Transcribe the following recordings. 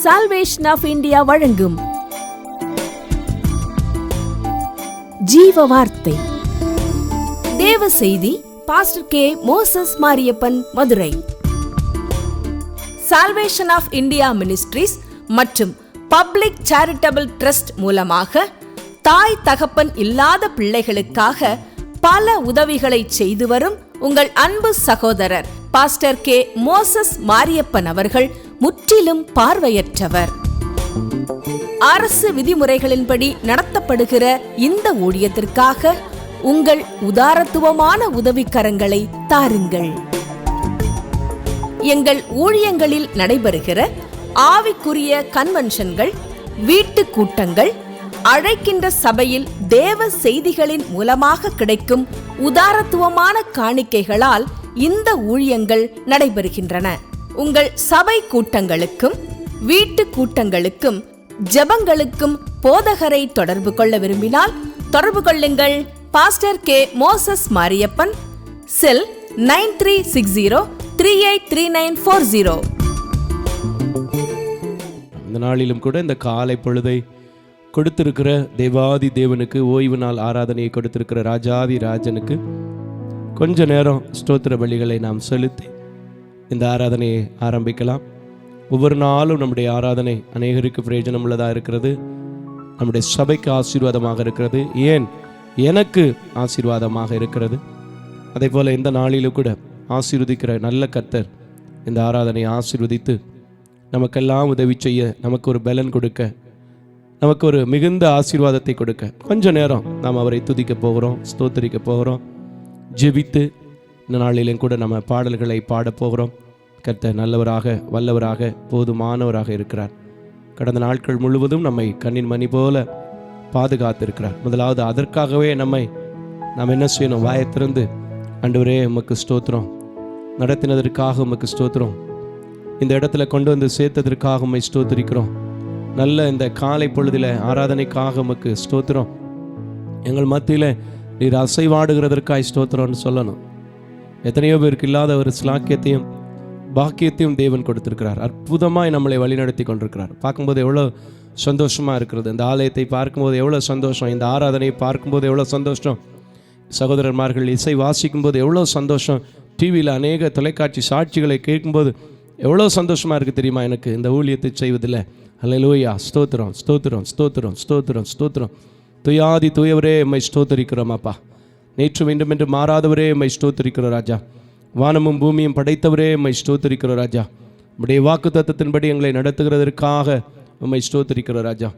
Salvation of India வழங்கும் ஜீவ வார்த்தை தேவ செய்தி. Pastor K. Moses Mariappan, Madurai. Salvation of India ministries மற்றும் பப்ளிக் சேரிட்டபிள் ட்ரஸ்ட் மூலமாக தாய் தகப்பன் இல்லாத பிள்ளைகளுக்காக பல உதவிகளை செய்து வரும் உங்கள் அன்பு சகோதரர் பாஸ்டர் கே. மோசஸ் மாரியப்பன் அவர்கள் முற்றிலும் பார்வையற்றவர். அரசு விதிமுறைகளின்படி நடத்தப்படுகிற இந்த ஊழியத்திற்காக உங்கள் உதாரத்துவமான உதவிக்கரங்களை தாருங்கள். எங்கள் ஊழியங்களில் நடைபெறுகிற ஆவிக்குரிய கன்வென்ஷன்கள், வீட்டு கூட்டங்கள், அழைக்கின்ற சபையில் தேவ செய்திகளின் மூலமாக கிடைக்கும் உதாரத்துவமான காணிக்கைகளால் இந்த ஊழியங்கள் நடைபெறுகின்றன. உங்கள் சபை கூட்டங்களுக்கும் வீட்டு கூட்டங்களுக்கும் ஜெபங்களுக்கும் போதகரை தொடர்பு கொள்ள விரும்பினால் தொடர்பு கொள்ளுங்கள். Pastor K. மோசஸ் மாரியப்பன், செல் 9360383940. இந்த நாளிலும் கூட இந்த காலை பொழுதை கொடுத்திருக்கிற தேவாதி தேவனுக்கு, ஓய்வு நாள் ஆராதனையை கொடுத்திருக்கிற ராஜாதி ராஜனுக்கு கொஞ்ச நேரம் ஸ்தோத்திர பலிகளை நாம் செலுத்தி இந்த ஆராதனையை ஆரம்பிக்கலாம். ஒவ்வொரு நாளும் நம்முடைய ஆராதனை அநேகருக்கு பிரயோஜனம் உள்ளதாக இருக்கிறது, நம்முடைய சபைக்கு ஆசீர்வாதமாக இருக்கிறது, ஏன் எனக்கு ஆசீர்வாதமாக இருக்கிறது. அதே போல் இந்த நாளிலும் கூட ஆசீர்வதிக்கிற நல்ல கர்த்தர் இந்த ஆராதனையை ஆசீர்வதித்து நமக்கெல்லாம் உதவி செய்ய, நமக்கு ஒரு பலன் கொடுக்க, நமக்கு ஒரு மிகுந்த ஆசீர்வாதத்தை கொடுக்க கொஞ்ச நேரம் நாம் அவரை துதிக்க போகிறோம், ஸ்தோத்தரிக்க போகிறோம். ஜெபித்து இந்த நாளிலும் கூட நம்ம பாடல்களை பாடப் போகிறோம். கர்த்தர் நல்லவராக, வல்லவராக, போதுமானவராக இருக்கிறார். கடந்த நாட்கள் முழுவதும் நம்மை கண்ணின் மணி போல பாதுகாத்திருக்கிறார். முதலாவது அதற்காகவே நாம் என்ன செய்யணும்? வாயை திறந்து ஆண்டவரே உமக்கு ஸ்தோத்திரம், நடத்தினதற்காக உமக்கு ஸ்தோத்திரம், இந்த இடத்துல கொண்டு வந்து சேர்த்ததற்காக உம்மை ஸ்தோத்திரிக்கிறோம், நல்ல இந்த காலை பொழுதில் ஆராதனைக்காக உமக்கு ஸ்தோத்திரம், எங்கள் மத்தியில் நீர் அசைவாடுகிறதற்காய் ஸ்தோத்திரம்னு சொல்லணும். எத்தனையோ பேருக்கு இல்லாத ஒரு ஸ்லாக்கியத்தையும் பாக்கியத்தையும் தேவன் கொடுத்திருக்கிறார். அற்புதமாய் நம்மளை வழிநடத்தி கொண்டிருக்கிறார். பார்க்கும்போது எவ்வளோ சந்தோஷமாக இருக்கிறது. இந்த ஆலயத்தை பார்க்கும்போது எவ்வளோ சந்தோஷம், இந்த ஆராதனையை பார்க்கும்போது எவ்வளோ சந்தோஷம், சகோதரர்மார்கள் இசை வாசிக்கும்போது எவ்வளோ சந்தோஷம், டிவியில் அநேக தொலைக்காட்சி சாட்சிகளை கேட்கும்போது எவ்வளோ சந்தோஷமாக இருக்குது தெரியுமா எனக்கு இந்த ஊழியத்தை செய்வதில். அல்லேலூயா, ஸ்தோத்திரம், ஸ்தோத்திரம், ஸ்தோத்திரம், ஸ்தோத்திரம், ஸ்தோத்திரம். துயாதி தூயவரே எம்மை ஸ்தோத்தரிக்கிறோம் அப்பா. நேற்று வேண்டும் என்று மாறாதவரே எம்மை ஸ்தோத்தரிக்கிறோம் ராஜா. வானமும் பூமியும் படைத்தவரே எம்மை ஸ்தோத்தரிக்கிறோம் ராஜா. உடைய வாக்கு தத்தத்தின்படி எங்களை நடத்துகிறதற்காக உம்மை ஸ்தோத்தரிக்கிறோம் ராஜா.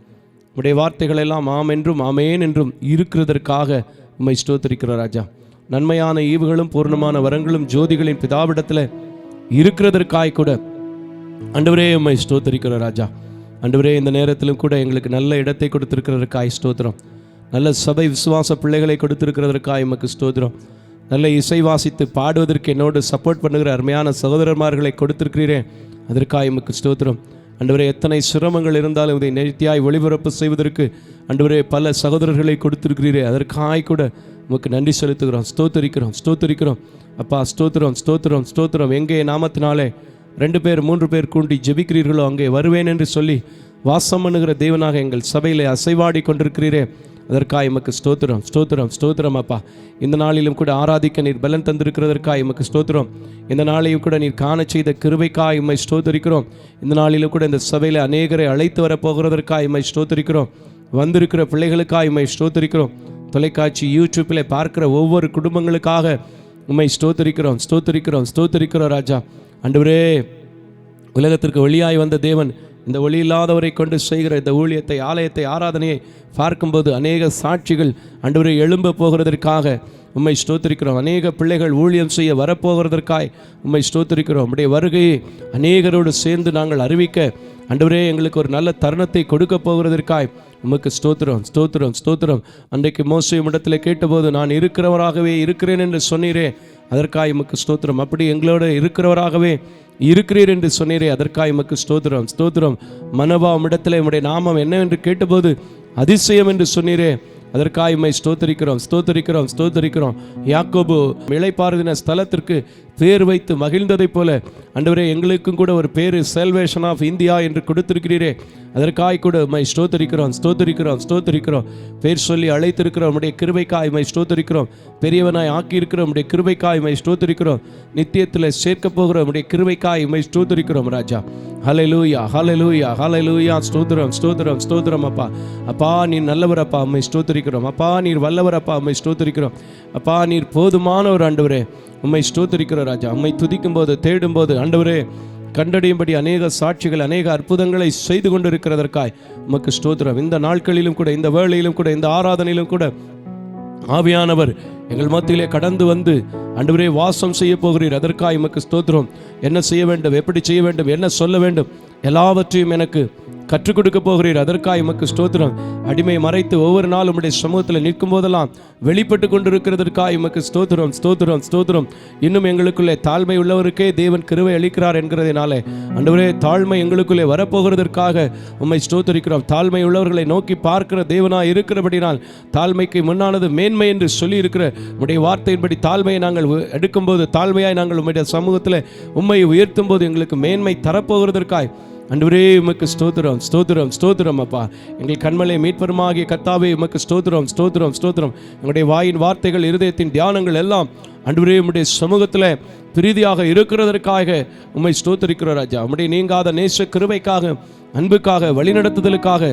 உடைய வார்த்தைகள் எல்லாம் ஆம் என்றும் ஆமேன் என்றும் இருக்கிறதற்காக உம்மை ஸ்தோத்தரிக்கிறோம் ராஜா. நன்மையான ஈவுகளும் பூர்ணமான வரங்களும் ஜோதிகளின் பிதாவிடத்தில் இருக்கிறதற்காய் கூட ஆண்டவரே உம்மை ஸ்தோத்தரிக்கிறோம் ராஜா. ஆண்டவரே இந்த நேரத்திலும் கூட எங்களுக்கு நல்ல இடத்தை கொடுத்திருக்கிறதற்காய் ஸ்தோத்திரம், நல்ல சபை விசுவாச பிள்ளைகளை கொடுத்திருக்கிறதற்காய் உமக்கு ஸ்தோத்திரம், நல்ல இசை வாசித்து பாடுவதற்கு என்னோடு சப்போர்ட் பண்ணுகிற அருமையான சகோதரர்மார்களை கொடுத்திருக்கிறீரே, அதற்காக உமக்கு ஸ்தோத்திரம். ஆண்டவரே எத்தனை சிரமங்கள் இருந்தாலும் இதை நேர்த்தியாய் ஒளிபரப்பு செய்வதற்கு ஆண்டவரே பல சகோதரர்களை கொடுத்திருக்கிறீரே, அதற்காய் கூட உமக்கு நன்றி செலுத்துகிறோம், ஸ்தோத்தரிக்கிறோம், ஸ்தோத்தரிக்கிறோம் அப்பா. ஸ்தோத்திரம், ஸ்தோத்திரம், ஸ்தோத்திரம். எங்கே நாமத்தினாலே 2 பேர் 3 பேர் கூண்டி ஜெபிக்கிறீர்களோ அங்கே வருவேன் என்று சொல்லி வாசம் பண்ணுகிற தேவனாக எங்கள் சபையிலே அசைவாடி கொண்டிருக்கிறீரே, அதற்காக எமக்கு ஸ்தோத்திரம், ஸ்தோத்திரம், ஸ்தோத்திரம் அப்பா. இந்த நாளிலும் கூட ஆராதிக்க நீர் பலன் தந்திருக்கிறதற்காக எமக்கு ஸ்தோத்திரம். இந்த நாளையும் கூட நீர் காண செய்த கிருபைக்காக எம்மை ஸ்தோத்தரிக்கிறோம். இந்த நாளிலும் கூட இந்த சபையில் அநேகரை அழைத்து வரப்போகிறதற்காக எம்மை ஸ்தோத்தரிக்கிறோம். வந்திருக்கிற பிள்ளைகளுக்காக எம்மை ஸ்தோத்தரிக்கிறோம். தொலைக்காட்சி யூடியூப்பில் பார்க்கிற ஒவ்வொரு குடும்பங்களுக்காக உம்மை ஸ்தோத்தரிக்கிறோம், ஸ்தோத்தரிக்கிறோம், ஸ்தோத்தரிக்கிறோம் ராஜா. ஆண்டவரே உலகத்திற்கு ஒளியாய் வந்த தேவன் இந்த ஒளி இல்லாதவரை கொண்டு செய்கிற இந்த ஊழியத்தை, ஆலயத்தை, ஆராதனையை பார்க்கும்போது அநேக சாட்சிகள் ஆண்டவரே எழும்ப போகிறதற்காக உம்மை ஸ்தோத்திரிக்கிறோம். அநேக பிள்ளைகள் ஊழியம் செய்ய வரப்போகிறதற்காய் உம்மை ஸ்தோத்திரிக்கிறோம். உம்முடைய வருகையை அநேகரோடு சேர்ந்து நாங்கள் அறிவிக்க ஆண்டவரே எங்களுக்கு ஒரு நல்ல தருணத்தை கொடுக்க போகிறதற்காய் உமக்கு ஸ்தோத்திரம், ஸ்தோத்திரம், ஸ்தோத்திரம். அன்றைக்கு மோசேயின் இடத்துல கேட்டபோது நான் இருக்கிறவராகவே இருக்கிறேன் என்று சொன்னீரே, அதற்காக உமக்கு ஸ்தோத்திரம். அப்படி எங்களோடு இருக்கிறவராகவே இருக்கிறீர் என்று சொன்னீரே, அதற்காக உமக்கு ஸ்தோத்திரம், ஸ்தோத்திரம். மனோவா உம்மிடத்தில் உம்முடைய நாமம் என்னவென்று கேட்டபோது அதிசயம் என்று சொன்னீரே, அதற்காக உம்மை ஸ்தோத்திரிக்கிறோம், ஸ்தோத்திரிக்கிறோம், ஸ்தோத்திரிக்கிறோம். யாக்கோபு இளைப்பாறுதின ஸ்தலத்திற்கு பேர் வைத்து மகிழ்ந்ததைப் போல ஆண்டவரே எங்களுக்கும் கூட ஒரு பேரு சால்வேஷன் ஆஃப் இந்தியா என்று கொடுத்திருக்கிறீரே, அதற்காய் கூட உம்மை ஸ்தோத்திரிக்கிறோம், ஸ்தோத்திரிக்கிறோம், ஸ்தோத்திரிக்கிறோம். பேர் சொல்லி அழைத்திருக்கிறோம் உம்முடைய கிருபைக்காய் உம்மை ஸ்தோத்திரிக்கிறோம். பெரியவனாய் ஆக்கியிருக்கிறோம் உம்முடைய கிருபைக்காய் உம்மை ஸ்தோத்திரிக்கிறோம். நித்தியத்தில் சேர்க்க போகிற உம்முடைய கிருபைக்காய் உம்மை ஸ்தோத்திரிக்கிறோம் ராஜா. ஹல்லேலூயா, ஹல்லேலூயா, ஹல்லேலூயா. ஸ்தோத்திரம், ஸ்தோத்திரம், ஸ்தோத்திரம் அப்பா. அப்பா நீர் நல்லவர் அப்பா, உம்மை ஸ்தோத்திரிக்கிறோம். அப்பா நீர் வல்லவர் அப்பா, உம்மை ஸ்தோத்திரிக்கிறோம். அப்பா நீர் போதுமானவர் ஆண்டவரே, உம்மை ஸ்தோத்திரிக்கிறோம் ராஜா. உம்மை துதிக்கும் போது தேடும் போது ஆண்டவரே கண்டடையும்படி அநேக சாட்சிகள் அநேக அற்புதங்களை செய்து கொண்டிருக்கிறதற்காய் உமக்கு ஸ்தோத்திரம். இந்த நாட்களிலும் கூட, இந்த வேளையிலும் கூட, இந்த ஆராதனையிலும் கூட ஆவியானவர் எங்கள் மத்தியிலே கடந்து வந்து ஆண்டவரே வாசம் செய்ய போகிறீர். அதற்காக உமக்கு ஸ்தோத்திரம். என்ன செய்ய வேண்டும், எப்படி செய்ய வேண்டும், என்ன சொல்ல வேண்டும், எல்லாவற்றையும் எனக்கு கற்றுக் கொடுக்க போகிறீர். அதற்காக உமக்கு ஸ்தோத்திரம். அடிமை மறைத்து ஒவ்வொரு நாளும் உம்முடைய சமூகத்தில் நிற்கும் போதெல்லாம் வெளிப்பட்டு கொண்டிருக்கிறதற்காக உமக்கு ஸ்தோத்திரம், ஸ்தோத்திரம், ஸ்தோத்திரம். இன்னும் எங்களுக்குள்ளே தாழ்மை உள்ளவருக்கே தேவன் கிருபை அளிக்கிறார் என்கிறதினாலே ஆண்டவரே தாழ்மை எங்களுக்குள்ளே வரப்போகிறதற்காக உம்மை ஸ்தோத்திரிக்கிறோம். தாழ்மை உள்ளவர்களை நோக்கி பார்க்கிற தேவனாய் இருக்கிறபடினால் தாழ்மைக்கு முன்னானது மேன்மை என்று சொல்லி இருக்கிற உம்முடைய வார்த்தையின்படி தாழ்மையை நாங்கள் எடுக்கும்போது, தாழ்மையாய் நாங்கள் உம்முடைய சமூகத்தில் உம்மை உயர்த்தும் போது எங்களுக்கு மேன்மை தரப்போகிறதற்காய் ஆண்டவரே உமக்கு ஸ்தோத்திரம், ஸ்தோத்திரம், ஸ்தோத்திரம் அப்பா. எங்கள் கண்மலை மீட்பருமாகிய கர்த்தாவே உமக்கு ஸ்தோத்திரம், ஸ்தோத்திரம், ஸ்தோத்திரம். எங்களுடைய வாயின் வார்த்தைகள் இருதயத்தின் தியானங்கள் எல்லாம் ஆண்டவரே உம்முடைய சமூகத்தில் பிரீதியாக இருக்கிறதற்காக உம்மை ஸ்தோத்திரிக்கிறோம் ராஜா. உம்முடைய நீங்காத நேச கிருபைக்காக, அன்புக்காக, வழிநடத்துதலுக்காக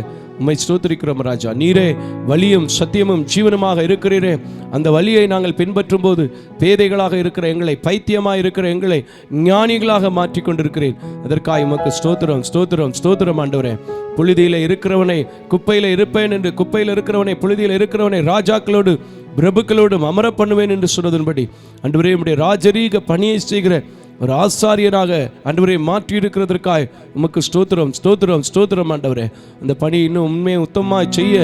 உம்மை ஸ்தோத்திரிக்கிறோம் ராஜா. நீரே வழியும் சத்தியமும் ஜீவனுமாக இருக்கிறீரே, அந்த வழியை நாங்கள் பின்பற்றும் போது பேதைகளாக இருக்கிற எங்களை, பைத்தியமாக இருக்கிற எங்களை ஞானிகளாக மாற்றி கொண்டிருக்கிறேன். அதற்காக உமக்கு ஸ்தோத்திரம், ஸ்தோத்திரம், ஸ்தோத்திரம் ஆண்டவரே. புழுதியில் இருக்கிறவனை குப்பையில் இருப்பேன் என்று, குப்பையில் இருக்கிறவனை புழுதியில் இருக்கிறவனை ராஜாக்களோடு பிரபுக்களோடும் அமர பண்ணுவேன் என்று சொன்னதன்படி ஆண்டவரே உம்முடைய ராஜரீக பணியை செய்கிற ஒரு ஆசாரியராக ஆண்டவரை மாற்றி இருக்கிறதற்காக உமக்கு ஸ்தோத்திரம், ஸ்தோத்திரம், ஸ்தோத்திரம் ஆண்டவரே. அந்த பணி இன்னும் உண்மையை உத்தமமாக செய்ய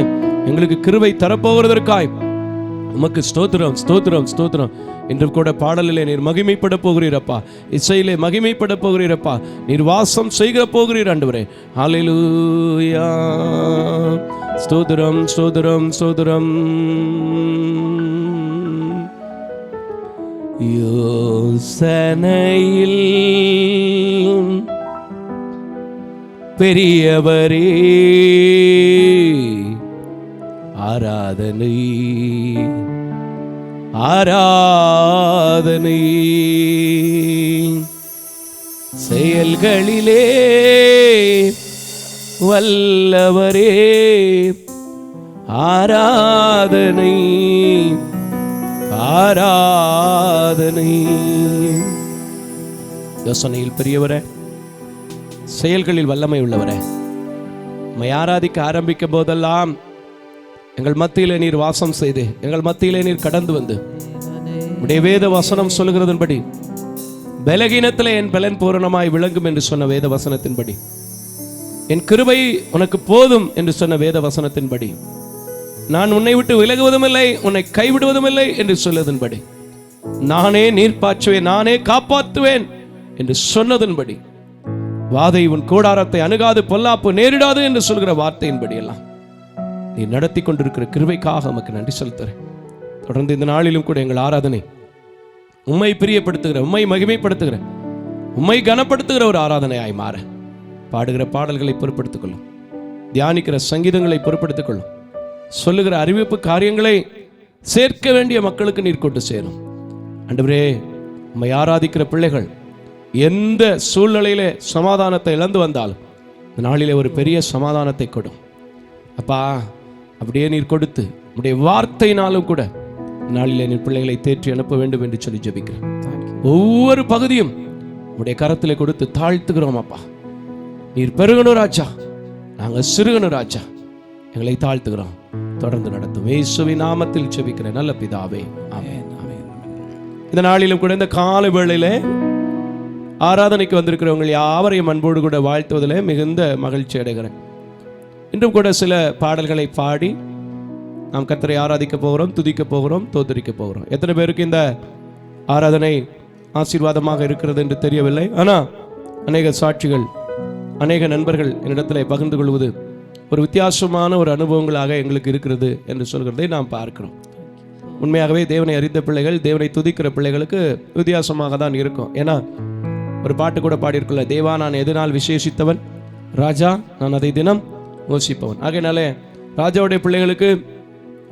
எங்களுக்கு கிருபை தரப்போகிறதற்காய் உமக்கு ஸ்தோத்திரம், ஸ்தோத்திரம், ஸ்தோத்திரம். இன்றும் கூட பாடலிலே நீர் மகிமைப்பட போகிறீரப்பா, இசையிலே மகிமைப்பட போகிறீரப்பா, நீர் வாசம் செய்க போகிறீர் ஆண்டவரே. ஹல்லேலூயா. ஸ்தோத்திரம், ஸ்தோத்திரம், ஸ்தோத்திரம். யோசனையில் பெரியவரே ஆராதனை, ஆராதனை. செயல்களிலே வல்லவரே ஆராதனை, ஆராதனை. யோசனையில் பெரியவரே, செயல்களில் வல்லமை உள்ளவரே, உம்மை ஆராதிக்க ஆரம்பிக்கும் போதெல்லாம் எங்கள் மத்தியிலே நீர் வாசம் செய்து, எங்கள் மத்தியிலே நீர் கடந்து வந்து உடைய வேத வசனம் சொல்லுகிறதன்படி பலகீனத்திலே என் பலன் பூரணமாய் விளங்கும் என்று சொன்ன வேத வசனத்தின்படி, என் கிருபை உனக்கு போதும் என்று சொன்ன வேத வசனத்தின்படி, நான் உன்னை விட்டு விலகுவதும் இல்லை, உன்னை கைவிடுவதும் இல்லை என்று சொல்லதன்படி, நானே நீர் பாய்ச்சுவேன், நானே காப்பாற்றுவேன் என்று சொன்னதன்படி, வாதை உன் கூடாரத்தை அணுகாது, பொல்லாப்பு நேரிடாது என்று சொல்கிற வார்த்தையின்படி எல்லாம் நீ நடத்தி கொண்டிருக்கிற கிருபைக்காக உமக்கு நன்றி செலுத்துகிறேன். தொடர்ந்து இந்த நாளிலும் கூட எங்கள் ஆராதனை உம்மை பிரியப்படுத்துகிற, உம்மை மகிமைப்படுத்துகிற, உம்மை கனப்படுத்துகிற ஒரு ஆராதனையாய் மாற பாடுகிற பாடல்களை பொறுப்படுத்திக் கொள்ளும், தியானிக்கிற சங்கீதங்களை பொறுப்படுத்திக் கொள்ளும், சொல்லுகிற அறிவிப்பு காரியங்களை சேர்க்க வேண்டிய மக்களுக்கு நீர் கொண்டு சேரும். ஆண்டவரே, உம்மை ஆராதிக்கிற பிள்ளைகள் எந்த சூழ்நிலையிலே சமாதானத்தை இழந்து வந்தாலும் இந்த நாளிலே ஒரு பெரிய சமாதானத்தை கொடும் அப்பா. அப்படியே நீர் கொடுத்து உம்முடைய வார்த்தையினாலும் கூட நாளிலே நீர் பிள்ளைகளை தேற்றி அனுப்ப வேண்டும் என்று சொல்லி ஜெபிக்கிறேன். ஒவ்வொரு பகுதியும் உம்முடைய கரத்திலே கொடுத்து தாழ்த்துகிறோம் அப்பா. நீர் பெருகணும் ராஜா, நாங்கள் சிறுகணும் ராஜா, எங்களை தாழ்த்துகிறோம். தொடர்ந்து நடத்தும் இயேசுவின் நாமத்தில் ஜெபிக்கிறேன் நல்ல பிதாவே, ஆமென். இந்த நாளிலும் கூட இந்த கால வேளையிலே ஆராதனைக்கு வந்திருக்கிறவங்க யாவரையும் அன்போடு கூட வாழ்த்துவதில் மிகுந்த மகிழ்ச்சி அடைகிறேன். இன்றும் கூட சில பாடல்களை பாடி நாம் கர்த்தரை ஆராதிக்க போகிறோம், துதிக்க போகிறோம், தோத்தரிக்க போகிறோம். எத்தனை பேருக்கு இந்த ஆராதனை ஆசீர்வாதமாக இருக்கிறது என்று தெரியவில்லை. ஆனால் அநேக சாட்சிகள், அநேக நண்பர்கள் என்னிடத்தில் பகிர்ந்து கொள்வது ஒரு வித்தியாசமான ஒரு அனுபவங்களாக எங்களுக்கு இருக்கிறது என்று சொல்கிறதை நாம் பார்க்கிறோம். உண்மையாகவே தேவனை அறிந்த பிள்ளைகள், தேவனை துதிக்கிற பிள்ளைகளுக்கு வித்தியாசமாக தான் இருக்கும். ஏன்னா ஒரு பாட்டு கூட பாடியிருக்குள்ள, தேவா நான் எதனால் விசேஷித்தவன், ராஜா நான் அதை தினம் யோசிப்பவன். ஆகையினாலே ராஜாவுடைய பிள்ளைகளுக்கு,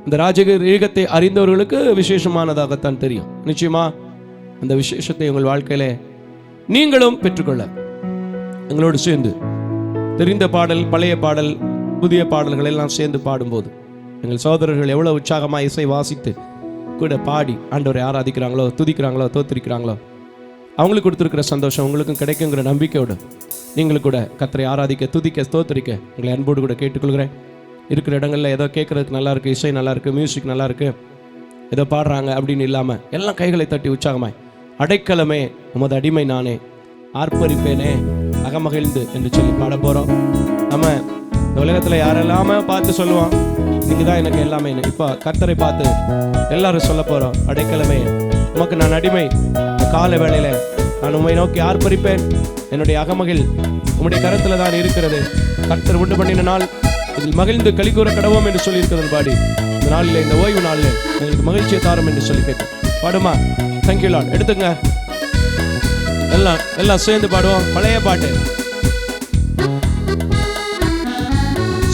இந்த ராஜரீகத்தை அறிந்தவர்களுக்கு விசேஷமானதாகத்தான் தெரியும். நிச்சயமா அந்த விசேஷத்தை உங்கள் வாழ்க்கையில நீங்களும் பெற்றுக்கொள்ள எங்களோடு சேர்ந்து தெரிந்த பாடல், பழைய பாடல், புதிய பாடல்கள் எல்லாம் சேர்ந்து பாடும்போது எங்கள் சகோதரர்கள் எவ்வளவு உற்சாகமாக இசை வாசித்து கூட பாடி ஆண்டவரை ஆராதிக்கிறாங்களோ, துதிக்கிறாங்களோ, தோத்திரிக்கிறாங்களோ, அவங்களுக்கு கொடுத்துருக்கிற சந்தோஷம் உங்களுக்கும் கிடைக்குங்கிற நம்பிக்கையோடு நீங்களும் கூட கர்த்தரை ஆராதிக்க, துதிக்க, ஸ்தோத்திரிக்க உங்களை அன்போடு கூட கேட்டுக்கொள்கிறேன். இருக்கிற இடங்களில் ஏதோ கேட்குறதுக்கு நல்லா இருக்குது, இசை நல்லா இருக்குது, மியூசிக் நல்லா இருக்குது, ஏதோ பாடுறாங்க அப்படின்னு இல்லாமல் எல்லாம் கைகளை தட்டி உற்சாகமாய், அடைக்கலமே உமது அடிமை நானே, ஆர்ப்பரிப்பேனே அகமகிழ்ந்து என்று சொல்லி பாட போகிறோம். நம்ம இந்த உலகத்தில் யாரெல்லாம பார்த்து சொல்லுவோம், நீங்கள் தான் எனக்கு எல்லாமே. இப்போ கர்த்தரை பார்த்து எல்லாரும் சொல்ல போகிறோம், அடைக்கலமே உமக்கு நான் அடிமை, கால வேளையில் நான் உம்மை நோக்கி ஆர்ப்பரிப்பேன், என்னுடைய அகமகிழ் உம்முடைய கரத்தில் தான் இருக்கிறது, கர்த்தர் உண்டு பண்ணின நாள் இதில் மகிழ்ந்து களிக்கூற கடவோம் என்று சொல்லி இருக்கிறது பாடி, இந்த நாளில், இந்த ஓய்வு நாளில் எங்களுக்கு மகிழ்ச்சியை தாரும் என்று சொல்லி கேட்டு பாடுமா. Thank you Lord. எடுத்துங்க, எல்லாம் சேர்ந்து பாடுவோம் பழைய பாட்டு.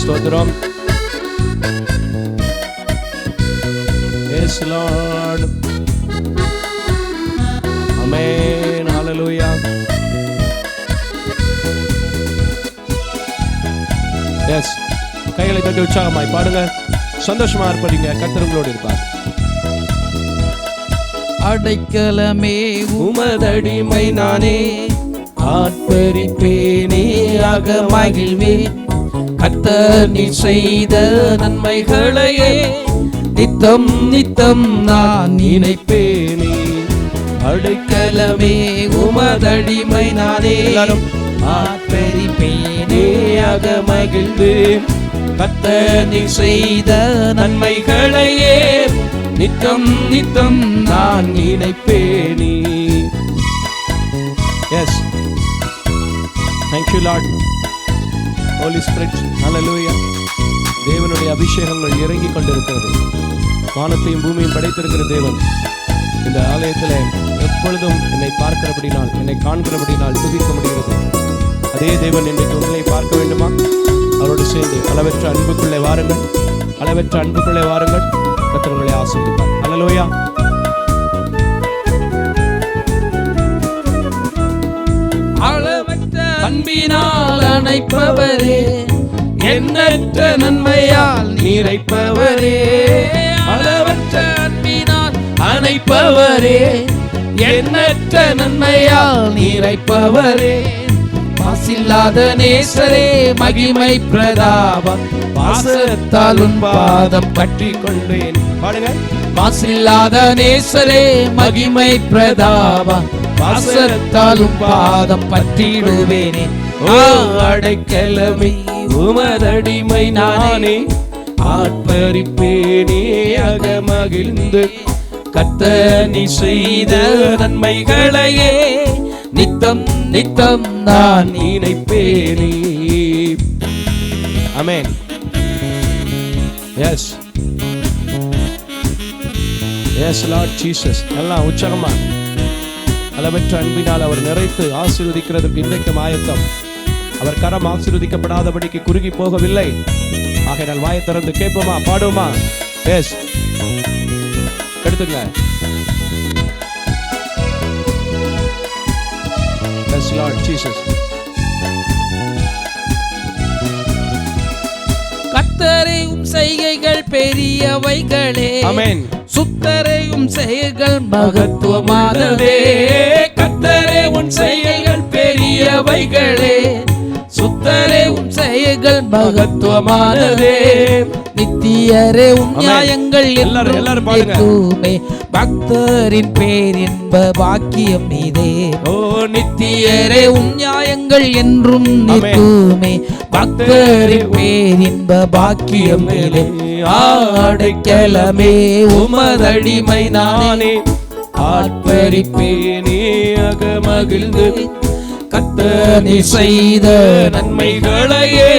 ஸ்தோத்திரம். Yes Lord. Amen. Hallelujah. Yes. கைகளை தட்டி உற்சாகமாய் பாடுங்க, சந்தோஷமா இருப்பீங்க, கர்த்தர் உங்களோடு இருப்பார். அடைக்கலமே உமதடிமை நானே, ஆர்ப்பரிப்பேனே அகமகிழ்வேன், கர்த்தர் நீ செய்த நன்மைகளையே நித்தம் நித்தம் நான் நினைப்பேனே. அடைக்கலமே உமதடிமை நானே, ஆர்ப்பரிப்பேனே அகமகிழ்வேன், கர்த்தர் நீ செய்த நன்மைகளையே நித்தம் நித்தம் நான் நினைப்பேனே. Yes. Thank you Lord. Holy Spirit. Hallelujah. தேவனுடைய அபிஷேகங்கள் இறங்கி கொண்டிருக்கிறது. வானத்தையும் பூமியும் படைத்திருக்கிற தேவன் இந்த ஆலயத்தில் எப்பொழுதும் என்னை பார்க்கிறபடினால், என்னை காண்கிறபடினால் துதிக்க முடிகிறது. அதே தேவன் இன்றைக்கு உங்களை பார்க்க வேண்டுமா? அவரோடு சேர்ந்து அளவற்ற அன்புக்குள்ளே வாருங்கள், அளவற்ற அன்புக்குள்ளே வாருங்கள். கர்த்தர் உங்களை ஆசீர்வதிப்பார். ஹல்லேலூயா. அளவற்ற அன்பினால் அணைப்பவரே, எண்ணற்ற நன்மையால் நிறைப்பவரே, அளவற்ற அன்பினால் அணைப்பவரே, எண்ணற்ற நன்மையால் நிறைப்பவரே, மாசில்லாத நேசரே மகிமை பிரதாபம், பாசத்தால் உன் பாதம் பற்றி கொண்டேன். பாடுங்க. மாசில்லாத நேசரே மகிமை பிரதாபம், பாசத்தால் உன் பாதம் பற்றிடுவேனே. அடைக்கலமே உமதடிமை நானே, ஆர்ப்பரிப்பேனே அகமகிழ்ந்து, கர்த்தர் நீ செய்த நன்மைகளையே நித்தம் நித்தம் நான் நினைப்பேனே. ஆமென். Yes yes Lord Jesus. எல்லாம் உற்சாகமா அளவற்ற அன்பினால் அவர் நிறைத்து ஆசீர்வதிக்கிறதுக்கு இன்றைக்கும் ஆயத்தம். அவர் கரம் ஆசீர்வதிக்கப்படாதபடிக்கு குறுகி போகவில்லை. ஆகையால் வாயை திறந்து கேட்போமா, பாடுவோமா? எஸ், எடுத்துங்க. Yes Lord Jesus. கர்த்தரே உம் செய்கைகள் பெரியவைகளே, ஆமென். சுத்தரே உம் செயல்கள் மகத்துவமானதே, கர்த்தரே உம் செய்கைகள் பெரியவைகளே, சுத்தரே உம் செயல்கள் மகத்துவமானதே, நித்தியரே உம் நியாயங்கள் எல்லாரும் பாடுங்க. பக்தரின் பேரின்ப பாக்கியம் நீதே. ஓ நித்தியரே உம் நியாயங்கள் என்றும் நிற்குமே, பக்தரின் பேரின்ப பாக்கியம் நீதே. அடைக்கலமே உமதடிமை நானே, ஆர்ப்பரிப்பேனே அகமகிழ்ந்து, கர்த்தர் நீ செய்த நன்மைகளையே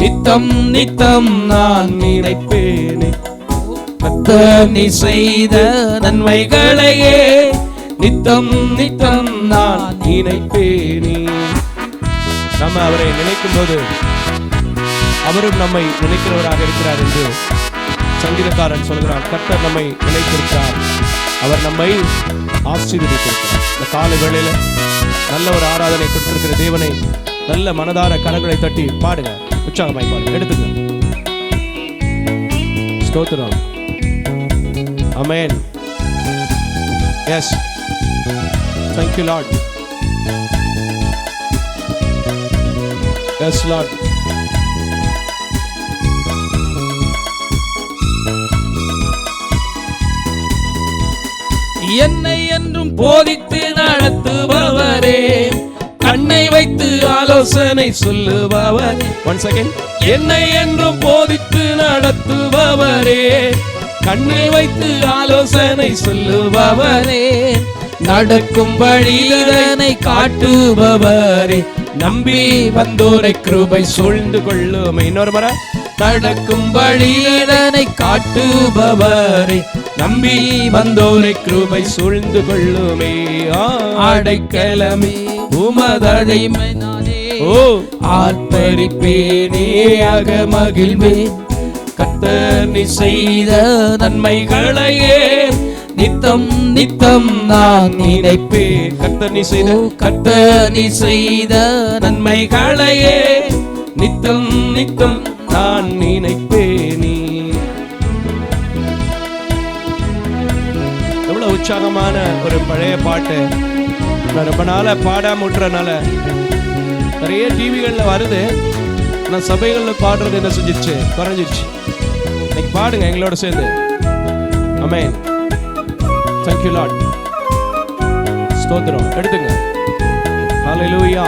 நித்தம் நித்தம் நான் நினைப்பேனே. கர்த்தர் நீ செய்த நன்மைகளையே நித்தம் நித்தம் நான் நினைப்பேனே. நம்ம அவரை நினைக்கும் போது அவரும் நம்மை நினைக்கிறவராக இருக்கிறார் என்று சங்கீதக்காரன் சொல்கிறார். கர்த்தர் நம்மை நினைத்திருக்கிறார், அவர் நம்மை ஆசீர்வதித்திருக்கிறார். இந்த காலை வேளையில நல்ல ஒரு ஆராதனை கொடுத்திருக்கிற தேவனை நல்ல மனதார கரங்களை தட்டி பாடுங்க, உற்சாகமாய் பாடுங்க, எடுத்துங்க. ஸ்தோத்திரம். ஆமென். Yes, thank you Lord. Yes Lord. என்னை என்றும் போதித்து நடத்துபவரே, கண்ணை வைத்து ஆலோசனை சொல்லுபவர். Once again. என்னை என்றும் போதித்து நடத்துபவரே, கண்ணை வைத்து ஆலோசனை சொல்லுபவரே, நடக்கும் வழிதனை காட்டுபவரே, நம்பி வந்தோரை கிருபை சூழ்ந்து கொள்ளும். இன்னொரு முறை. நடக்கும் வழிதனை காட்டுபவரே, நம்பி வந்தோரை கிருபை சூழ்ந்து கொள்ளுமே. அடைக்கலமே உமதடிமை நானே, ஓ ஆர்ப்பரிப்பேனே அக மகிழ்வேன். கர்த்தர் நீ செய்த நன்மைகளையே நித்தம் நித்தம் நான் நினைப்பேன். கர்த்தர் நீ செய்த கர்த்தர் நீ செய்த நன்மைகளையே நித்தம் நித்தம் நான் நினைப்பேனே. எவ்வளவு உற்சாகமான ஒரு பழைய பாட்டு. நான் ரொம்ப நாள பாடாம விட்டுறனால நிறைய டிவிகள்ல வருது, நான் சபைகள்ல பாடுறது என்ன செஞ்சிருச்சு, குறைஞ்சிருச்சு. இன்னைக்கு பாடுங்க எங்களோட சேர்ந்து. ஆமென். Thank you Lord. ஸ்தோத்திரம். எடுத்துங்க. ஹalleluya.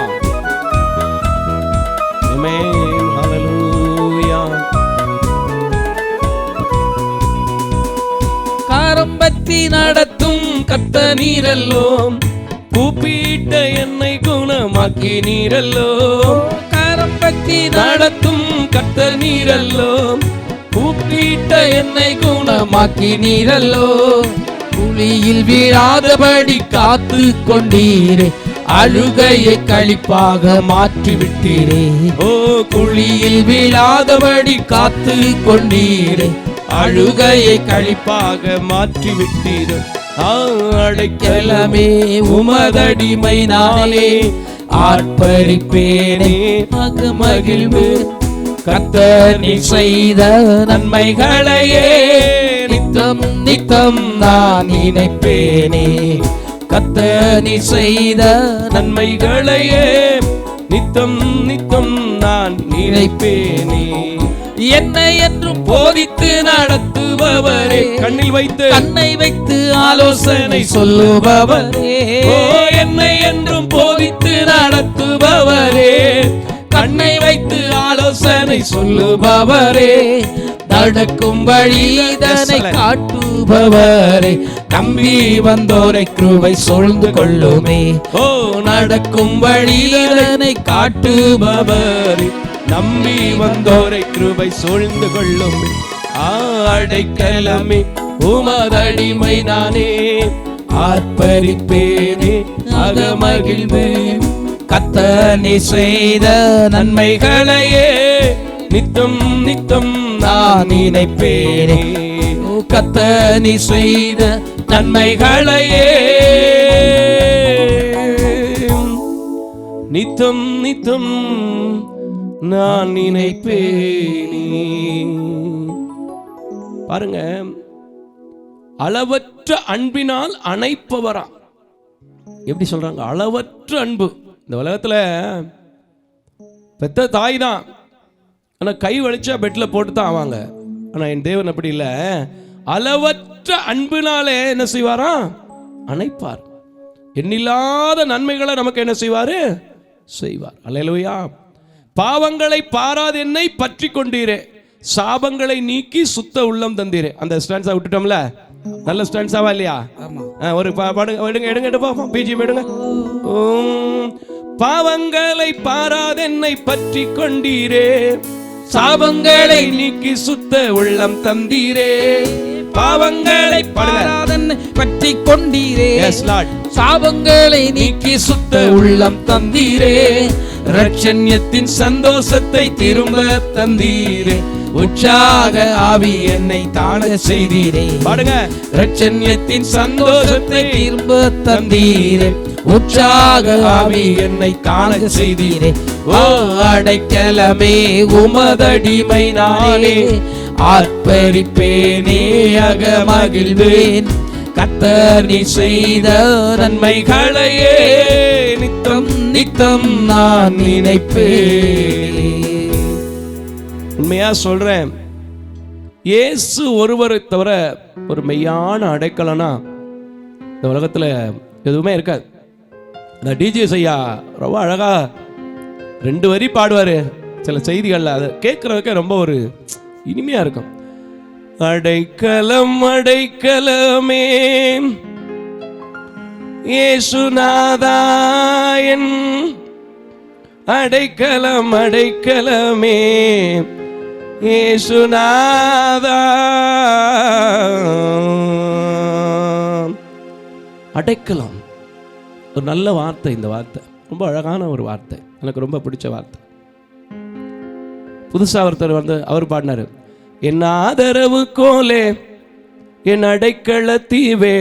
ஆமென். ஹalleluya. காரம் பற்றி நடத்தும் கர்த்தர் நீரல்லோ, கூப்பிட்ட என்னை குணமாக்கி நீரல்லோ. காரம் பற்றி நடத்தும் கர்த்தர் நீரல்லோ, கூப்பிட்ட என்னை குணமாக்கி நீரல்லோ. குழியில் வீழாதபடி காத்து கொண்டீரே, அழுகையை களிப்பாக மாற்றி விட்டீரே. ஓ குழியில் வீழாதபடி காத்து கொண்டீரே, அழுகையை களிப்பாக மாற்றி விட்டீர். அடைக்கலமே உமதடிமை நானே, ஆர்ப்பரிப்பேனே அக மகிழ்வேன். கர்த்தர் நீ செய்த நன்மைகளையே நித்தம் நித்தம் நான் நினைப்பேனே. கர்த்தர் நீ செய்த நன்மைகளையே நித்தம் நித்தம் நான் நினைப்பேனே. என்னை என்றும் போதித்து நடத்துபவரே, கண்ணில் வைத்து கண்ணை வைத்து ஆலோசனை சொல்லுபவரே. ஓ என்னை என்றும் போதித்து நடத்துபவரே, கண்ணை வைத்து ஆலோசனை சொல்லுபவரே, நடக்கும் வழிதனை காட்டுபவரே, நம்பி வந்தோரை கிருபை சூழ்ந்து கொள்ளுமே. ஓ நடக்கும் வழிதனை காட்டுபவரே, நம்பி வந்தோரை கிருபை சூழ்ந்து கொள்ளும். அடைக்கலமே உமதடிமை நானே, ஆர்ப்பரிப்பேனே அக மகிழ்வேன். கர்த்தர் நீ செய்த நன்மைகளையே நித்தம் நித்தம் நான் நினைப்பேனே. கர்த்தர் நீ செய்த நன்மைகளையே நித்தம் நித்தம் நான் நினைப்பேனே. பாருங்க, அளவற்ற அன்பினால் அணைப்பவரா. எப்படி சொல்றாங்க? அளவற்ற அன்பு. இந்த உலகத்துல பெத்த தாய் தான், ஆனா கை வலிச்சா பெட்ல போட்டு தான் ஆவாங்க. ஆனா என் தேவன் அப்படி இல்லை, அளவற்ற அன்பினாலே என்ன செய்வாரா? அணைப்பார். எண்ணில்லாத நன்மைகளை நமக்கு என்ன செய்வாரு? செய்வார். அல்லேலூயா. பாவங்களை பாராது என்னை பற்றி கொண்டீரே, சாபங்களை நீக்கி சுத்த உள்ளம் தந்தீரே. அந்த ஸ்டான்ஸா விட்டுட்டோம்ல, நல்ல ஸ்டான்ஸாவா இல்லையா? ஒரு பாடுங்க, எடுங்க, எடுப்போம், பிஜிஎம் எடுங்க. பாவங்களை பாராது என்னை பற்றி கொண்டீரே, சாபங்களை நீக்கி சுத்த உள்ளம் தந்தீரே, பாவங்களை பாராதனை பற்றி கொண்டீரே. Yes, Lord. சாபங்களை நீக்கி சுத்த உள்ளம் தந்தீரே, ரட்சண்யத்தின் சந்தோஷத்தை திரும்ப தந்தீரே, உற்சாக ஆவி என்னை தாழ செய்தீரே. பாடுங்க. ரட்சண்யத்தின் சந்தோஷத்தை திரும்ப தந்தீரே, உற்சாக ஆவி என்னை காண செய்தீரே. ஓ அடைக்கலமே உமதடிமை நானே, ஆர்ப்பரிப்பேனே அகமகிழ்வேன், கர்த்தர் நீ செய்த நன்மைகளையே நித்தம் நித்தம் நான் நினைப்பேன். உண்மையா சொல்றேன், இயேசு ஒருவரை தவிர ஒரு மெய்யான அடைக்கலனா இந்த உலகத்துல எதுவுமே இருக்காது. இந்த டிஜிஎஸ் ஐயா ரொம்ப அழகா 2 வரி பாடுவாரு சில செய்திகள்ல, அதை கேட்கறதுக்கே ரொம்ப ஒரு இனிமையா இருக்கும். அடைக்கலம் அடைக்கலமே இயேசுநாதா என் அடைக்கலம் அடைக்கலமே இயேசுநாதா. அடைக்கலம் ஒரு நல்ல வார்த்தை. இந்த வார்த்தை ரொம்ப அழகான ஒரு வார்த்தை, எனக்கு ரொம்ப பிடிச்ச வார்த்தை. புதுசா ஒருத்தர் அவர் பாடினாரு, என் ஆதரவு கோலே என் அடைக்கல தீவே,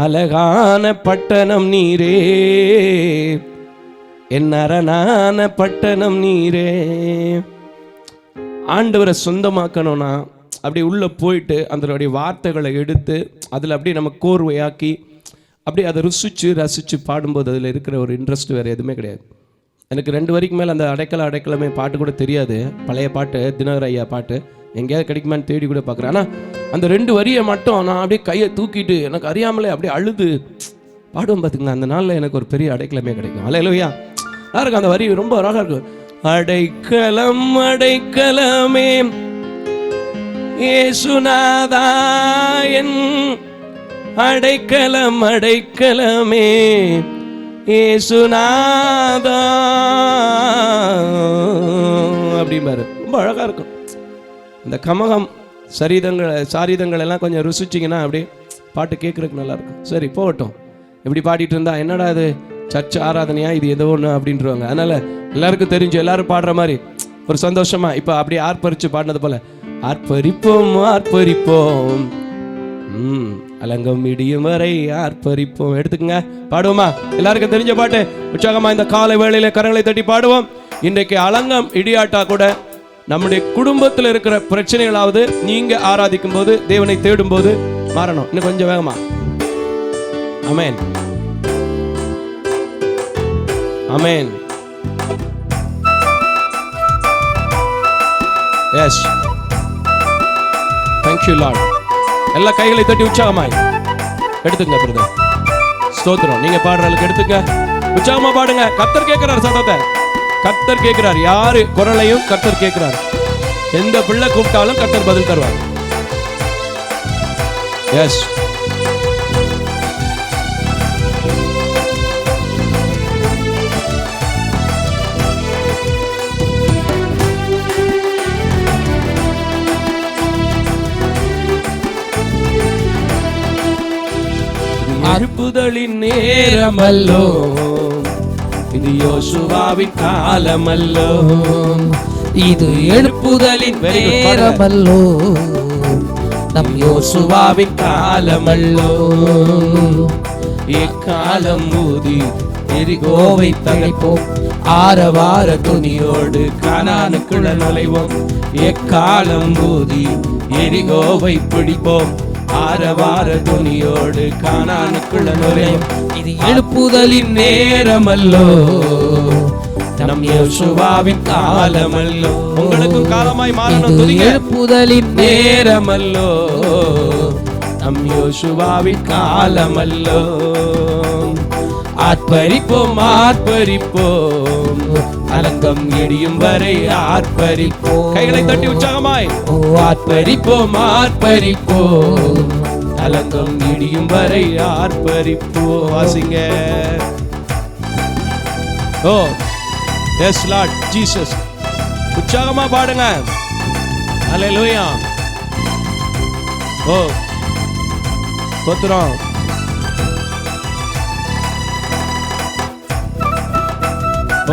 அழகான பட்டணம் நீரே, என் அரணான பட்டணம் நீரே. ஆண்டவரை சொந்தமாக்கணும்னா அப்படி உள்ள போயிட்டு அதனுடைய வார்த்தைகளை எடுத்து அதில் அப்படியே நம்ம கோர்வையாக்கி அப்படி அதை ரசித்து பாடும்போது அதில் இருக்கிற ஒரு இன்ட்ரெஸ்ட் வேறு எதுவுமே கிடையாது. எனக்கு 2 வரிக்கு மேலே அந்த அடைக்கலமே பாட்டு கூட தெரியாது. பழைய பாட்டு, தினகர் ஐயா பாட்டு எங்கேயாவது கிடைக்குமான்னு தேடி கூட பார்க்குறேன். ஆனால் அந்த 2 வரியை மட்டும் நான் அப்படியே கையை தூக்கிட்டு எனக்கு அறியாமலே அப்படியே அழுது பாடுவோம் பார்த்துங்களா. அந்த நாளில் எனக்கு ஒரு பெரிய அடைக்கலமே கிடைக்கும். அல்லேலூயா. யாருக்கு அந்த வரி ரொம்ப அழகாக இருக்கும். அடைக்கலம் அடைக்கலமே இயேசுநாதா என் அடைக்கலம் அடைக்கலமே இயேசுநாதா அப்படிம்பாரு. ரொம்ப அழகா இருக்கும். இந்த கமகம் சாரீதங்கள் எல்லாம் கொஞ்சம் ருசிச்சிங்கன்னா அப்படியே பாட்டு கேட்குறதுக்கு நல்லா இருக்கும். சரி போகட்டும். எப்படி பாடிட்டு இருந்தா என்னடா இது சர்ச் ஆராதனையா, இது ஏதோ ஒன்று அப்படின்றவாங்க. அதனால எல்லாருக்கும் தெரிஞ்சு எல்லாரும் பாடுற மாதிரி ஒரு சந்தோஷமா இப்போ அப்படியே ஆர்ப்பரிச்சு பாடினது போல ஆர்ப்பரிப்போம் ஆர்ப்பரிப்போம், அலங்கம் இடியும் வரை ஆர்ப்பரிப்போம். எடுத்துக்கங்க, பாடுவோமா? எல்லாருக்கும் தெரிஞ்ச பாட்டு உற்சாகமா இந்த காலை வேளையில கரங்களை தட்டி பாடுவோம். இன்றைக்கு அலங்கம் இடியாட்டா கூட நம்முடைய குடும்பத்தில் இருக்கிற பிரச்சனைகளாவது நீங்க ஆராதிக்கும் போது, தேவனை தேடும் போது மாறணும். இன்னும் கொஞ்சம் வேகமா. ஆமென் ஆமென். Yes, thank you Lord. எல்லா கைகளை தட்டி உற்சாகமாய் எடுத்துங்க பிரதர். ஸ்தோத்திரம். நீங்க பாடுறதுக்கு எடுத்துங்க, உற்சாகமா பாடுங்க. கர்த்தர் கேட்கிறார் சத்தத்தை, கர்த்தர் கேட்கிறார். யாரு குரலையும் கர்த்தர் கேட்கிறார். எந்த பிள்ளை கூப்பிட்டாலும் கர்த்தர் பதில் தருவார். எஸ், எழுப்புதலின் நேரமல்லோ, இது யோசுவாவின் காலமல்லோ, இது எழுப்புதலின் நேரமல்லோ, நம் யோசுவாவின் காலமல்லோ. எக்காலம் ஊதி எரிகோவை தகைப்போம், ஆரவார துணியோடு கானானுக்குள்ள நுழைவோம். எக்காலம் ஊதி எரிகோவை பிடிப்போம், ஆரவார துணியோடு கானானுக்குள்ள நுழைவோம். இது எழுப்புதலின் நேரமல்லோ, நம் யோசுவாவின் காலமல்லோ. உங்களுக்கும் காலமாய் மாறணும். எழுப்புதலின் நேரமல்லோ, நம் யோசுவாவின் காலமல்லோ. ஆர்ப்பரிப்போம் ஆர்ப்பரிப்போம், அலங்கம் இடியும் வரை ஆர்ப்பரிப்போம். கைகளை தட்டி உற்சாகமாய் ஆர்ப்பரிப்போம் ஆர்ப்பரிப்போம், அலங்கம் இடியும் வரை ஆர்ப்பரிப்போம். வாசிங்க. Oh yes Lord Jesus. உற்சாகமா பாடுங்க. அல்லேலூயா. ஓ ஸ்தோத்திரம்.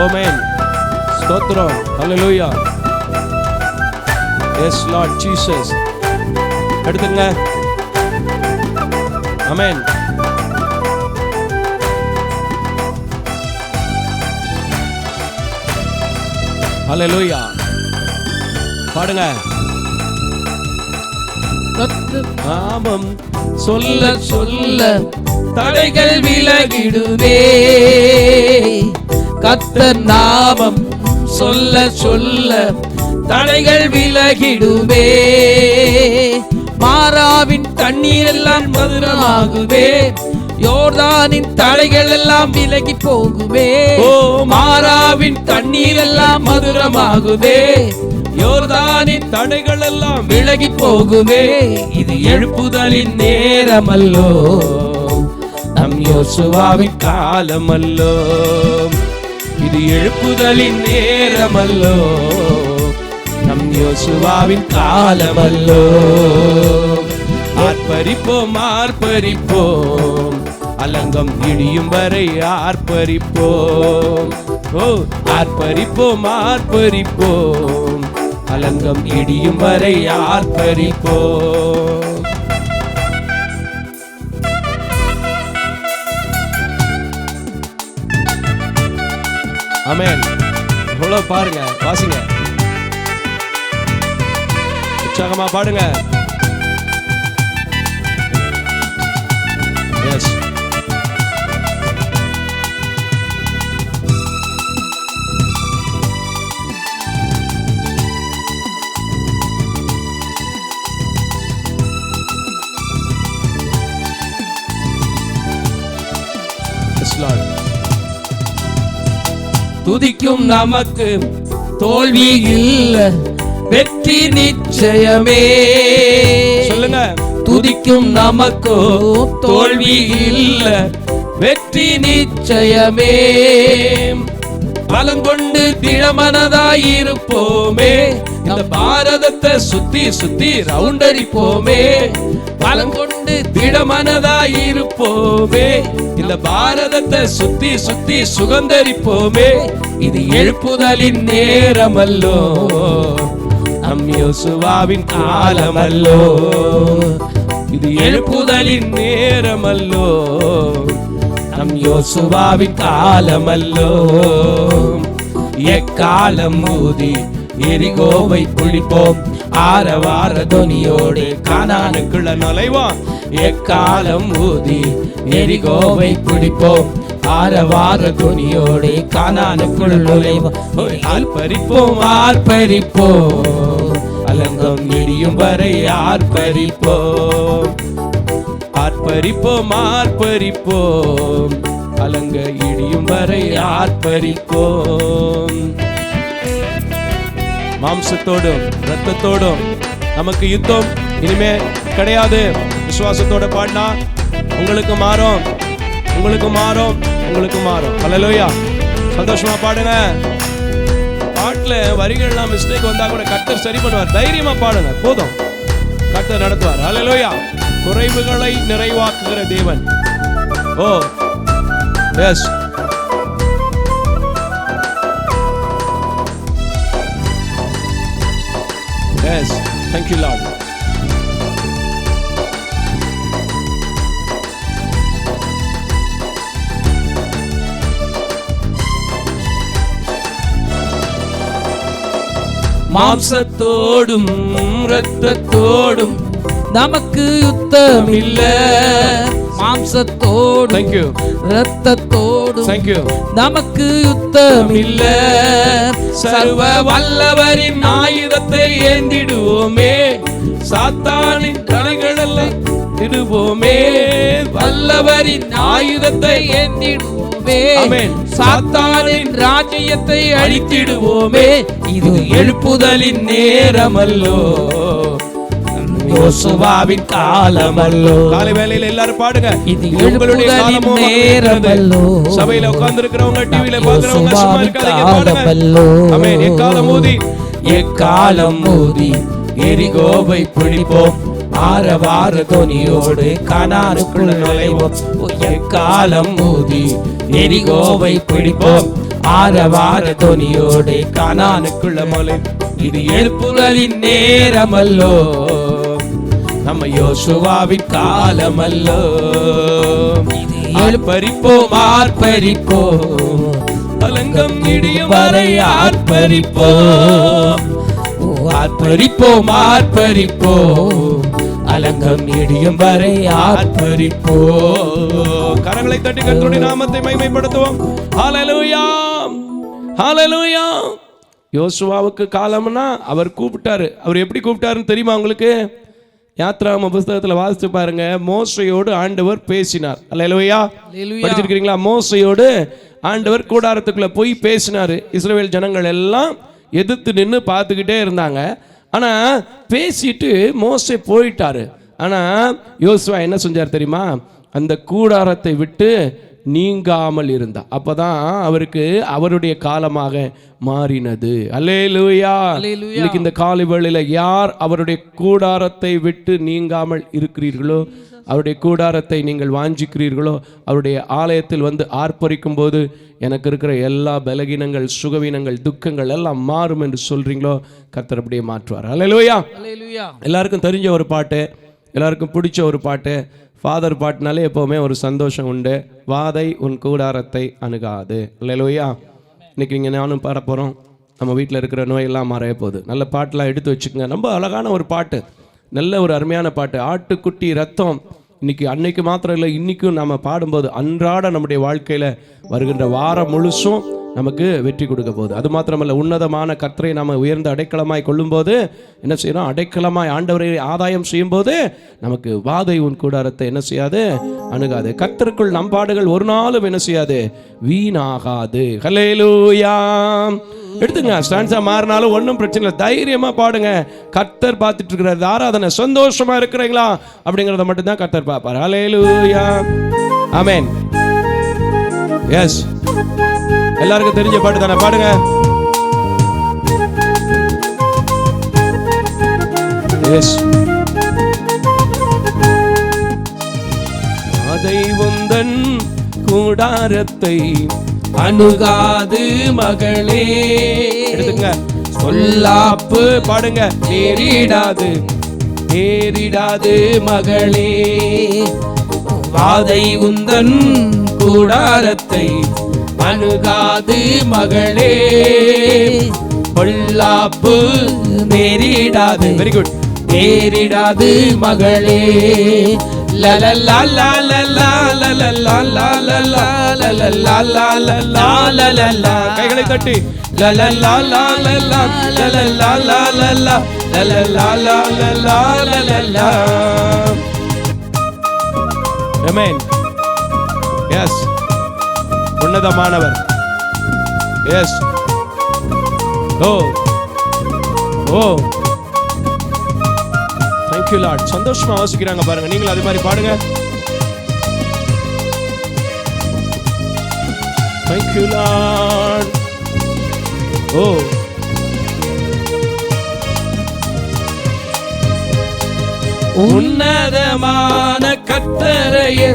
ஆமென். ஸ்தோத்திரம். அல்லேலூயா. Yes Lord Jesus. எடுத்துங்க. ஆமென். அல்லேலூயா. பாடுங்க. நாமம் சொல்ல சொல்ல தடைகள் விலகிடுவே. கர்த்தர் நாமம் சொல்ல சொல்ல தடைகள் விலகிடுவே. மாறாவின் தண்ணீர் எல்லாம் மதுரமாகுவே. யோர்தானின் தடைகள் எல்லாம் விலகி போகுவே. ஓ மாறாவின் தண்ணீர் எல்லாம் மதுரமாகுவே. யோர்தானின் தடைகள் எல்லாம் விலகி போகுவே. இது எழுப்புதலின் நேரமல்லோ, நம் யோசுவாவின் காலமல்லோ. இது எழுப்புதலின் நேரமல்லோ, நம் யோசுவாவின் காலமல்லோ. ஆர்ப்பரிப்போம் ஆர்ப்பரிப்போம், அலங்கம் இடியும் வரை ஆர்ப்பரிப்போம். ஓ ஆர்ப்பரிப்போம் ஆர்ப்பரிப்போம், அலங்கம் இடியும் வரை ஆர்ப்பரிப்போம். ஆமென். இவ்வளவு பாருங்க, வாசிங்க, உற்சாகமா பாடுங்க. எஸ் துதிக்கும் நமக்கு தோல்வி இல்ல, வெற்றி நிச்சயமே. சொல்லுங்க. துதிக்கும் நமக்கு தோல்வி இல்ல, வெற்றி நிச்சயமே. பலங்கொண்டு திடமனதாயிருப்போமே. இந்த பாரதத்தை சுத்தி சுத்தி ரவுண்ட் அடிப்போமே. பலங்கொண்டு திடமனதாயிருப்போமே. இந்த பாரதத்தை சுத்தி சுத்தி சுகந்தரிப்போமே. இது எழுப்புதலின் நேரமல்லோ, நம் யோசுவாவின் காலமல்லோ. இது எழுப்புதலின் நேரமல்லோ, நம் யோசுவாவின் காலமல்லோ. எக்காலம் ஊதி எரிகோவை புளிப்போம், ஆரவார துணியோடு கானானுக்குள்ள நுழைவோம். எக்காலம் ஊதி எரிகோவை பிடிப்போம், ஆரவார துணியோடு கானானுக்குள் நுழைவோம். ஆர்ப்பரிப்போம் ஆர்ப்பரிப்போம், அலங்கம் இடியும் வரை ஆர்ப்பரிப்போம். ஆர்ப்பரிப்போம் ஆர்ப்பரிப்போம், அலங்க இடியும் வரை ஆர்ப்பரிப்போம். மாம்சத்தோடும் ரத்தத்தோடும் நமக்கு யுத்தம் இனிமே கிடையாது. விசுவாசத்தோட பாடினா உங்களுக்கு மாறும், உங்களுக்கு மாறும், உங்களுக்கு மாறும். அல்லேலூயா. சந்தோஷமா பாடுங்க. பாட்டுல வரிகள்லாம் மிஸ்டேக் வந்தா கூட கர்த்தர் சரி பண்ணுவார். தைரியமா பாடுங்க, போதும், கர்த்தர் நடத்துவார். அல்லேலூயா. குறைவுகளை நிறைவாக்குகிற தேவன். Oh yes. Yes, thank you Lord. மாம்சத்தோடும் இரத்தத்தோடும் நமக்கு யுத்தம் இல்ல. மாம்சத்தோடும் Thank you. இரத்தத்தோடும் Thank you. நமக்கு யுத்தம் இல்ல. சர்வ வல்லவரின் ஆயுதத்தை ஏந்திடுவோமே. சாத்தானின் கலைகளெல்லாம் திடுவோமே. வல்லவரின் ஆயுதத்தை ஏந்திடுவோமே. சாத்தானின் ராஜ்யத்தை அழித்திடுவோமே. இது எழுப்புதலின் நேரமல்லோ, யோசுவாவின் காலமல்லோ. காலை வேளையில எல்லாரும் பாடுங்க. இது எழுப்புதலின் நேரமல்லோ. சபையில உட்கார்ந்து இருக்கிறவங்க, டிவில பார்க்கறவங்க சும்மா இருக்காதீங்க, பாடுங்க. ஆமென். எக்காலம் ஊதி எக்காலம் ஊதி எரிகோவை பிடிப்போம், ஆரவார தொனியோடு கானானுக்குள் நுழைவோம். எக்காலம் ஊதி எரிகோவை பிடிப்போம், ஆரவார தொனியோடு கானானுக்குள்ள மலை. இது எழுப்புதலின் நேரமல்லோ, நம்ம யோசுவாவின் காலமல்லோ. ஆர்ப்பரிப்போம் ஆர்ப்பரிப்போம், அலங்கம் இடியும் வரை ஆர்ப்பரிப்போம். ஆர்ப்பரிப்போம் ஆர்ப்பரிப்போம், அலங்கம் இடியும் வரை ஆர்ப்பரிப்போம். கரங்களை தட்டி கர்த்தருடைய நாமத்தை மகிமைப்படுத்துவோம். ஹல்லேலூயா ஹல்லேலூயா. யோசுவாவுக்கு காலம்னா அவர் கூப்பிட்டாரு. அவர் எப்படி கூப்பிட்டாருன்னு தெரியுமா உங்களுக்கு? யாத்ராகம புஸ்தகத்துல வாசிச்சு பாருங்க. மோசையோடு ஆண்டவர் பேசினார். ஹல்லேலூயா. படிச்சிருக்கீங்களா? மோசையோடு ஆண்டவர் கூடாரத்துக்குள்ள போய் பேசினாரு. இஸ்ரவேல் ஜனங்கள் எல்லாம் எதிர்த்து நின்று பார்த்துக்கிட்டே இருந்தாங்க. ஆனா பேசிட்டு மோசே போயிட்டாரு. ஆனா யோசுவா என்ன செஞ்சார் தெரியுமா? அந்த கூடாரத்தை விட்டு நீங்காமல் இருந்தார். அப்பதான் அவருக்கு அவருடைய காலமாக மாறினது. அல்லேலூயா. இன்னைக்கு இந்த காலை வேளையில யார் அவருடைய கூடாரத்தை விட்டு நீங்காமல் இருக்கிறீர்களோ, அவருடைய கூடாரத்தை நீங்கள் வாஞ்சிக்கிறீர்களோ, அவருடைய ஆலயத்தில் வந்து ஆர்ப்பரிக்கும் போது எனக்கு இருக்கிற எல்லா பலகீனங்கள், சுகவீனங்கள், துக்கங்கள் எல்லாம் மாறும் என்று சொல்றீங்களோ, கர்த்தர் அப்படியே மாற்றுவார். அல்லேலூயா. எல்லாருக்கும் தெரிஞ்ச ஒரு பாட்டு, எல்லாருக்கும் பிடிச்ச ஒரு பாட்டு, ஃபாதர் பாட்டுனாலே எப்போவுமே ஒரு சந்தோஷம் உண்டு. வாதை உன் கூடாரத்தை அணுகாது. அல்லேலூயா. இன்னைக்கு இங்கே நானும் பாட போகிறோம். நம்ம வீட்டில் இருக்கிற நோயெல்லாம் மறைய போகுது. நல்ல பாட்டெலாம் எடுத்து வச்சுக்கோங்க. ரொம்ப அழகான ஒரு பாட்டு, நல்ல ஒரு அருமையான பாட்டு. ஆட்டுக்குட்டி ரத்தம். இன்னைக்கு அன்னைக்கு மாத்திரம் இல்லை, இன்றைக்கும் நம்ம பாடும்போது அன்றாட நம்முடைய வாழ்க்கையில் வருகின்ற வாரம் முழுசும் நமக்கு வெற்றி கொடுக்க போகுது. அது மாத்திரமல்ல, உன்னதமான கர்த்தரை நாம் உயர்ந்த அடைக்கலமாய் கொள்ளும்போது என்ன செய்யணும்? அடைக்கலமாய் ஆண்டவரை ஆதாயம் செய்யும்போது நமக்கு வாதை உன் கூடாரத்தை என்ன செய்யாது? அணுகாது. கர்த்தருக்குள் நம் பாடுகள் ஒரு நாளும் என்ன செய்யாது? வீணாகாது. ஹல்லேலூயா. எடுத்துங்க. ஸ்டான்ஸா மாறினாலும் ஒன்றும் பிரச்சனை இல்லை, தைரியமா பாடுங்க. கர்த்தர் பார்த்துட்டு இருக்கிற ஆராதனை சந்தோஷமா இருக்கிறீங்களா அப்படிங்கிறத மட்டும்தான் கர்த்தர் பார்ப்பார். ஹல்லேலூயா. ஆமென். எஸ், எல்லாருக்கும் தெரிஞ்ச பாட்டு தானே, பாடுங்க. எஸ். அதை உந்தன் கூடாரத்தை அணுகாது மகளே. எடுத்துங்க. சொல்லாப்பு பாடுங்க. நேரிடாது நேரிடாது மகளே. வாதை உந்தன் கூடாரத்தை அணுகாது மகளே. பொல்லாப்பு நேரிடாது. Very good. நேரிடாது மகளே. லலலா லலலா லலலா லலலா லலலா லலலா லலலா. கைகளை தட்டி. லலலா லலலா லலலா லலலா லலலா லலலா லலலா. ஆமென். எஸ். உன்னதமானவர். Yes. Oh oh thank you Lord. சந்தோஷமா வாசிக்கிறாங்க பாருங்க. நீங்களும் அதே மாதிரி பாடுங்க. thank you Lord. ஓ உன்னதமான கர்த்தரையே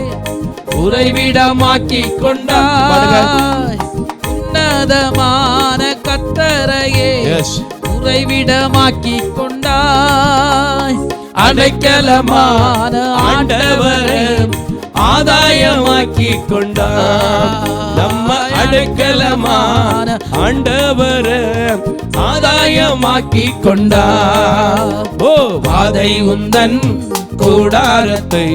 உறைவிடமாக்கி கொண்டாய். உன்னதமான கர்த்தரையே உறைவிடமாக்கி கொண்டாய். அடைக்கலமான ஆண்டவரை ஆதாயமாக்கி கொண்டாய். நம்ம அடைக்கலமான ஆண்டவரை ஆதாயமாக்கி கொண்டாய். ஓ வாதை உந்தன் கூடாரத்தை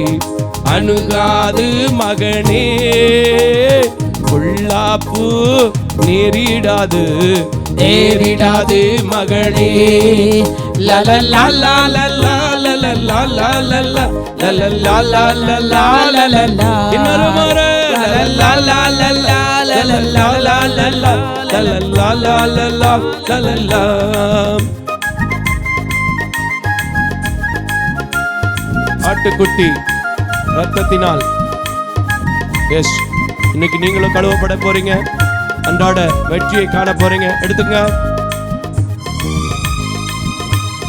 அணுகாது மகனே. பொல்லாப்பு நேரிடாது நேரிடாது மகளே. லலலா லலலா லலலா லலலா லலலா லலலா லலலா. இன்னொரு முறை. லலலா லலலா லலலா லலலா லலலா லலலா லலலா. ஆட்டுக்குட்டி ரத்தத்தினால். எஸ், இன்னைக்கு நீங்களும் கழுவப்பட போறீங்க. அன்றாட வெற்றியை காண போறீங்க. எடுத்துங்க.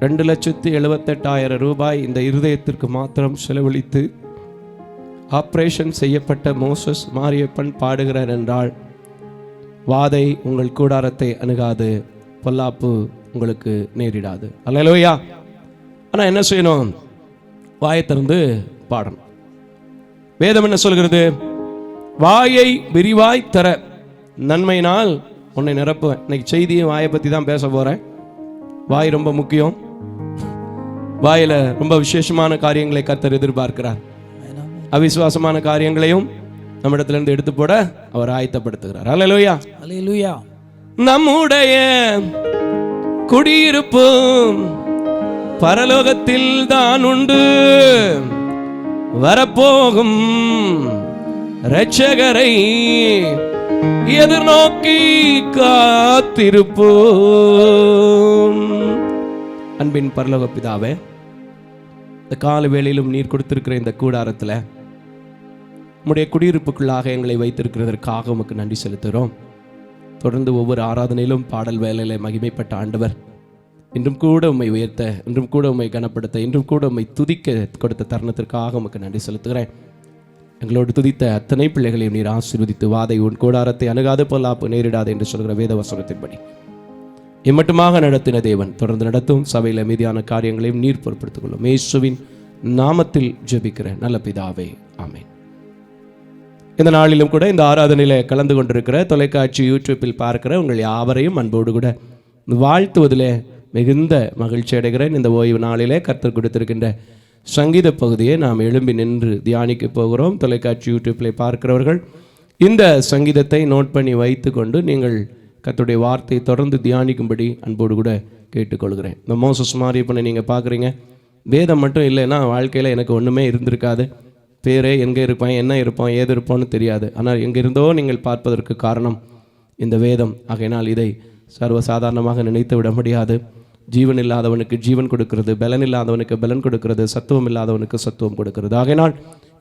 2,78,000 ரூபாய் இந்த இருதயத்திற்கு மாத்திரம் செலவழித்து ஆபரேஷன் செய்யப்பட்ட மோசஸ் மாரியப்பன் பாடுகிறார் என்றால், வாதை உங்கள் கூடாரத்தை அணுகாது, பொல்லாப்பு உங்களுக்கு நேரிடாது. அல்லேலூயா. ஆனால் என்ன செய்யணும்? வாயை திறந்து பாடணும். வேதம் என்ன சொல்கிறது? வாயை விரிவாய் தர நன்மையினால் உன்னை நிரப்புவேன். இன்னைக்கு செய்தியும் வாயை பற்றி தான் பேச போகிறேன். வாய் ரொம்ப முக்கியம். வாயில ரொம்ப விசேஷமான காரியங்களை கர்த்தர் எதிர்பார்க்கிறார். அவிசுவாசமான காரியங்களையும் நம்மிடத்திலிருந்து எடுத்து போட அவர் ஆயத்தப்படுத்துகிறார். அல்லேலூயா, அல்லேலூயா. நம்முடைய குடியிருப்பு பரலோகத்தில் தான் உண்டு, வரப்போகும் இரட்சகரை எதிர்நோக்கி காத்திருப்போம். அன்பின் பரலோக பிதாவே, இந்த கால வேளையிலும் நீர் கொடுத்திருக்கிற இந்த கூடாரத்தில் உம்முடைய குடியிருப்புக்குள்ளாக எங்களை வைத்திருக்கிறதற்காக உமக்கு நன்றி செலுத்துகிறோம். தொடர்ந்து ஒவ்வொரு ஆராதனையிலும் பாடல் வேலையில மகிமைப்பட்ட ஆண்டவர், இன்றும் கூட உம்மை உயர்த்த, இன்றும் கூட உம்மை கனப்படுத்த, இன்றும் கூட உம்மை துதிக்க கொடுத்த தருணத்திற்காக உமக்கு நன்றி செலுத்துகிறேன். எங்களோடு துதித்த அத்தனை பிள்ளைகளையும் நீர் ஆசீர்வதித்து, வாதை உன் கூடாரத்தை அணுகாது, பொல்லாப்பு நேரிடாது என்று சொல்கிற வேத வசனத்தின்படி இம்மட்டுமாக நடத்தின தேவன் தொடர்ந்து நடத்தும். சபையில் மீதியான காரியங்களையும் நீர் பொறுப்படுத்திக் கொள்ளும். இயேசுவின் நாமத்தில் ஜெபிக்கிற நல்ல பிதாவே, ஆமென். இந்த நாளிலும் கூட இந்த ஆராதனையில் கலந்து கொண்டிருக்கிற தொலைக்காட்சி யூடியூப்பில் பார்க்கிற உங்கள் யாவரையும் அன்போடு கூட வாழ்த்துவதில் மிகுந்த மகிழ்ச்சி அடைகிறேன். இந்த ஓய்வு நாளிலே கர்த்தர் கொடுத்திருக்கின்ற சங்கீத பகுதியை நாம் எழும்பி நின்று தியானிக்க போகிறோம். தொலைக்காட்சி யூடியூப்பில் பார்க்கிறவர்கள் இந்த சங்கீதத்தை நோட் பண்ணி வைத்து கொண்டு நீங்கள் கர்த்தருடைய வார்த்தையை தொடர்ந்து தியானிக்கும்படி அன்போடு கூட கேட்டுக்கொள்கிறேன். இந்த மோசஸ் மாரியப்பனை நீங்கள் பார்க்குறீங்க. வேதம் மட்டும் இல்லைன்னா வாழ்க்கையில் எனக்கு ஒன்றுமே இருந்திருக்காது. பேரே எங்கே இருப்பேன், என்ன இருப்போம், ஏது இருப்போம்னு தெரியாது. ஆனால் எங்கிருந்தோ நீங்கள் பார்ப்பதற்கு காரணம் இந்த வேதம். ஆகையினால் இதை சர்வசாதாரணமாக நினைத்து விட முடியாது. ஜீவன் இல்லாதவனுக்கு ஜீவன் கொடுக்கிறது, பலன் இல்லாதவனுக்கு பலன் கொடுக்கிறது, சத்துவம் இல்லாதவனுக்கு சத்துவம் கொடுக்கிறது. ஆகையினால்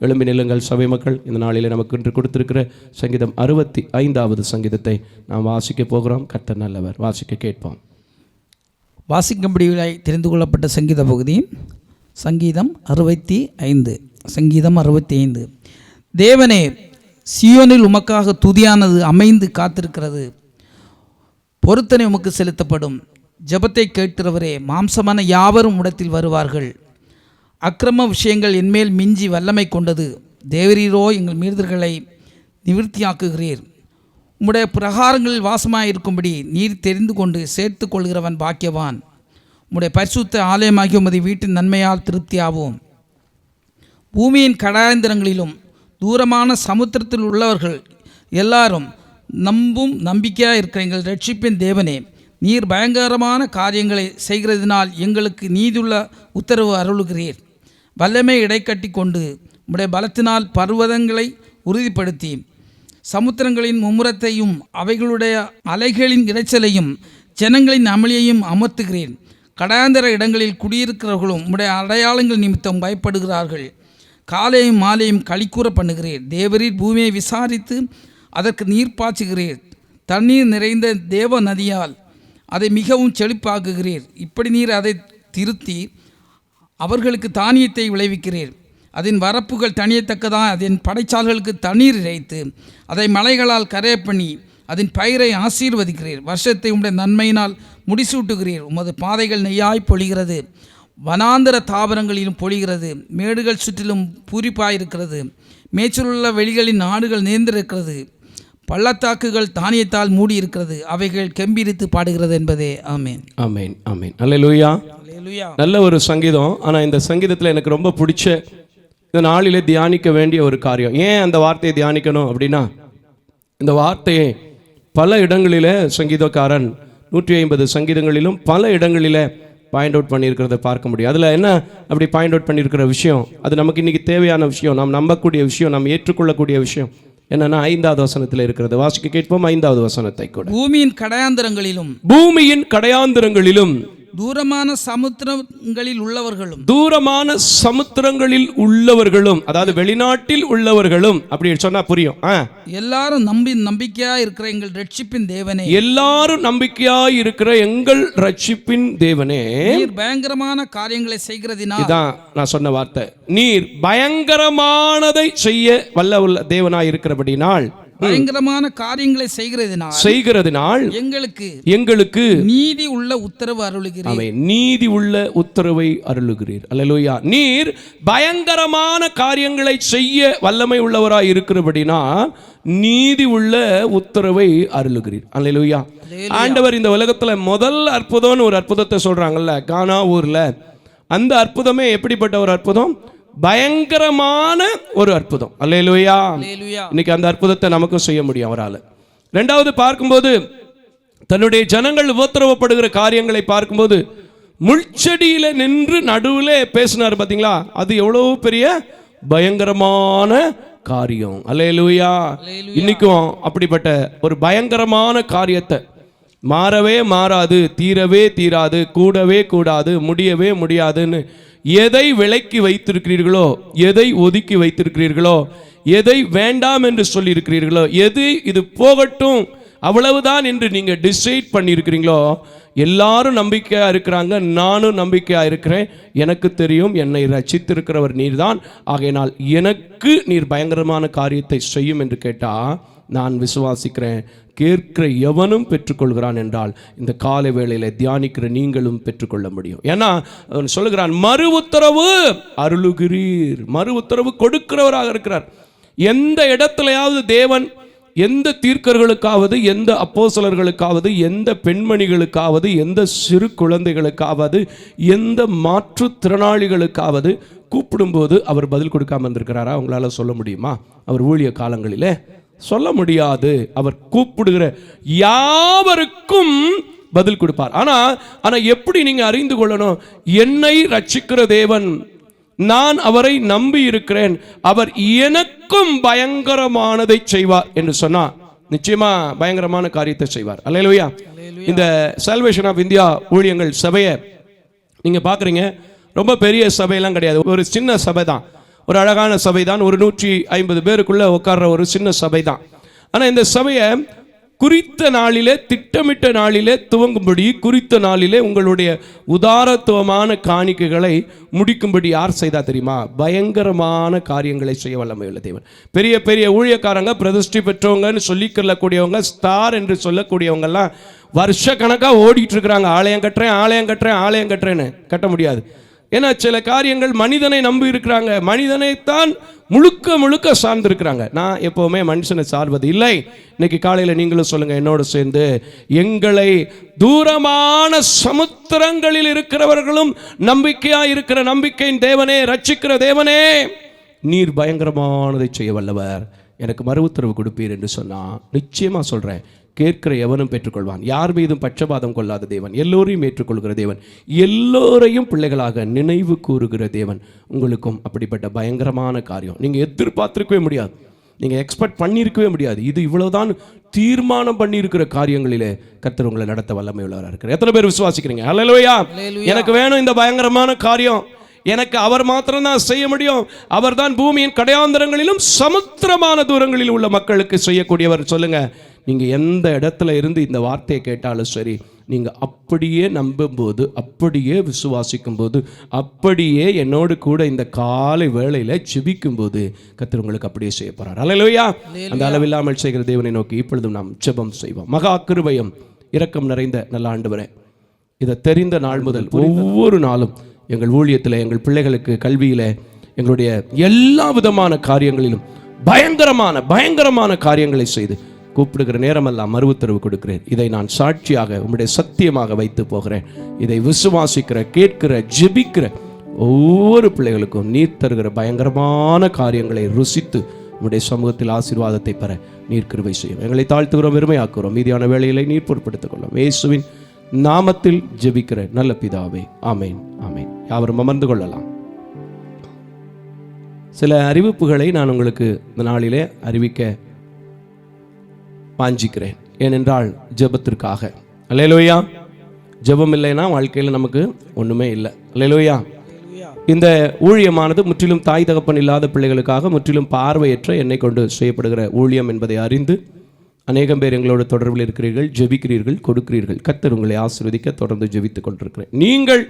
எழும்பி நில்லுங்கள் சபை மக்கள். இந்த நாளிலே நமக்கு இன்று கொடுத்திருக்கிற சங்கீதம் 65வது சங்கீதத்தை நாம் வாசிக்க போகிறோம். கர்த்தர் நல்லவர். வாசிக்க கேட்போம். வாசிக்கும்படியாய் தெரிந்து கொள்ளப்பட்ட சங்கீத பகுதி சங்கீதம் 65. சங்கீதம் 65. தேவனே, சியோனில் உமக்காக துதியானது அமைந்து காத்திருக்கிறது. பொருத்தனை உமக்கு செலுத்தப்படும். ஜெபத்தை கேட்கிறவரே, மாம்சமான யாவரும் இடத்தில் வருவார்கள். அக்கிரம விஷயங்கள் என்மேல் மிஞ்சி வல்லமை கொண்டது. தேவரீரோ எங்கள் மீறுதல்களை நிவிர்த்தியாக்குகிறீர். உம்முடைய பிரகாரங்களில் வாசமாயிருக்கும்படி நீர் தெரிந்து கொண்டு சேர்த்து கொள்கிறவன் பாக்கியவான். உம்முடைய பரிசுத்த ஆலயமாகிய உமது வீட்டின் நன்மையால் திருப்தியாவோம். பூமியின் கடாயந்திரங்களிலும் தூரமான சமுத்திரத்தில் உள்ளவர்கள் எல்லாரும் நம்பிக்கையாக இருக்கிற எங்கள் ரட்சிப்பின் தேவனே, நீர் பயங்கரமான காரியங்களை செய்கிறதினால் எங்களுக்கு நீதியுள்ள உத்தரவு அருளுகிறீர். வல்லமை இடைக்கட்டி கொண்டு உம்முடைய பலத்தினால் பர்வதங்களை உறுதிப்படுத்தி சமுத்திரங்களின் மும்முரத்தையும் அவைகளுடைய அலைகளின் இரைச்சலையும் ஜனங்களின் அமளியையும் அமர்த்துகிறேன். கடாந்தர இடங்களில் குடியிருக்கிறவர்களும் உம்முடைய அடையாளங்கள் நிமித்தம் பயப்படுகிறார்கள். காலையும் மாலையும் களிக்கூற பண்ணுகிறீர். தேவரீர் பூமியை விசாரித்து அதற்கு நீர் பாய்ச்சுகிறீர். தண்ணீர் நிறைந்த தேவ நதியால் அதை மிகவும் செழிப்பாக்குகிறீர். இப்படி நீர் அதை திருத்தி அவர்களுக்கு தானியத்தை விளைவிக்கிறீர். அதன் வரப்புகள் தனியத்தக்கதான் அதன் படைச்சால்களுக்கு தண்ணீர் இறைத்து அதை மலைகளால் கரைய பண்ணி அதன் பயிரை ஆசீர்வதிக்கிறீர். வருஷத்தை உம்முடைய நன்மையினால் முடிசூட்டுகிறீர். உமது பாதைகள் நெய்யாய் பொழிகிறது. வனாந்தர தாவரங்களிலும் பொழிகிறது. மேடுகள் சுற்றிலும் பூரிப்பாயிருக்கிறது. மேய்ச்சலுள்ள வெளிகளின் நாடுகள் நேர்ந்திருக்கிறது. பள்ளத்தாக்குகள் தானியத்தால் மூடியிருக்கிறது. அவைகள் கெம்பீரித்து பாடுகிறது என்பதே. ஆமேன், ஆமேன், ஆமேன். அல்லேலூயா, அல்லேலூயா. நல்ல ஒரு சங்கீதம். ஆனால் இந்த சங்கீதத்தில் எனக்கு ரொம்ப பிடிச்ச இந்த நாளிலே தியானிக்க வேண்டிய ஒரு காரியம். ஏன் அந்த வார்த்தையை தியானிக்கணும் அப்படின்னா, இந்த வார்த்தையை பல இடங்களிலே சங்கீதக்காரன் 150 சங்கீதங்களிலும் பல இடங்களிலே பாயிண்ட் அவுட் பண்ணியிருக்கிறத பார்க்க முடியும். அதில் என்ன அப்படி பாயிண்ட் அவுட் பண்ணியிருக்கிற விஷயம், அது நமக்கு இன்றைக்கி தேவையான விஷயம், நாம் நம்பக்கூடிய விஷயம், நாம் ஏற்றுக்கொள்ளக்கூடிய விஷயம் என்னன்னா 5வது வசனத்தில் இருக்கிறது. வாசிக்க கேட்போம் 5வது வசனத்தை கூட. பூமியின் கடையாந்தரங்களிலும் பூமியின் கடையாந்தரங்களிலும் தூரமான சமுத்திரங்களில் உள்ளவர்களும் அதாவது வெளிநாட்டில் உள்ளவர்களும் அப்படி சொன்னா புரியும். எல்லாரும் நம்பிக்கையா இருக்கிற எங்கள் ரட்சிப்பின் தேவனே, எல்லாரும் நம்பிக்கையா இருக்கிற எங்கள் ரட்சிப்பின் தேவனே, நீர் பயங்கரமான காரியங்களை செய்கிறதினால், இதான் நான் சொன்ன வார்த்தை, நீர் பயங்கரமானதை செய்ய வல்ல தேவனாய் இருக்கிறபடினால், பயங்கரமான காரியங்களை செய்கிறதினால் எங்களுக்கு நீதி உள்ள உத்தரவு அருளுகிறீர். நீதி உள்ள உத்தரவை அருளுகிறீர். அல்லேலூயா. நீர் பயங்கரமான காரியங்களை செய்ய வல்லமை உள்ளவராய் இருக்கிறபடினால் நீதி உள்ள உத்தரவை அருளுகிறீர். அல்லேலூயா. ஆண்டவர் இந்த உலகத்துல முதல் அற்புதம்னு ஒரு அற்புதத்தை சொல்றாங்கல்ல, கானா ஊர்ல, அந்த அற்புதமே எப்படிப்பட்ட ஒரு அற்புதம்? பயங்கரமான ஒரு அற்புதம். அல்லேலூயா. இன்னைக்கு அந்த அற்புதத்தை நமக்கும் செய்ய முடியும் அவரால். ரெண்டாவது பார்க்கும்போது, தன்னுடைய ஜனங்கள் உபத்திரவப்படுகிற காரியங்களை பார்க்கும்போது முள்செடியில நின்று நடுவில் பேசினார் பார்த்தீங்களா, அது எவ்வளவு பெரிய பயங்கரமான காரியம். அல்லேலூயா. இன்னைக்கும் அப்படிப்பட்ட ஒரு பயங்கரமான காரியத்தை மாறவே மாறாது, தீரவே தீராது, கூடவே கூடாது, முடியவே முடியாதுன்னு எதை விலக்கி வைத்திருக்கிறீர்களோ, எதை ஒதுக்கி வைத்திருக்கிறீர்களோ, எதை வேண்டாம் என்று சொல்லி இருக்கிறீர்களோ, எது இது போகட்டும் அவ்வளவுதான் என்று நீங்க டிசைட் பண்ணியிருக்கிறீங்களோ, எல்லாரும் நம்பிக்கையா இருக்கிறாங்க, நானும் நம்பிக்கையா இருக்கிறேன், எனக்கு தெரியும் என்னை ரட்சித்திருக்கிறவர் நீர் தான், ஆகையினால் எனக்கு நீர் பயங்கரமான காரியத்தை செய்யும் என்று கேட்டா நான் விசுவாசிக்கிறேன், கேட்கிற எவனும் பெற்றுக்கொள்கிறான் என்றால் இந்த காலை வேளையில தியானிக்கிற நீங்களும் பெற்றுக்கொள்ள முடியும். ஏன்னா அவன் சொல்லுகிறான், மறு உத்தரவு அருளுகிறீர், மறு உத்தரவு கொடுக்கிறவராக இருக்கிறார். எந்த இடத்துலயாவது தேவன் எந்த தீர்க்கர்களுக்காவது, எந்த அப்போஸ்தலர்களுக்காவது, எந்த பெண்மணிகளுக்காவது, எந்த சிறு குழந்தைகளுக்காவது, எந்த மாற்றுத்திறனாளிகளுக்காவது கூப்பிடும்போது அவர் பதில் கொடுக்காம இருந்திருக்கிறாரா? உங்களால சொல்ல முடியுமா? அவர் ஊழிய காலங்களிலே சொல்ல முடியாது. அவர் கூப்பிடுகிற யாவருக்கும் பதில் கொடுப்பார். ஆனா எப்படி நீங்க அறிந்து கொள்ளணும்? என்னை ரட்சிக்கிற தேவன், நான் அவரை நம்பி இருக்கிறேன், அவர் எனக்கும் பயங்கரமானதை செய்வார் என்று சொன்னா நிச்சயமா பயங்கரமான காரியத்தை செய்வார். அல்லேலூயா. இந்த சால்வேஷன் ஆஃப் இந்தியா ஊழியங்கள் சபையை நீங்க பாக்குறீங்க, ரொம்ப பெரிய சபையெல்லாம் கிடையாது, ஒரு சின்ன சபை தான், ஒரு அழகான சபை தான், ஒரு 150 பேருக்குள்ள உட்கார்ற ஒரு சின்ன சபை தான். ஆனால் இந்த சபையை குறித்த நாளிலே, திட்டமிட்ட நாளிலே துவங்கும்படி, குறித்த நாளிலே உங்களுடைய உதாரத்துவமான காணிக்கைகளை முடிக்கும்படி யார் செய்தா தெரியுமா? பயங்கரமான காரியங்களை செய்ய வல்லமையுள்ள தேவன். பெரிய பெரிய ஊழியக்காரங்க, பிரதிஷ்டை பெற்றவங்கன்னு சொல்லிக்கொள்ளக்கூடியவங்க, ஸ்டார் என்று சொல்லக்கூடியவங்கெல்லாம் வருஷ கணக்காக ஓடிட்டு இருக்கிறாங்க. ஆலயம் கட்டுறேன், ஆலயம் கட்டுறேன், ஆலயம் கட்டுறேன்னு. கட்ட முடியாது. ஏன்னா சில காரியங்கள் மனிதனை நம்பி இருக்கிறாங்க, மனிதனைத்தான் முழுக்க முழுக்க சார்ந்திருக்கிறாங்க. நான் எப்பவுமே மனுஷனை சார்வது இல்லை. இன்னைக்கு காலையில் நீங்களும் சொல்லுங்க என்னோடு சேர்ந்து, எங்களை தூரமான சமுத்திரங்களில் இருக்கிறவர்களும் நம்பிக்கையா இருக்கிற நம்பிக்கையின் தேவனே, ரட்சிக்கிற தேவனே, நீர் பயங்கரமானதை செய்ய வல்லவர், எனக்கு மறு உத்தரவு கொடுப்பீர் என்று சொன்னா நிச்சயமா சொல்றேன், கேட்கிற எவனும் பெற்றுக்கொள்வான். யார் மீதும் பட்சபாதம் கொள்ளாத தேவன், எல்லோரையும் ஏற்றுக்கொள்கிற தேவன், எல்லோரையும் பிள்ளைகளாக நினைவு கூறுகிற தேவன். உங்களுக்கும் அப்படிப்பட்ட பயங்கரமான காரியம் நீங்க எதிர்பார்த்திருக்கவே முடியாது, நீங்க எக்ஸ்பெக்ட் பண்ணியிருக்கவே முடியாது. இது இவ்வளவுதான் தீர்மானம் பண்ணியிருக்கிற காரியங்களிலே கர்த்தர் உங்களை நடத்த வல்லமை உள்ளவராக இருக்கிறார். எத்தனை பேர் விசுவாசிக்கிறீங்க? அல்லேலூயா. எனக்கு வேணும் இந்த பயங்கரமான காரியம், எனக்கு அவர் மாத்திரம்தான் செய்ய முடியும். அவர் தான் பூமியின் கடையாந்தரங்களிலும் சமுத்திரமான தூரங்களில் உள்ள மக்களுக்கு செய்யக்கூடியவர். சொல்லுங்க, நீங்க எந்த இடத்துல இருந்து இந்த வார்த்தையை கேட்டாலும் சரி, நீங்க அப்படியே நம்பும்போது, அப்படியே விசுவாசிக்கும் போது, அப்படியே என்னோடு கூட இந்த காலை வேளையில ஜெபிக்கும் போது கர்த்தர் உங்களுக்கு அப்படியே செய்ய போறார். அல்லேலூயா. அந்த அளவில்லாமல் செய்கிற தேவனை நோக்கி இப்பொழுதும் நாம் ஜெபம் செய்வோம். மகா கிருபையும் இரக்கம் நிறைந்த நல்ல ஆண்டவரே, இதை தெரிந்த நாள் முதல் ஒவ்வொரு நாளும் எங்கள் ஊழியத்தில், எங்கள் பிள்ளைகளுக்கு கல்வியில், எங்களுடைய எல்லா விதமான காரியங்களிலும் பயங்கரமான பயங்கரமான காரியங்களை செய்து கூப்பிடுகிற நேரமெல்லாம் மறு உத்தரவு கொடுக்கிறேன். இதை நான் சாட்சியாக உம்முடைய சத்தியமாக வைத்து போகிறேன். இதை விசுவாசிக்கிற, கேட்கிற, ஜெபிக்கிற ஒவ்வொரு பிள்ளைகளுக்கும் நீர் தருகிற பயங்கரமான காரியங்களை ருசித்து உம்முடைய சமூகத்தில் ஆசீர்வாதத்தை பெற நீர் கிருபை செய்யும். எங்களை தாழ்த்துகிறோம், வெறுமையாக்குறோம். மீதியான வேளைகளை நீர் பொறுப்படுத்திக் கொள்ளும். இயேசுவின் நாமத்தில் ஜெபிக்கிற நல்ல பிதாவே, ஆமேன், ஆமேன். யாவரும் அமர்ந்து கொள்ளலாம். சில அறிவிப்புகளை நான் உங்களுக்கு இந்த நாளிலே அறிவிக்க வாஞ்சிக்கிறேன். ஏனென்றால் ஜெபத்திற்காக. அல்லேலூயா. ஜெபம் இல்லைன்னா வாழ்க்கையில் நமக்கு ஒன்றுமே இல்லை. அல்லேலூயா. இந்த ஊழியமானது முற்றிலும் தாய் தகப்பன் இல்லாத பிள்ளைகளுக்காக, முற்றிலும் பார்வையற்ற என்னை கொண்டு செய்யப்படுகிற ஊழியம் என்பதை அறிந்து அநேகம் பேர் எங்களோட தொடர்பில் இருக்கிறீர்கள், ஜெபிக்கிறீர்கள், கொடுக்கிறீர்கள். கர்த்தர் உங்களை ஆசீர்வதிக்க தொடர்ந்து ஜெபித்துக் கொண்டிருக்கிறேன். நீங்கள்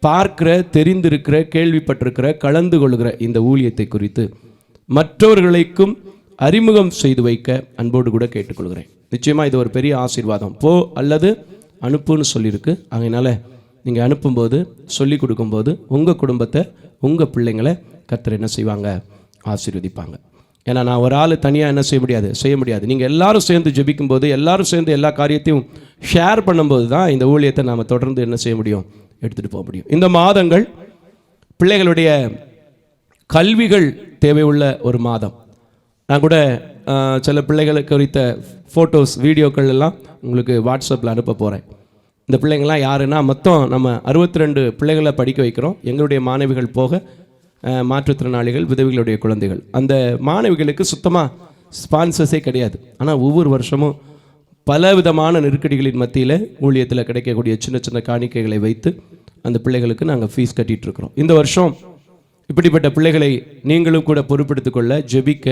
பார்க்கிற, தெரிந்திருக்கிற, கேள்விப்பட்டிருக்கிற, கலந்து கொள்கிற இந்த ஊழியத்தை குறித்து மற்றவர்களுக்கும் அறிமுகம் செய்து வைக்க அன்போடு கூட கேட்டுக்கொள்கிறேன். நிச்சயமாக இது ஒரு பெரிய ஆசீர்வாதம். போ அல்லது அனுப்புன்னு சொல்லியிருக்கு. அதனால நீங்கள் அனுப்பும்போது, சொல்லி கொடுக்கும்போது உங்கள் குடும்பத்தை, உங்கள் பிள்ளைங்களை கர்த்தர் என்ன செய்வாங்க? ஆசீர்வதிப்பாங்க. ஏன்னா நான் ஒரு ஆள் தனியாக என்ன செய்ய முடியாது. நீங்கள் எல்லாரும் சேர்ந்து ஜெபிக்கும் போது, எல்லாரும் சேர்ந்து எல்லா காரியத்தையும் ஷேர் பண்ணும்போது தான் இந்த ஊழியத்தை நாம் தொடர்ந்து என்ன செய்ய முடியும்? எடுத்துகிட்டு போக முடியும். இந்த மாதங்கள் பிள்ளைகளுடைய கல்விகள் தேவையுள்ள ஒரு மாதம். நான் கூட சில பிள்ளைகளுக்கு குறித்த ஃபோட்டோஸ், வீடியோக்கள் எல்லாம் உங்களுக்கு வாட்ஸ்அப்பில் அனுப்ப போகிறேன். இந்த பிள்ளைங்கள்லாம் யாருன்னா, மொத்தம் நம்ம 62 பிள்ளைகளை படிக்க வைக்கிறோம். எங்களுடைய மாணவிகள் போக மாற்றுத்திறனாளிகள், விதவைகளுடைய குழந்தைகள். அந்த மாணவிகளுக்கு சுத்தமாக ஸ்பான்சர்ஸே கிடையாது. ஆனால் ஒவ்வொரு வருஷமும் பல விதமான நெருக்கடிகளின் மத்தியில் ஊழியத்தில் கிடைக்கக்கூடிய சின்ன சின்ன காணிக்கைகளை வைத்து அந்த பிள்ளைகளுக்கு நாங்கள் ஃபீஸ் கட்டிகிட்ருக்குறோம். இந்த வருஷம் இப்படிப்பட்ட பிள்ளைகளை நீங்களும் கூட பொறுப்பெடுத்துக்கொள்ள, ஜெபிக்க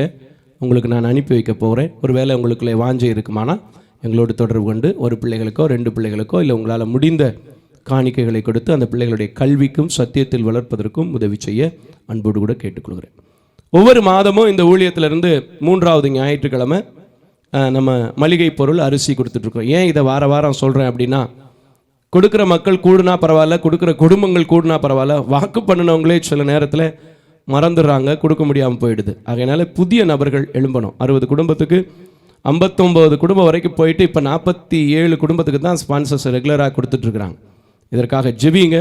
உங்களுக்கு நான் அனுப்பி வைக்க போகிறேன். ஒரு வேளை உங்களுக்குள்ளே வாஞ்சை இருக்குமானால் எங்களோடு தொடர்பு கொண்டு ஒரு பிள்ளைகளுக்கோ 2 பிள்ளைகளுக்கோ இல்லை உங்களால் முடிந்த காணிக்கைகளை கொடுத்து அந்த பிள்ளைகளுடைய கல்விக்கும் சத்தியத்தில் வளர்ப்பதற்கும் உதவி செய்ய அன்போடு கூட கேட்டுக்கொள்கிறேன். ஒவ்வொரு மாதமும் இந்த ஊழியத்திலிருந்து 3வது ஞாயிற்றுக்கிழமை நம்ம மளிகை பொருள், அரிசி கொடுத்துட்ருக்கோம். ஏன் இதை வாரம் சொல்கிறேன் அப்படின்னா, கொடுக்குற மக்கள் கூடுனா பரவாயில்ல, கொடுக்குற குடும்பங்கள் கூடுனா பரவாயில்ல, வாக்கு பண்ணினவங்களே சில நேரத்தில் மறந்துடுறாங்க, கொடுக்க முடியாமல் போயிடுது. அதனால் புதிய நபர்கள் எழும்பணும். 60 குடும்பத்துக்கு 59 குடும்பம் வரைக்கும் போயிட்டு இப்போ 47 குடும்பத்துக்கு தான் ஸ்பான்சர்ஸ் ரெகுலராக கொடுத்துட்ருக்குறாங்க. இதற்காக ஜெபிங்க.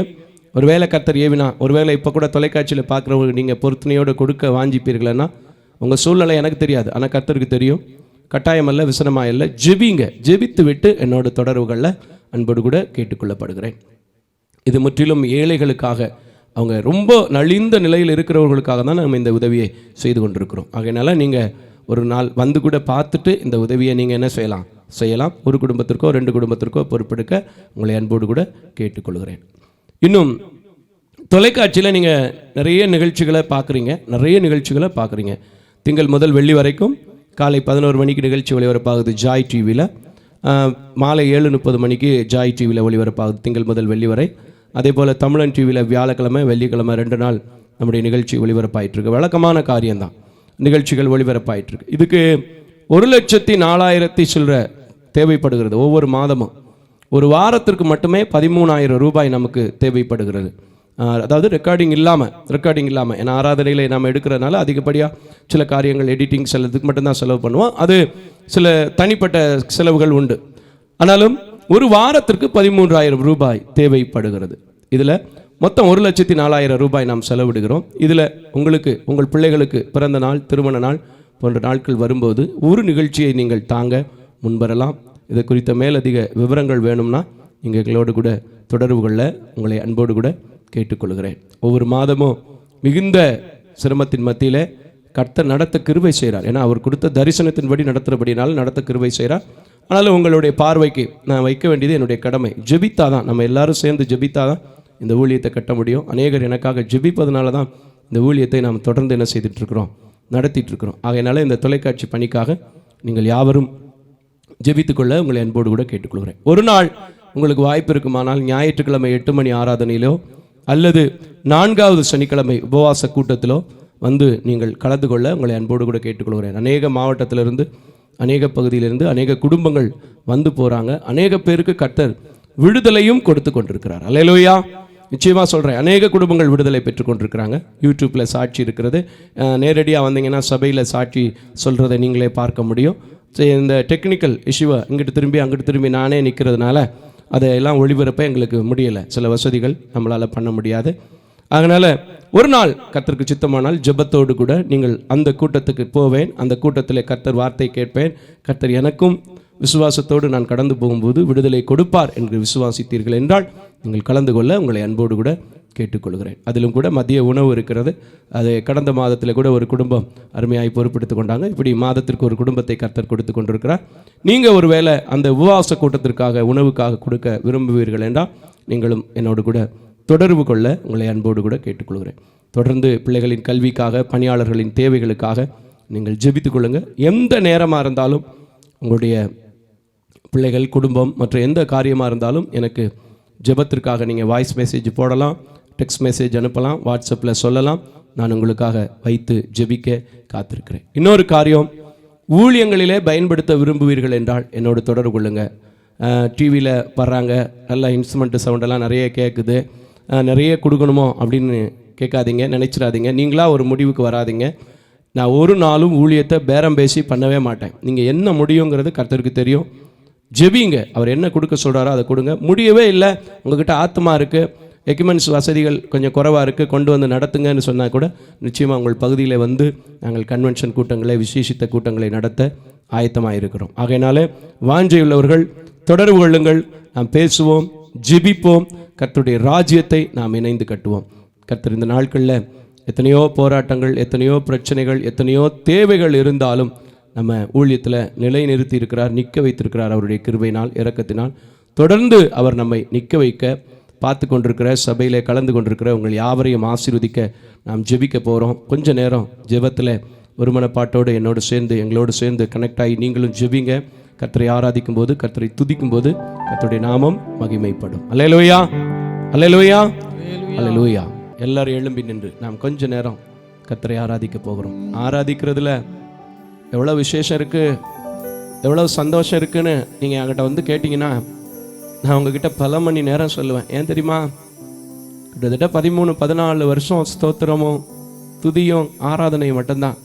ஒரு வேளை கர்த்தர் ஏவினா, ஒரு வேளை இப்போ கூட தொலைக்காட்சியில் பார்க்குறவங்க நீங்கள் பொருத்தனையோடு கொடுக்க வாஞ்சிப்பீர்கள்னா, உங்கள் சூழ்நிலை எனக்கு தெரியாது, ஆனால் கர்த்தருக்கு தெரியும். கட்டாயமல்ல, விசனமாக இல்லை, ஜெபிங்க. ஜெபித்து விட்டு என்னோட தொடர்புகளில் அன்போடு கூட கேட்டுக்கொள்ளப்படுகிறேன். இது முற்றிலும் ஏழைகளுக்காக, அவங்க ரொம்ப நலிந்த நிலையில் இருக்கிறவர்களுக்காக தான் நம்ம இந்த உதவியை செய்து கொண்டிருக்கிறோம். அதனால் நீங்கள் ஒரு நாள் வந்து கூட பார்த்துட்டு இந்த உதவியை நீங்கள் என்ன செய்யலாம். ஒரு குடும்பத்திற்கோ 2 குடும்பத்திற்கோ பொறுப்பெடுக்க உங்களை அன்போடு கூட கேட்டுக்கொள்கிறேன். இன்னும் தொலைக்காட்சியில் நீங்கள் நிறைய நிகழ்ச்சிகளை பார்க்குறீங்க. திங்கள் முதல் வெள்ளி வரைக்கும் காலை 11 மணிக்கு நிகழ்ச்சி ஒளிபரப்பாகுது ஜாய் டிவியில். மாலை 7:30 மணிக்கு ஜாய் டிவியில் ஒளிபரப்பாகுது திங்கள் முதல் வெள்ளி வரை. அதே போல் தமிழன் டிவியில் வியாழக்கிழமை, வெள்ளிக்கிழமை 2 நாள் நம்முடைய நிகழ்ச்சி ஒளிபரப்பாயிட்ருக்கு. வழக்கமான காரியம்தான், நிகழ்ச்சிகள் ஒளிபரப்பாயிட்ருக்கு. இதுக்கு 1,04,000 சில்லற தேவைப்படுகிறது. ஒவ்வொரு மாதமும் ஒரு வாரத்திற்கு மட்டுமே 13,000 ரூபாய் நமக்கு தேவைப்படுகிறது. அதாவது ரெக்கார்டிங் இல்லாமல் ஏன்னா ஆராதனையில் நாம் எடுக்கிறதுனால அதிகப்படியாக சில காரியங்கள் எடிட்டிங் செலவுக்கு மட்டும்தான் செலவு பண்ணுவோம். அது சில தனிப்பட்ட செலவுகள் உண்டு. ஆனாலும் ஒரு வாரத்திற்கு 13,000 ரூபாய் தேவைப்படுகிறது. இதில் மொத்தம் 1,04,000 ரூபாய் நாம் செலவிடுகிறோம். இதில் உங்களுக்கு, உங்கள் பிள்ளைகளுக்கு பிறந்த நாள், திருமண நாள் போன்ற நாட்கள் வரும்போது ஒரு நிகழ்ச்சியை நீங்கள் தாங்க முன்வரலாம். இதை குறித்த மேலதிக விவரங்கள் வேணும்னா நீங்கள் எங்களோடு கூட தொடர்புகளில் உங்களை அன்போடு கூட கேட்டுக்கொள்கிறேன். ஒவ்வொரு மாதமும் மிகுந்த சிரமத்தின் மத்தியில் கர்த்தர் நடத்த கிருபை செய்கிறார். ஏன்னா அவர் கொடுத்த தரிசனத்தின்படி நடத்துகிறபடினாலும் நடத்த கிருபை செய்கிறார். ஆனாலும் உங்களுடைய பார்வைக்கு நான் வைக்க வேண்டியது என்னுடைய கடமை. ஜெபித்தாதான், நம்ம எல்லாரும் சேர்ந்து ஜெபித்தாதான் இந்த ஊழியத்தை கட்ட முடியும். அநேகர் எனக்காக ஜெபிப்பதனால தான் இந்த ஊழியத்தை நாம் தொடர்ந்து என்ன செய்துட்ருக்குறோம், நடத்திட்டுருக்குறோம். ஆகையினால இந்த தொலைக்காட்சி பணிக்காக நீங்கள் யாவரும் ஜெபித்துக்கொள்ள உங்களை அன்போடு கூட கேட்டுக்கொள்கிறேன். ஒரு நாள் உங்களுக்கு வாய்ப்பு இருக்குமானால் ஞாயிற்றுக்கிழமை 8 மணி ஆராதனையிலோ அல்லது 4வது சனிக்கிழமை உபவாச கூட்டத்திலோ வந்து நீங்கள் கலந்து கொள்ள உங்களை அன்போடு கூட கேட்டுக்கொள்கிறேன். அநேக மாவட்டத்திலிருந்து, அநேக பகுதியிலிருந்து அநேக குடும்பங்கள் வந்து போகிறாங்க. அநேக பேருக்கு கர்த்தர் விடுதலையும் கொடுத்து கொண்டிருக்கிறார். அல்லேலூயா. நிச்சயமாக சொல்கிறேன், அநேக குடும்பங்கள் விடுதலை பெற்றுக்கொண்டிருக்கிறாங்க. யூடியூப்பில் சாட்சி இருக்கிறது. நேரடியாக வந்தீங்கன்னா சபையில் சாட்சி சொல்கிறத நீங்களே பார்க்க முடியும். இந்த டெக்னிக்கல் இஷ்யூவை இங்கிட்டு திரும்பி அங்கிட்டு திரும்பி நானே நிற்கிறதுனால அதையெல்லாம் ஒளிபரப்ப எங்களுக்கு முடியலை. சில வசதிகள் நம்மளால் பண்ண முடியாது. அதனால் ஒரு நாள் கர்த்தருக்கு சித்தமானால் ஜெபத்தோடு கூட நீங்கள் அந்த கூட்டத்துக்கு போவேன். அந்த கூட்டத்தில் கர்த்தர் வார்த்தை கேட்பேன். கர்த்தர் எனக்கும் விசுவாசத்தோடு நான் கடந்து போகும்போது விடுதலை கொடுப்பார் என்று விசுவாசித்தீர்கள் என்றால் நீங்கள் கலந்து கொள்ள உங்களை அன்போடு கூட கேட்டுக்கொள்கிறேன். அதிலும் கூட மதிய உணவு இருக்கிறது. அது கடந்த மாதத்தில் கூட ஒரு குடும்பம் அருமையாய் பொறுப்பெடுத்து கொண்டாங்க. இப்படி மாதத்திற்கு ஒரு குடும்பத்தை கர்த்தர் கொடுத்து கொண்டிருக்கிறார். நீங்கள் ஒருவேளை அந்த உபவாச கூட்டத்திற்காக உணவுக்காக கொடுக்க விரும்புவீர்கள் என்றால் நீங்களும் என்னோடு கூட தொடர்பு கொள்ள உங்களை அன்போடு கூட கேட்டுக்கொள்கிறேன். தொடர்ந்து பிள்ளைகளின் கல்விக்காக, பணியாளர்களின் தேவைகளுக்காக நீங்கள் ஜெபித்துக் கொள்ளுங்கள். எந்த நேரமாக இருந்தாலும் உங்களுடைய பிள்ளைகள், குடும்பம் மற்ற எந்த காரியமாக இருந்தாலும் எனக்கு ஜெபத்திற்காக நீங்கள் வாய்ஸ் மெசேஜ் போடலாம், டெக்ஸ்ட் மெசேஜ் அனுப்பலாம், வாட்ஸ்அப்பில் சொல்லலாம். நான் உங்களுக்காக வைத்து ஜெபிக்க காத்திருக்கிறேன். இன்னொரு காரியம், ஊழியங்களிலே பயன்படுத்த விரும்புவீர்கள் என்றால் என்னோடு தொடர்பு கொள்ளுங்கள். டிவியில் படுறாங்க, நல்ல இன்ஸ்ட்ருமெண்ட்டு சவுண்டெல்லாம் நிறைய கேட்குது, நிறைய கொடுக்கணுமோ அப்படின்னு கேட்காதீங்க, நினச்சிடாதீங்க. நீங்களாக ஒரு முடிவுக்கு வராதிங்க. நான் ஒரு நாளும் ஊழியத்தை பேரம் பேசி பண்ணவே மாட்டேன். நீங்கள் என்ன முடியுங்கிறது கர்த்தருக்கு தெரியும். ஜெபிங்க, அவர் என்ன கொடுக்க சொல்கிறாரோ அதை கொடுங்க. முடியவே இல்லை, உங்கள்கிட்ட ஆத்மா இருக்குது, எக்யூப்மெண்ட்ஸ் வசதிகள் கொஞ்சம் குறைவாக இருக்குது, கொண்டு வந்து நடத்துங்கன்னு சொன்னால் கூட நிச்சயமாக உங்கள் பகுதியில் வந்து நாங்கள் கன்வென்ஷன் கூட்டங்களை, விசேஷித்த கூட்டங்களை நடத்த ஆயத்தமாக இருக்கிறோம். ஆகையினாலே வாஞ்சையுள்ளவர்கள் தொடர்பு கொள்ளுங்கள். நாம் பேசுவோம், ஜெபிப்போம், கர்த்தருடைய ராஜ்யத்தை நாம் இணைந்து கட்டுவோம். கர்த்தர் இந்த நாட்களில் எத்தனையோ போராட்டங்கள், எத்தனையோ பிரச்சனைகள், எத்தனையோ தேவைகள் இருந்தாலும் நம்ம ஊழியத்தில் நிலை நிறுத்தி இருக்கிறார், நிற்க வைத்திருக்கிறார். அவருடைய கிருபையினால், இரக்கத்தினால் தொடர்ந்து அவர் நம்மை நிற்க வைக்க பார்த்து கொண்டிருக்கிற, சபையில் கலந்து கொண்டிருக்கிற உங்கள் யாவரையும் ஆசீர்வதிக்க நாம் ஜெபிக்க போகிறோம். கொஞ்ச நேரம் ஜெபத்தில் ஒரு மனப்பாட்டோடு என்னோடு சேர்ந்து, எங்களோடு சேர்ந்து கனெக்ட் ஆகி நீங்களும் ஜெபிங்க. கர்த்தரை ஆராதிக்கும் போது, கர்த்தரை துதிக்கும் போது கர்த்தருடைய நாமம் மகிமைப்படும். அல்லேலூயா, அல்லேலூயா, அல்லேலூயா. எல்லாரும் எழும்பி நின்று நாம் கொஞ்ச நேரம் கர்த்தரை ஆராதிக்க போகிறோம். ஆராதிக்கிறதுல எவ்வளோ விசேஷம் இருக்குது, எவ்வளோ சந்தோஷம் இருக்குன்னு நீங்கள் என்கிட்ட வந்து கேட்டிங்கன்னா நான் உங்ககிட்ட பல மணி நேரம் சொல்லுவேன். ஏன் தெரியுமா? கிட்டத்தட்ட 13-14 வருஷம் ஸ்தோத்திரமும் துதியும் ஆராதனையும் மட்டும்தான்.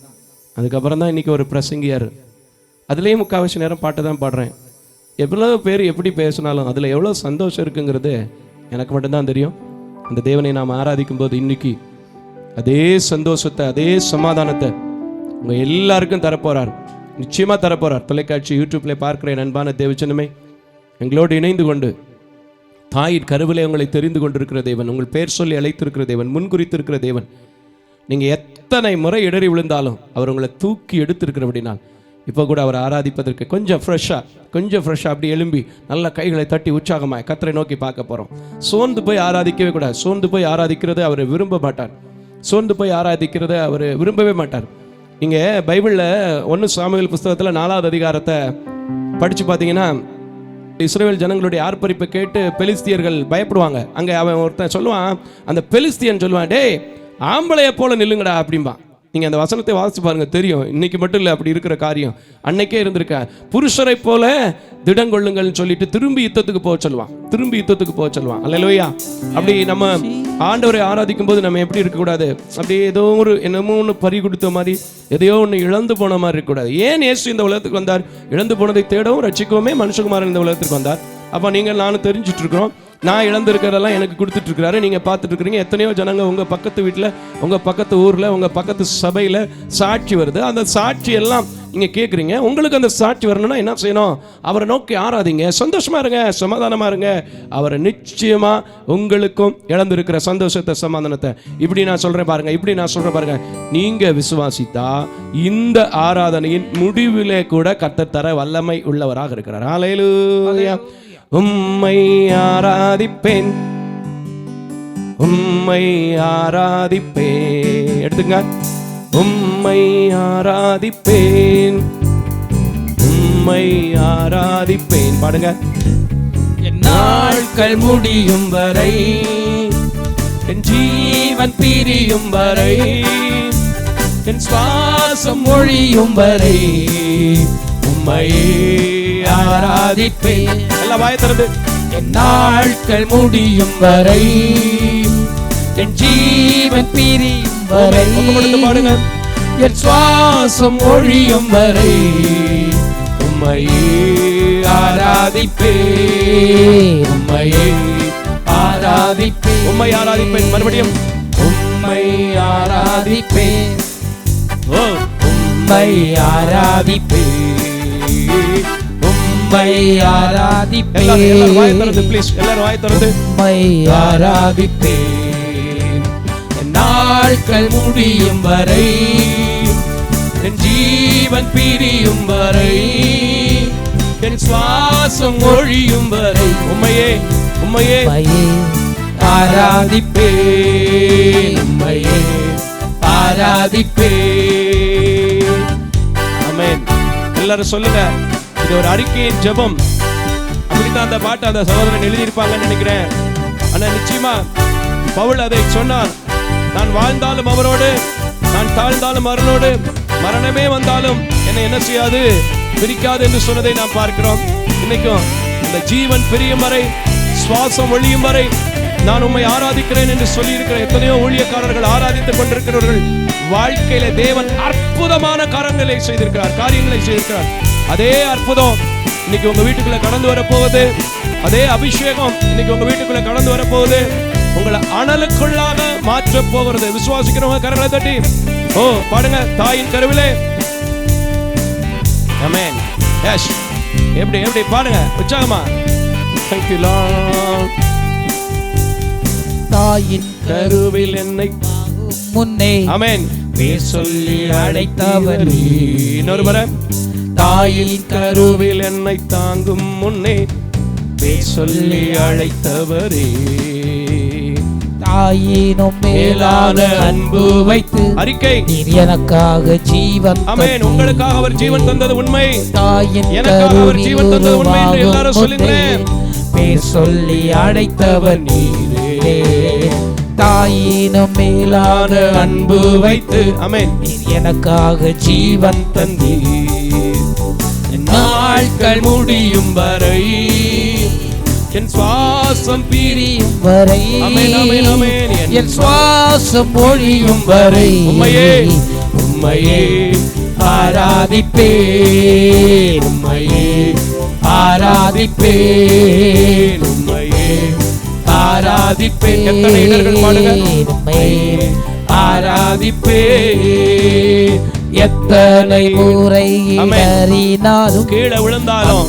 அதுக்கப்புறம் தான் இன்றைக்கி ஒரு பிரசங்கியார். அதுலேயும் முக்கால்வாசி நேரம் பாட்டு தான் பாடுறேன். எவ்வளோ பேர் எப்படி பேசினாலும் அதில் எவ்வளோ சந்தோஷம் இருக்குங்கிறது எனக்கு மட்டும்தான் தெரியும். அந்த தேவனை நாம் ஆராதிக்கும் போது இன்றைக்கி அதே சந்தோஷத்தை, அதே சமாதானத்தை உங்கள் எல்லாருக்கும் தரப்போகிறார், நிச்சயமாக தரப்போகிறார். தொலைக்காட்சி, யூடியூப்ல பார்க்குற அன்பான தேவச்சனமே, எங்களோடு இணைந்து கொண்டு தாயின் கருவிலே உங்களை தெரிந்து கொண்டிருக்கிற தேவன், உங்கள் பேர் சொல்லி அழைத்திருக்கிற தேவன், முன்குறித்திருக்கிற தேவன், நீங்கள் எத்தனை முறை இடறி விழுந்தாலும் அவர் உங்களை தூக்கி எடுத்திருக்கிறபடினால் இப்போ கூட அவர் ஆராதிப்பதற்கு கொஞ்சம் ஃப்ரெஷ்ஷாக அப்படி எழும்பி நல்ல கைகளை தட்டி உற்சாகமாக கர்த்தரை நோக்கி பார்க்க போகிறோம். சோர்ந்து போய் ஆராதிக்கவே கூடாது. சோர்ந்து போய் ஆராதிக்கிறத அவர் விரும்ப மாட்டார். சோர்ந்து போய் ஆராதிக்கிறத அவர் விரும்பவே மாட்டார். நீங்கள் பைபிளில் 1 சாமுவேல் புஸ்தகத்தில் 4வது அதிகாரத்தை படித்து பார்த்தீங்கன்னா, இஸ்ரவேல் ஜனங்களுடைய ஆர்ப்பரிப்பை கேட்டு பெலிஸ்தியர்கள் பயப்படுவாங்க. அங்கே அவன் ஒருத்தன் சொல்லுவான், அந்த பெலிஸ்தியன் சொல்லுவான், டேய் ஆம்பளையை போல நில்லுங்கடா அப்படின்பா. நீங்கள் அந்த வசனத்தை வாசித்து பாருங்கள், தெரியும். இன்றைக்கி மட்டும் இல்லை, அப்படி இருக்கிற காரியம் அன்னைக்கே இருந்திருக்க. புருஷரை போல திடங்கொள்ளுங்கள்னு சொல்லிட்டு திரும்பி யுத்தத்துக்கு போக சொல்லுவான். அல்லேலூயா. அப்படி நம்ம ஆண்டவரை ஆராதிக்கும் போது நம்ம எப்படி இருக்கக்கூடாது? அப்படி ஏதோ ஒரு என்னமோ ஒன்று பறி கொடுத்த மாதிரி, எதையோ ஒன்று இழந்து போன மாதிரி இருக்கக்கூடாது. ஏன் இயேசு இந்த உலகத்துக்கு வந்தார்? இழந்து போனதை தேடவும் ரட்சிக்கவுமே மனுஷகுமாரன் இந்த உலகத்துக்கு வந்தார். அப்போ நீங்கள் நானும் தெரிஞ்சுட்டு இருக்கிறோம். நான் இழந்திருக்கிறதெல்லாம் எனக்கு கொடுத்துட்ருக்கிறாரு. நீங்கள் பார்த்துட்டு இருக்கிறீங்க. எத்தனையோ ஜனங்க உங்கள் பக்கத்து வீட்டில், உங்கள் பக்கத்து ஊரில், உங்கள் பக்கத்து சபையில் சாட்சி வருது. அந்த சாட்சி எல்லாம் நீங்கள் கேட்குறீங்க. உங்களுக்கு அந்த சாட்சி வரணும்னா என்ன செய்யணும்? அவரை நோக்கி ஆராதிங்க, சந்தோஷமாக இருங்க, சமாதானமாக இருங்க. அவரை நிச்சயமாக உங்களுக்கும் இழந்திருக்கிற சந்தோஷத்தை, சமாதானத்தை இப்படி நான் சொல்கிறேன் பாருங்க. நீங்கள் விசுவாசித்தா இந்த ஆராதனையின் முடிவிலே கூட கர்த்தர் தர வல்லமை உள்ளவராக இருக்கிறார். ஹல்லேலூயா. உம்மை ஆராதிப்பேன், எடுத்துங்க. உம்மை ஆராதிப்பேன் பாடுங்க. என் நாட்கள் முடியும் வரை, என் ஜீவன் பிரியும் வரை, என் சுவாசம் ஒழியும் வரை உம்மை ஆராதிப்பேன். எல்லாம் வாயை திறந்து. என் நாட்கள் முடியும் வரை, என் ஜீவன் பிரியும் வரை பாடுங்க. என் சுவாசம் ஒழியும் வரை உம்மை ஆராதிப்பேன். மறுபடியும் உம்மை ஆராதிப்பேன். உம்மை ஆராதிப்பேன். எல்லாரும் வாயை திறந்து, ப்ளீஸ் எல்லாரும் வாயை திறந்து. உம்மை ஆராதிப்பேன். நாட்கள் முடியும் வரை, என் ஜீவன் பிரியும் வரை, என் சுவாசம் ஒழியும் வரை உம்மையே உம்மையே ஆராதிப்பேன், உம்மையே ஆராதிப்பேன். ஆமென். எல்லாரும் சொல்லுங்க, இது ஒரு அறிக்கையின் ஜெபம். அப்படித்தான் அந்த பாட்டு அந்த சகோதரன் எழுதியிருப்பாங்கன்னு நினைக்கிறேன். ஆனா நிச்சயமா பவுல் அதை சொன்னார். நான் வாழ்ந்தாலும் அவரோடு, நான் தாழ்ந்தாலும் அவரோடு, மரணமே வந்தாலும் என்னை என்ன செய்யாது, பிரிக்காது என்று சொன்னதை நாம் பார்க்கிறோம். இன்னைக்கும் இந்த ஜீவன் பிரியும் வரை, சுவாசம் ஒழியும் வரை நான் உம்மை ஆராதிக்கிறேன் என்று சொல்லி இருக்கிற எத்தனையோ ஊழியக்காரர்கள், ஆராதித்துக் கொண்டிருக்கிறவர்கள் வாழ்க்கையில தேவன் அற்புதமான காரியங்களை செய்திருக்கிறார். அதே அற்புதம் இன்னைக்கு உங்க வீட்டுக்குள்ள கடந்து வர போகுது. அதே அபிஷேகம் இன்னைக்கு உங்க வீட்டுக்குள்ள கடந்து வர போகுது. உங்களை அனலுக்குள்ளாக மாற்ற போகிறது. விசுவாசிக்கிறவங்க கரங்களை தட்டி ஓ பாடுங்க. தாயின் கருவிலே ஆமென். எஸ், எப்படி எப்படி பாடுங்க உற்சாகமா. Thank you Lord. தாயின் கருவில் என்னை முன்னே ஆமென் பேர் சொல்லி அழைத்தவர். இன்னொரு முறை. தாயின் கருவில் என்னை தாங்கும் முன்னே பேர் சொல்லி அழைத்தவரே, தாயினும் மேலான அன்பு வைத்து அறிக்கை எனக்காக ஜீவன். ஆமென். உங்களுக்காக அவர் ஜீவன் தந்தது உண்மை. தாயின் எனக்காக அவர் ஜீவன் தந்தது உண்மை என்று எல்லாரும் சொல்லுங்களேன். பேர் சொல்லி அழைத்தவர் நீரே, தாயினும் மேலான அன்பு வைத்து ஆமென் எனக்காக ஜீவன் தந்தீர். நாட்கள் முடியும் வரை, என் சுவாசம் பிரியும் வரை, ஆமென் ஆமென் ஆமென், என் சுவாசம் ஒழியும் வரை உம்மையே உம்மையே ஆராதிப்பேன், உம்மையே ஆராதிப்பேன், உம்மையே ஆராதிப்பேன். எத்தனை இடர்கள் பாடுங்க. உம்மையே ஆராதிப்பேன். எத்தனை முறை இடறினாலும் கீழே விழுந்தாலும்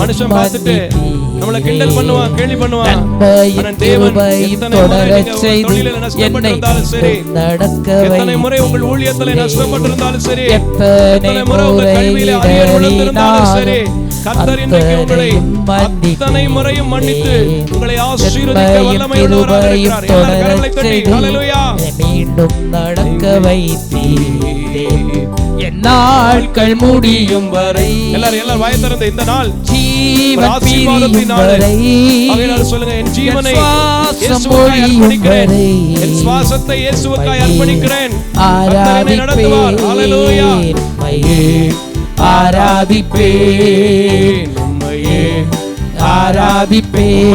மனுஷன் பார்த்துட்டு நம்மளை கிண்டல் பண்ணுவான், கேலி பண்ணுவான். தேவன் எத்தனை முறை நீங்க தொழிலில் நஷ்டப்பட்டிருந்தாலும் சரி, எத்தனை முறை உங்கள் ஊழியத்தில் நஷ்டப்பட்டிருந்தாலும் சரி, எத்தனை முறை உங்கள் கல்வியிலே அரியர் விழுந்திருந்தாலும் சரி, கர்த்தர் இன்றைக்கு உங்களை அத்தனை முறையும் மன்னித்து உங்களை ஆசீர்வதிக்க வல்லமை உள்ளவராக இருக்கிறார். எல்லாரும் கரங்களை தட்டி ஹல்லேலூயா. மீண்டும் நடக்க வைத்தீரே, என் நாட்கள் முடியும் வரை. எல்லாரும் வாயை திறந்து இந்த நாள் ஜீவன் ஆசீர்வாதத்தின் நாள். ஆகையால் சொல்லுங்க, என் ஜீவனை இயேசுவுக்காய் அர்ப்பணிக்கிறேன், என் சுவாசத்தை இயேசுவுக்காய் அர்ப்பணிக்கிறேன். கர்த்தர் என்னை நடத்துவார். ஹல்லேலூயா. ஆராதிப்பேன், உம்மையே ஆராதிப்பேன்,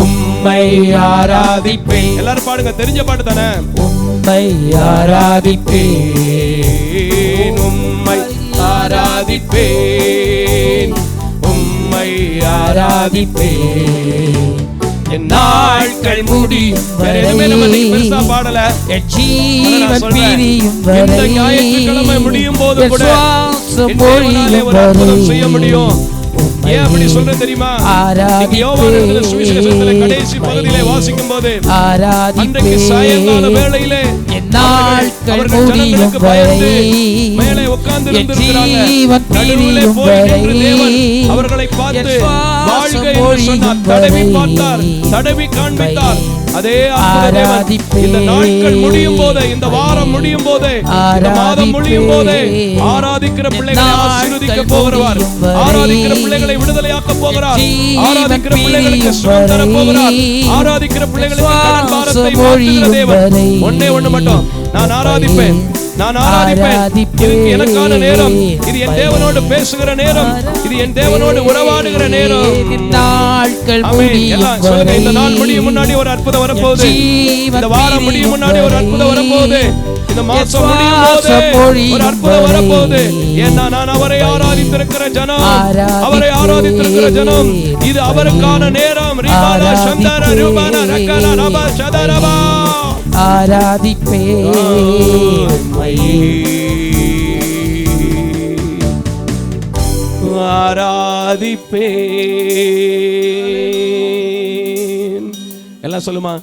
உம்மை ஆராதிப்பேன். எல்லாரும் பாடுங்க, தெரிஞ்ச பாட்டு தானே. உம்மை ஆராதிப்பேன், உம்மை ஆராதிப்பேன், உம்மை ஆராதிப்பேன். என் நாட்கள் முடி வேற எதுவுமே நம்ம பெருசா பாடல. ஜீவன் பிரியும் வரை, இந்த ஞாயிற்றுக்கிழமை முடியும் போது கூட ஒரு அற்புதம் செய்ய முடியும். ஏன் அப்படி சொல்றேன் தெரியுமா? யோவான் எழுதின சுவிசேஷத்திலே கடைசி பகுதியிலே வாசிக்கும் போது அன்றைக்கு சாயங்கால வேளையிலே அவர்கள் ஜனங்களுக்கு பயந்து மேலே உட்கார்ந்து இருந்திருக்கிறாங்க. நடுவிலே போகின்ற தேவன் அவர்களை பார்த்து வாழ்க என்று சொன்னார். தடவி பார்த்தார், தடவி காண்பித்தார். அதே தேவன் இந்த நாட்கள் முடியும் போதே, இந்த வாரம் முடியும் போதே, இந்த மாதம் முடியும் போதே ஆராதிக்கிற பிள்ளைகளை ஆசீர்வதிக்க போகிறார். ஆராதிக்கிற பிள்ளைகளை விடுதலையாக்க போகிறார். ஆராதிக்கிற பிள்ளைகளுக்கு சுகம் தர போகிறார். ஆராதிக்கிற பிள்ளைகளுக்கு கடன் பாரத்தை மாற்றுகிற தேவன். ஒண்ணே ஒண்ணு மட்டும், நான் ஆராதிப்பேன், நான் ஆராதிப்பேன். இது எனக்கான நேரம், இது என் தேவனோடு பேசுகிற நேரம், இது என் தேவனோடு உறவாடுகிற நேரம். எல்லாம் சொல்லுங்க, இந்த நாள் முடியும் முன்னாடி ஒரு அற்புதம் வரப்போகுது. இந்த வாரம் முடியும் முன்னாடி ஒரு அற்புதம் வரப்போகுது. இந்த மாசம் முடியும் போது ஒரு அற்புதம் வரப்போகுது. ஏன்னா நான் அவரை ஆராதித்திருக்கிற ஜனம், அவரை ஆராதித்திருக்கிற ஜனம், இது அவருக்கான நேரம். ரிபானா சந்தர ரூபானா ரகனா ரபா சதரபா ஆராதிப்பேன், ஆராதிப்பேன், எல்லாம் சொல்லுமா,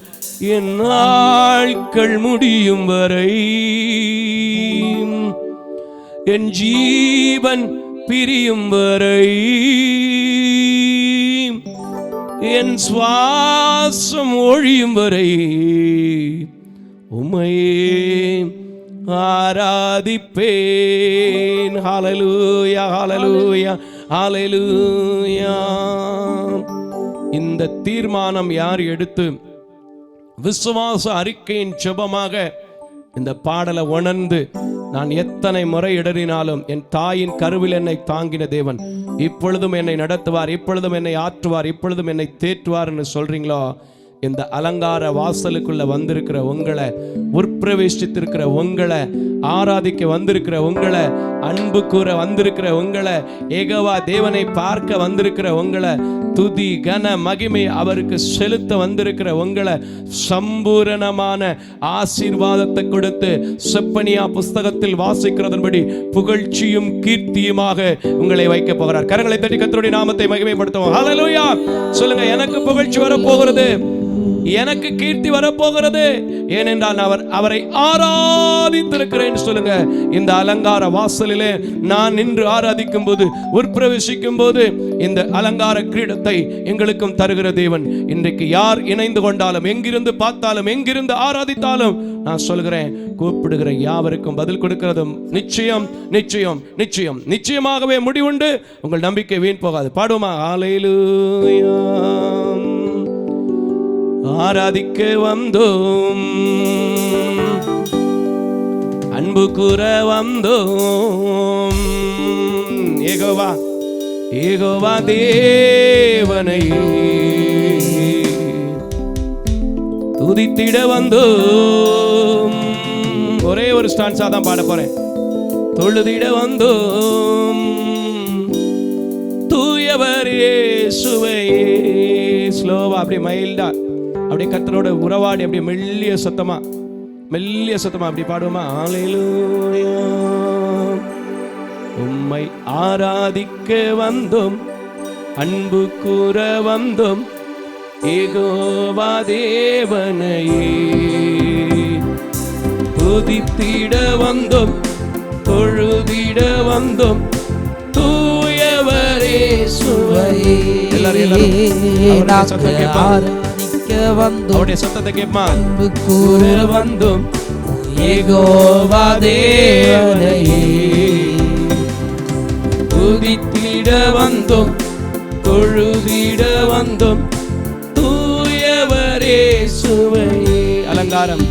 என் நாட்கள் முடியும் வரை, என் ஜீவன் பிரியும் வரை, என் சுவாசம் ஒழியும் வரை உம்மையே ஆராதிப்பேன். ஹல்லேலூயா, ஹல்லேலூயா, ஹல்லேலூயா. இந்த தீர்மானம் யார் எடுத்து விசுவாச அறிக்கையின் ஜெபமாக இந்த பாடலை உணர்ந்து, நான் எத்தனை முறை இடறினாலும் என் தாயின் கருவில் என்னை தாங்கின தேவன் இப்பொழுதும் என்னை நடத்துவார், இப்பொழுதும் என்னை ஆற்றுவார், இப்பொழுதும் என்னை தேற்றுவார்னு சொல்றீங்களோ, இந்த அலங்கார வாசலுக்குள்ள வந்திருக்கிற உங்களை, உட்பிரவேசித்திருக்கிற உங்களை, ஆராதிக்க வந்திருக்கிற உங்களை, அன்பு கூற வந்திருக்கிற உங்களை, யெகோவா தேவனை பார்க்க வந்திருக்கிற உங்களை, துதி கன மகிமை அவருக்கு செலுத்த வந்திருக்கிற உங்களை, சம்பூரணமான ஆசீர்வாதத்தை கொடுத்து செப்பனியா புஸ்தகத்தில் வாசிக்கிறதன்படி புகழ்ச்சியும் கீர்த்தியுமாக உங்களை வைக்க போகிறார். கரங்களை தட்டி கர்த்தருடைய நாமத்தை மகிமைப்படுத்துவோம். ஹல்லேலூயா சொல்லுங்க. எனக்கு புகழ்ச்சி வரப்போகிறது, எனக்கு கீர்த்தி வரப்போகிறது, ஏனென்றால் அவரை ஆராதித்திருக்கிறேன் சொல்லுங்க. இந்த அலங்கார வாசலிலே நான் நின்று ஆராதிக்கும் போது, உட்பிரவேசிக்கும் போது, இந்த அலங்கார கிரீடத்தை எங்களுக்கும் தருகிற தேவன் இன்றைக்கு யார் இணைந்து கொண்டாலும், எங்கிருந்து பார்த்தாலும், எங்கிருந்து ஆராதித்தாலும், நான் சொல்கிறேன், கூப்பிடுகிற யாவருக்கும் பதில் கொடுக்கிறதும் நிச்சயம் நிச்சயம் நிச்சயம் நிச்சயமாகவே முடிவுண்டு. உங்கள் நம்பிக்கை வீண் போகாது. பாடுமா? ஹல்லேலூயா. ஆராதிக்க வந்தோம், அன்பு கூற வந்தோம், யெகோவா யெகோவா தேவனை துதித்திட வந்தோம். ஒரே ஒரு ஸ்டான்ஸா தான் பாட போறேன். தொழுதிட வந்தோம், தூயவர் இயேசுவையே. ஸ்லோவா அப்படியே மைல்டா அப்படியே கர்த்தரோட உறவாடி அப்படியே மெல்லிய சத்தமா அப்படி பாடுவோமா? ஹல்லேலூயா. உம்மை ஆராதிக்க வந்தோம், அன்பு கூற வந்தோம், யெகோவா தேவனையே துதித்திட வந்தோம், தொழுதிட வந்தோம், தூயவரே சுவையே. அவருடைய சத்தத்தை கேட்பா. அன்பு கூற வந்தோம், யெகோவா தேவனையே துதித்திட வந்தோம், தொழுதிட வந்தோம், தூயவரே சுவையே. அலங்காரம்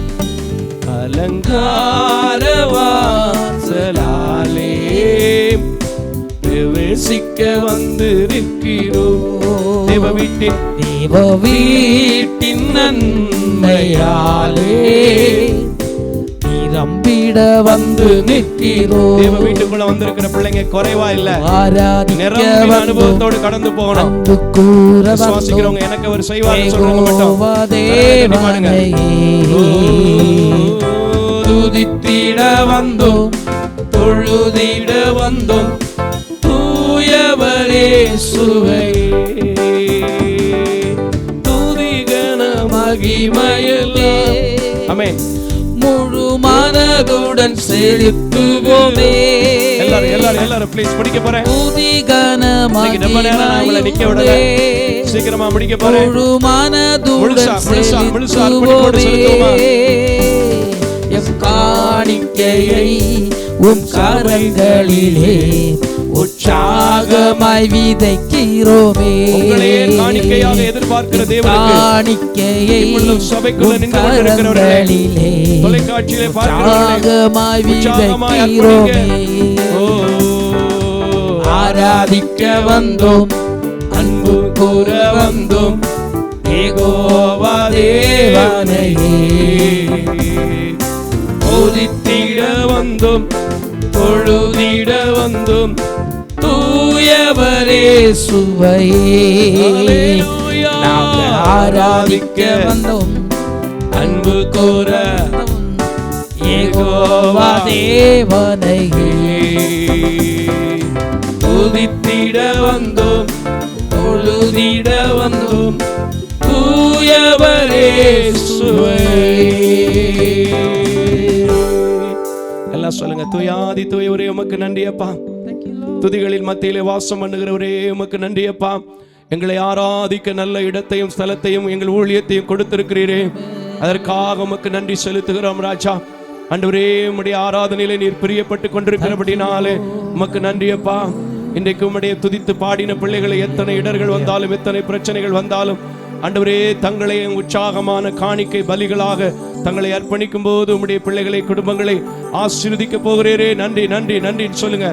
அலங்கார வாசலாலே பிரவேசிக்க வந்திருக்கிறோம். தேவ வீட்டின் நன்மையாலே நிரம்பிட வந்து நிற்கிறோம். தேவ வீட்டுக்குள்ள வந்திருக்கிற பிள்ளைங்க குறைவா இல்ல, நிரம்பின அனுபவத்தோடு கடந்து போகணும். விசுவாசிக்கிறவங்க எனக்கு அவர் செய்வார்னு சொல்றவங்க மட்டும் துதித்திட வந்தோம், தொழுதிட வந்தோம், தூயவரே சுவையே துதிகன மகிமையிலே. ஆமென். முழு மனதுடன் செலுத்துவோமே. எல்லாரும் ப்ளீஸ் படிக்க போறேன். துதிகன மகிமையிலே நிக்க விடுங்க. சீக்கிரமா முடிக்க போறேன். முழு மனதுடன் செலுத்துவோமே. எம் காணிக்கையை உம் கரங்களிலே உற்சாகமாய் விதைக்கிறோமே. உங்களையே காணிக்கையாக எதிர்பார்க்கிற தேவனுக்கு காணிக்கையை சபைக்குள்ள நின்று கொண்டிருக்கிறவர்களே, தொலைக்காட்சியிலே பார்க்கிறவர்களே, விதைக்கிறோமே. ஆராதிக்க வந்தோம், அன்பு கூற வந்தோம், யெகோவா தேவனையே துதித்திட வந்தோம், தொழுதிட வந்தோம், தூயவரே சுவையே. நாங்கள் ஆராதிக்க வந்தோம், அன்பு கூற யெகோவா தேவனையே துதித்திட வந்தோம், தொழுதிட வந்தோம், தூயவரே இயேசுவே. எல்லாம் சொல்லுங்க, தூயாதி தூயவரே உமக்கு நன்றி அப்பா. துதிகளின் மத்தியிலே வாசம் பண்ணுகிறவரே உமக்கு நன்றி அப்பா. எங்களை ஆராதிக்க நல்ல இடத்தையும் ஸ்தலத்தையும் எங்கள் ஊழியத்தையும் கொடுத்திருக்கிறீரே, அதற்காக உமக்கு நன்றி செலுத்துகிறோம் ராஜா. ஆண்டவரே, உம்முடைய ஆராதனையிலே நீர் பிரியப்பட்டு கொண்டிருக்கிறபடினாலே உமக்கு நன்றி அப்பா. இன்றைக்கு உம்முடைய துதித்து பாடின பிள்ளைகளை எத்தனை இடர்கள் வந்தாலும் எத்தனை பிரச்சனைகள் வந்தாலும் ஆண்டவரே, தங்களை உற்சாகமான காணிக்கை பலிகளாக தங்களை அர்ப்பணிக்கும் போது உம்முடைய பிள்ளைகளை குடும்பங்களை ஆசீர்வதிக்க போகிறீரே. நன்றி நன்றி நன்றின்னு சொல்லுங்க.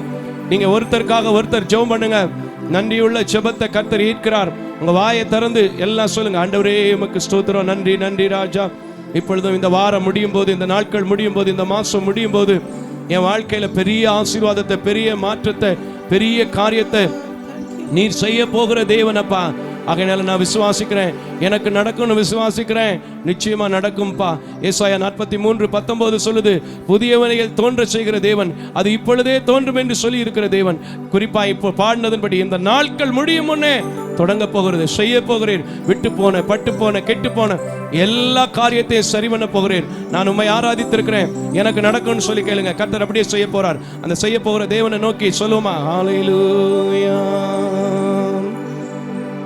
நீங்க ஒருத்தருக்காக ஒருத்தர் ஜெபம் பண்ணுங்க. நன்றியுள்ள ஜெபத்தை கர்த்தர் ஈர்க்கிறார். உங்க வாயை திறந்து எல்லாம் சொல்லுங்க, ஆண்டவரே உமக்கு ஸ்தோத்திரம், நன்றி நன்றி ராஜா. இப்பொழுதும் இந்த வாரம் முடியும் போது, இந்த நாட்கள் முடியும் போது, இந்த மாசம் முடியும் போது என் வாழ்க்கையில பெரிய ஆசீர்வாதத்தை, பெரிய மாற்றத்தை, பெரிய காரியத்தை நீர் செய்ய போகிற தேவனப்பா. ஆகையினால நான் விசுவாசிக்கிறேன், எனக்கு நடக்கும்னு விசுவாசிக்கிறேன். நிச்சயமா நடக்கும்பா. ஏசாயா 43:19 சொல்லுது, புதியவனையில் தோன்ற செய்கிற தேவன், அது இப்பொழுதே தோன்றும் என்று சொல்லி இருக்கிற தேவன். குறிப்பா இப்போ பாடினதன்படி இந்த நாட்கள் முடியும் முன்னே தொடங்க போகிறது, செய்ய போகிறேன். விட்டு போன, பட்டு போன, கெட்டு போன எல்லா காரியத்தையும் சரி பண்ண போகிறேன். நான் உம்மை ஆராதித்திருக்கிறேன், எனக்கு நடக்கும்னு சொல்லி கேளுங்க. கர்த்தர் அப்படியே செய்ய போறார். அந்த செய்ய போகிற தேவனை நோக்கி சொல்லுமா, ஹல்லேலூயா.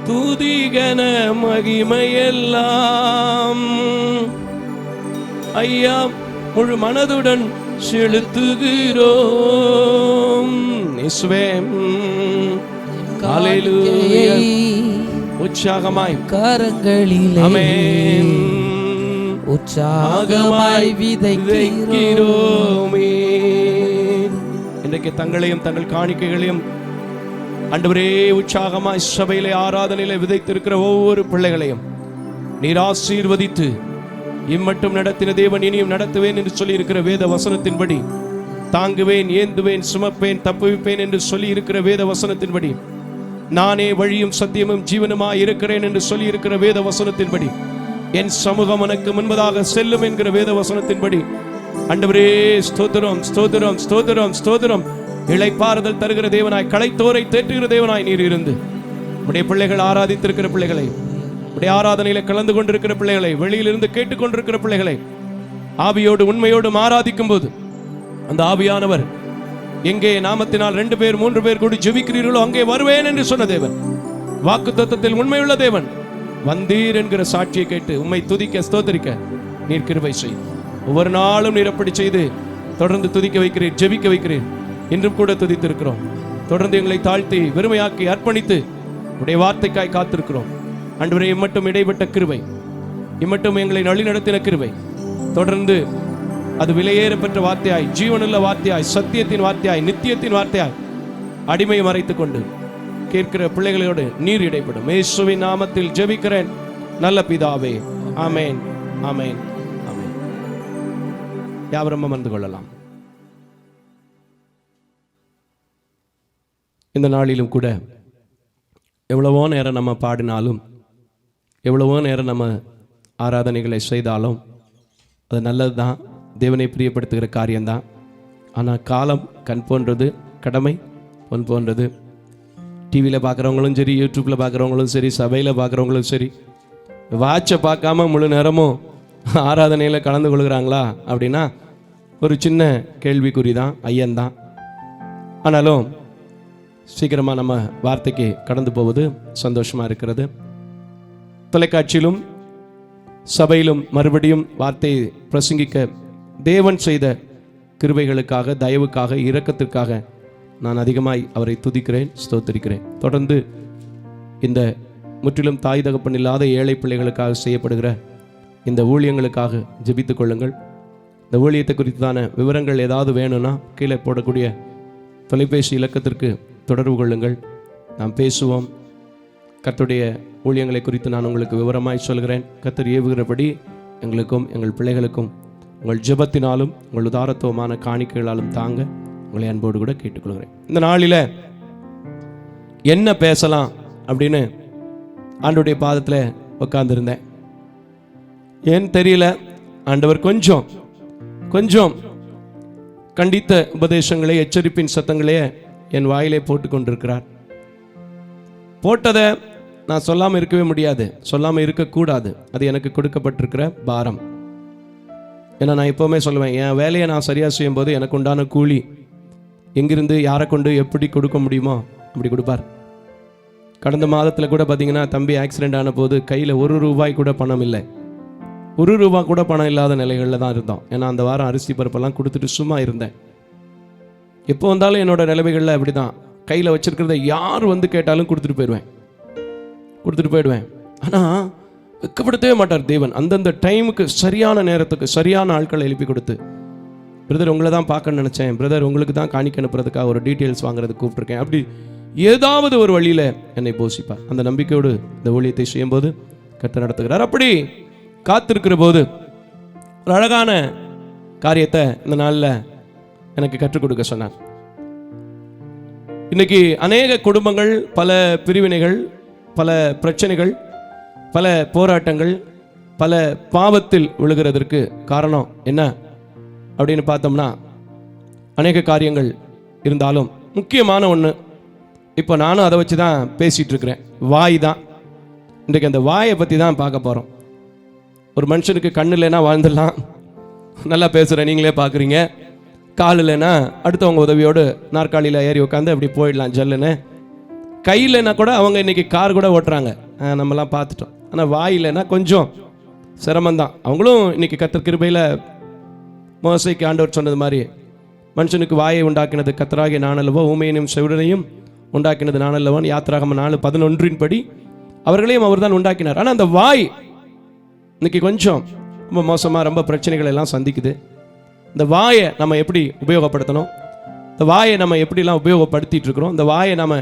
துதிகன மகிமையெல்லாம் ஐயா முழு மனதுடன் செலுத்துகிறோம். இயேசுவே, ஹல்லேலூயா. உற்சாகமாய் கரங்களிலே ஆமென், உற்சாகமாய் விதைக்கிறோமே. இன்றைக்கு தங்களையும் தங்கள் காணிக்கைகளையும் ஆண்டவரே உற்சாகமாய் சபையிலே ஆராதனையிலே விதைத்திருக்கிற ஒவ்வொரு பிள்ளைகளையும் நீர் ஆசீர்வதித்து, இம்மட்டும் நடத்தின தேவன் இனியும் நடத்துவேன் என்று சொல்லி இருக்கிற வேத வசனத்தின்படி, தாங்குவேன், ஏந்துவேன், சுமப்பேன், தப்புவிப்பேன் என்று சொல்லி இருக்கிற வேத வசனத்தின்படி, நானே வழியும் சத்தியமும் ஜீவனுமாய் இருக்கிறேன் என்று சொல்லி இருக்கிற வேத வசனத்தின்படி, என் சமூகம் எனக்கு முன்பதாக செல்லும் என்கிற வேத வசனத்தின்படி, ஆண்டவரே ஸ்தோத்திரம் ஸ்தோத்திரம் ஸ்தோத்திரம் ஸ்தோத்திரம். இளைப்பாறுதல் தருகிற தேவனாய், களைத்தோரை தேற்றுகிற தேவனாய் நீர் இருந்து உடைய பிள்ளைகள் ஆராதித்திருக்கிற பிள்ளைகளை, உடைய ஆராதனையில கலந்து கொண்டிருக்கிற பிள்ளைகளை, வெளியிலிருந்து கேட்டுக்கொண்டிருக்கிற பிள்ளைகளை ஆவியோடு உண்மையோடும் ஆராதிக்கும் போது அந்த ஆவியானவர் எங்கே நாமத்தினால் 2 பேர் 3 பேர் கூடி ஜெபிக்கிறீர்களோ அங்கே வருவேன் என்று சொன்ன தேவன், வாக்குத்தத்தத்தில் உண்மையுள்ள தேவன், வந்தீர் என்கிற சாட்சியை கேட்டு உம்மை துதிக்க ஸ்தோத்திரிக்க நீர் கிருபை செய். ஒவ்வொரு நாளும் நீர் அப்படி செய்து தொடர்ந்து துதிக்க வைக்கிறீர், ஜெபிக்க வைக்கிறீர். இன்றும் கூட துதித்திருக்கிறோம். தொடர்ந்து எங்களை தாழ்த்தி வெறுமையாக்கி அர்ப்பணித்து உடைய வார்த்தைக்காய் காத்திருக்கிறோம். ஆண்டவரே, இம்மட்டும் இடைப்பட்ட கிருபை, இம்மட்டும் எங்களை வழி நடத்தின கிருபை தொடர்ந்து அது விலையேறப்பெற்ற வார்த்தையாய், ஜீவனுள்ள வார்த்தையாய், சத்தியத்தின் வார்த்தையாய், நித்தியத்தின் வார்த்தையாய் அடிமையை மறைத்துக் கொண்டு கேட்கிற பிள்ளைகளோடு நீர் இடைப்படும். இயேசுவின் நாமத்தில் ஜெபிக்கிறேன் நல்ல பிதாவே, ஆமென் ஆமென் ஆமென். யாவரும் அமர்ந்து கொள்ளலாம். இந்த நாளிலும் கூட எவ்வளவோ நேரம் நம்ம பாடினாலும், எவ்வளவோ நேரம் நம்ம ஆராதனைகளை செய்தாலும் அது நல்லது தான், தேவனை பிரியப்படுத்துகிற காரியம்தான். ஆனால் காலம் கண் போன்றது, கடமை பொன் போன்றது. டிவியில் பார்க்குறவங்களும் சரி, யூடியூப்பில் பார்க்குறவங்களும் சரி, சபையில் பார்க்குறவங்களும் சரி, வாட்சை பார்க்காம முழு நேரமும் ஆராதனையில் கலந்து கொள்கிறாங்களா அப்படின்னா ஒரு சின்ன கேள்விக்குறி தான், ஐயன்தான். ஆனாலும் சீக்கிரமாக நம்ம வார்த்தைக்கு கடந்து போவது சந்தோஷமாக இருக்கிறது. தொலைக்காட்சியிலும் சபையிலும் மறுபடியும் வார்த்தையை பிரசங்கிக்க தேவன் செய்த கிருபைகளுக்காக, தயவுக்காக, இரக்கத்திற்காக நான் அதிகமாய் அவரை துதிக்கிறேன், ஸ்தோத்திரிக்கிறேன். தொடர்ந்து இந்த முற்றிலும் தாய் தகப்பன் இல்லாத ஏழை பிள்ளைகளுக்காக செய்யப்படுகிற இந்த ஊழியங்களுக்காக ஜெபித்துக் கொள்ளுங்கள். இந்த ஊழியத்தை குறித்தான விவரங்கள் ஏதாவது வேணும்னா கீழே போடக்கூடிய தொலைபேசி இலக்கத்திற்கு தொடர்பு கொள்ளுங்கள், நாம் பேசுவோம். கர்த்தருடைய ஊழியங்களை குறித்து நான் உங்களுக்கு விவரமாய் சொல்கிறேன். கர்த்தர் ஏவுகிறபடி எங்களுக்கும் எங்கள் பிள்ளைகளுக்கும் உங்கள் ஜெபத்தினாலும் உங்கள் உதாரத்துவமான காணிக்கைகளாலும் தாங்க உங்களை அன்போடு கூட கேட்டுக்கொள்கிறேன். இந்த நாளில் என்ன பேசலாம் அப்படின்னு ஆண்டவருடைய பாதத்தில் உட்கார்ந்துருந்தேன். ஏன்னு தெரியல, ஆண்டவர் கொஞ்சம் கண்டித்த உபதேசங்களே, எச்சரிப்பின் சத்தங்களே என் வாயிலே போட்டு கொண்டிருக்கிறார். போட்டதை நான் சொல்லாமல் இருக்கவே முடியாது, சொல்லாமல் இருக்கக்கூடாது. அது எனக்கு கொடுக்கப்பட்டிருக்கிற பாரம். ஏன்னா நான் எப்போவுமே சொல்லுவேன், என் வேலையை நான் சரியாக செய்யும்போது எனக்கு உண்டான கூலி எங்கிருந்து யாரை கொண்டு எப்படி கொடுக்க முடியுமோ அப்படி கொடுப்பார். கடந்த மாதத்தில் கூட பார்த்தீங்கன்னா தம்பி ஆக்சிடெண்ட் ஆன போது கையில் ₹1 கூட பணம் இல்லை. ₹1 கூட பணம் இல்லாத நிலைகளில் தான் இருந்தோம். ஏன்னா அந்த வாரம் அரிசி பருப்பெல்லாம் கொடுத்துட்டு சும்மா இருந்தேன். எப்போ வந்தாலும் என்னோட நிலைமைகளில் அப்படி தான், கையில் வச்சிருக்கிறத யார் வந்து கேட்டாலும் கொடுத்துட்டு போயிடுவேன். ஆனால் வெட்கப்படுத்தவே மாட்டார் தேவன். அந்தந்த டைமுக்கு சரியான நேரத்துக்கு சரியான ஆட்களை எழுப்பி கொடுத்து, பிரதர் உங்களை தான் பார்க்கணும்னு நினச்சேன், பிரதர் உங்களுக்கு தான் காணிக்க அனுப்புறதுக்காக ஒரு டீட்டெயில்ஸ் வாங்குறதுக்கு கூப்பிட்ருக்கேன், அப்படி ஏதாவது ஒரு வழியில் என்னை போஷிப்பார். அந்த நம்பிக்கையோடு இந்த ஊழியத்தை செய்யும்போது கர்த்தர் நடத்துகிறார். அப்படி காத்திருக்கிற போது ஒரு அழகான காரியத்தை இந்த நாளில் எனக்கு கற்றுக் கொடுக்க சொன்னார். இன்னைக்கு அநேக குடும்பங்கள், பல பிரிவினைகள், பல பிரச்சனைகள், பல போராட்டங்கள், பல பாவத்தில் விழுகிறதற்கு காரணம் என்ன அப்படின்னு பார்த்தோம்னா அநேக காரியங்கள் இருந்தாலும் முக்கியமான ஒன்று, இப்போ நானும் அதை வச்சு தான் பேசிகிட்டு இருக்கிறேன், வாய் தான். இன்றைக்கு அந்த வாயை பற்றி தான் பார்க்க போகிறோம். ஒரு மனுஷனுக்கு கண்ணு இல்லைன்னா வாழ்ந்துடலாம், நல்லா பேசுகிறேன் நீங்களே பார்க்குறீங்க. கால் இல்லைன்னா அடுத்தவங்க உதவியோடு நாற்காலியில் ஏறி உட்காந்து அப்படி போயிடலாம் ஜல்லுன்னு. கை இல்லைன்னா கூட அவங்க இன்றைக்கி கார் கூட ஓட்டுறாங்க, நம்மலாம் பார்த்துட்டோம். ஆனால் வாய் இல்லைன்னா கொஞ்சம் சிரமந்தான். அவங்களும் இன்றைக்கி கர்த்தர் கிருபையில் மோசேக்கு ஆண்டவர் சொன்னது மாதிரி, மனுஷனுக்கு வாயை உண்டாக்கினது கர்த்தராகிய நான் அல்லவோ, ஊமையனையும் செவிடனையும் உண்டாக்கினது நான் அல்லவோ, யாத்திராகமம் 4:11 படி அவர்களையும் அவர் தான் உண்டாக்கினார். ஆனால் அந்த வாய் இன்னைக்கு கொஞ்சம் ரொம்ப மோசமாக, ரொம்ப பிரச்சனைகள் எல்லாம் சந்திக்குது. இந்த வாயை நம்ம எப்படி உபயோகப்படுத்தணும், இந்த வாயை நம்ம எப்படிலாம் உபயோகப்படுத்திட்டு இருக்கிறோம், இந்த வாயை நம்ம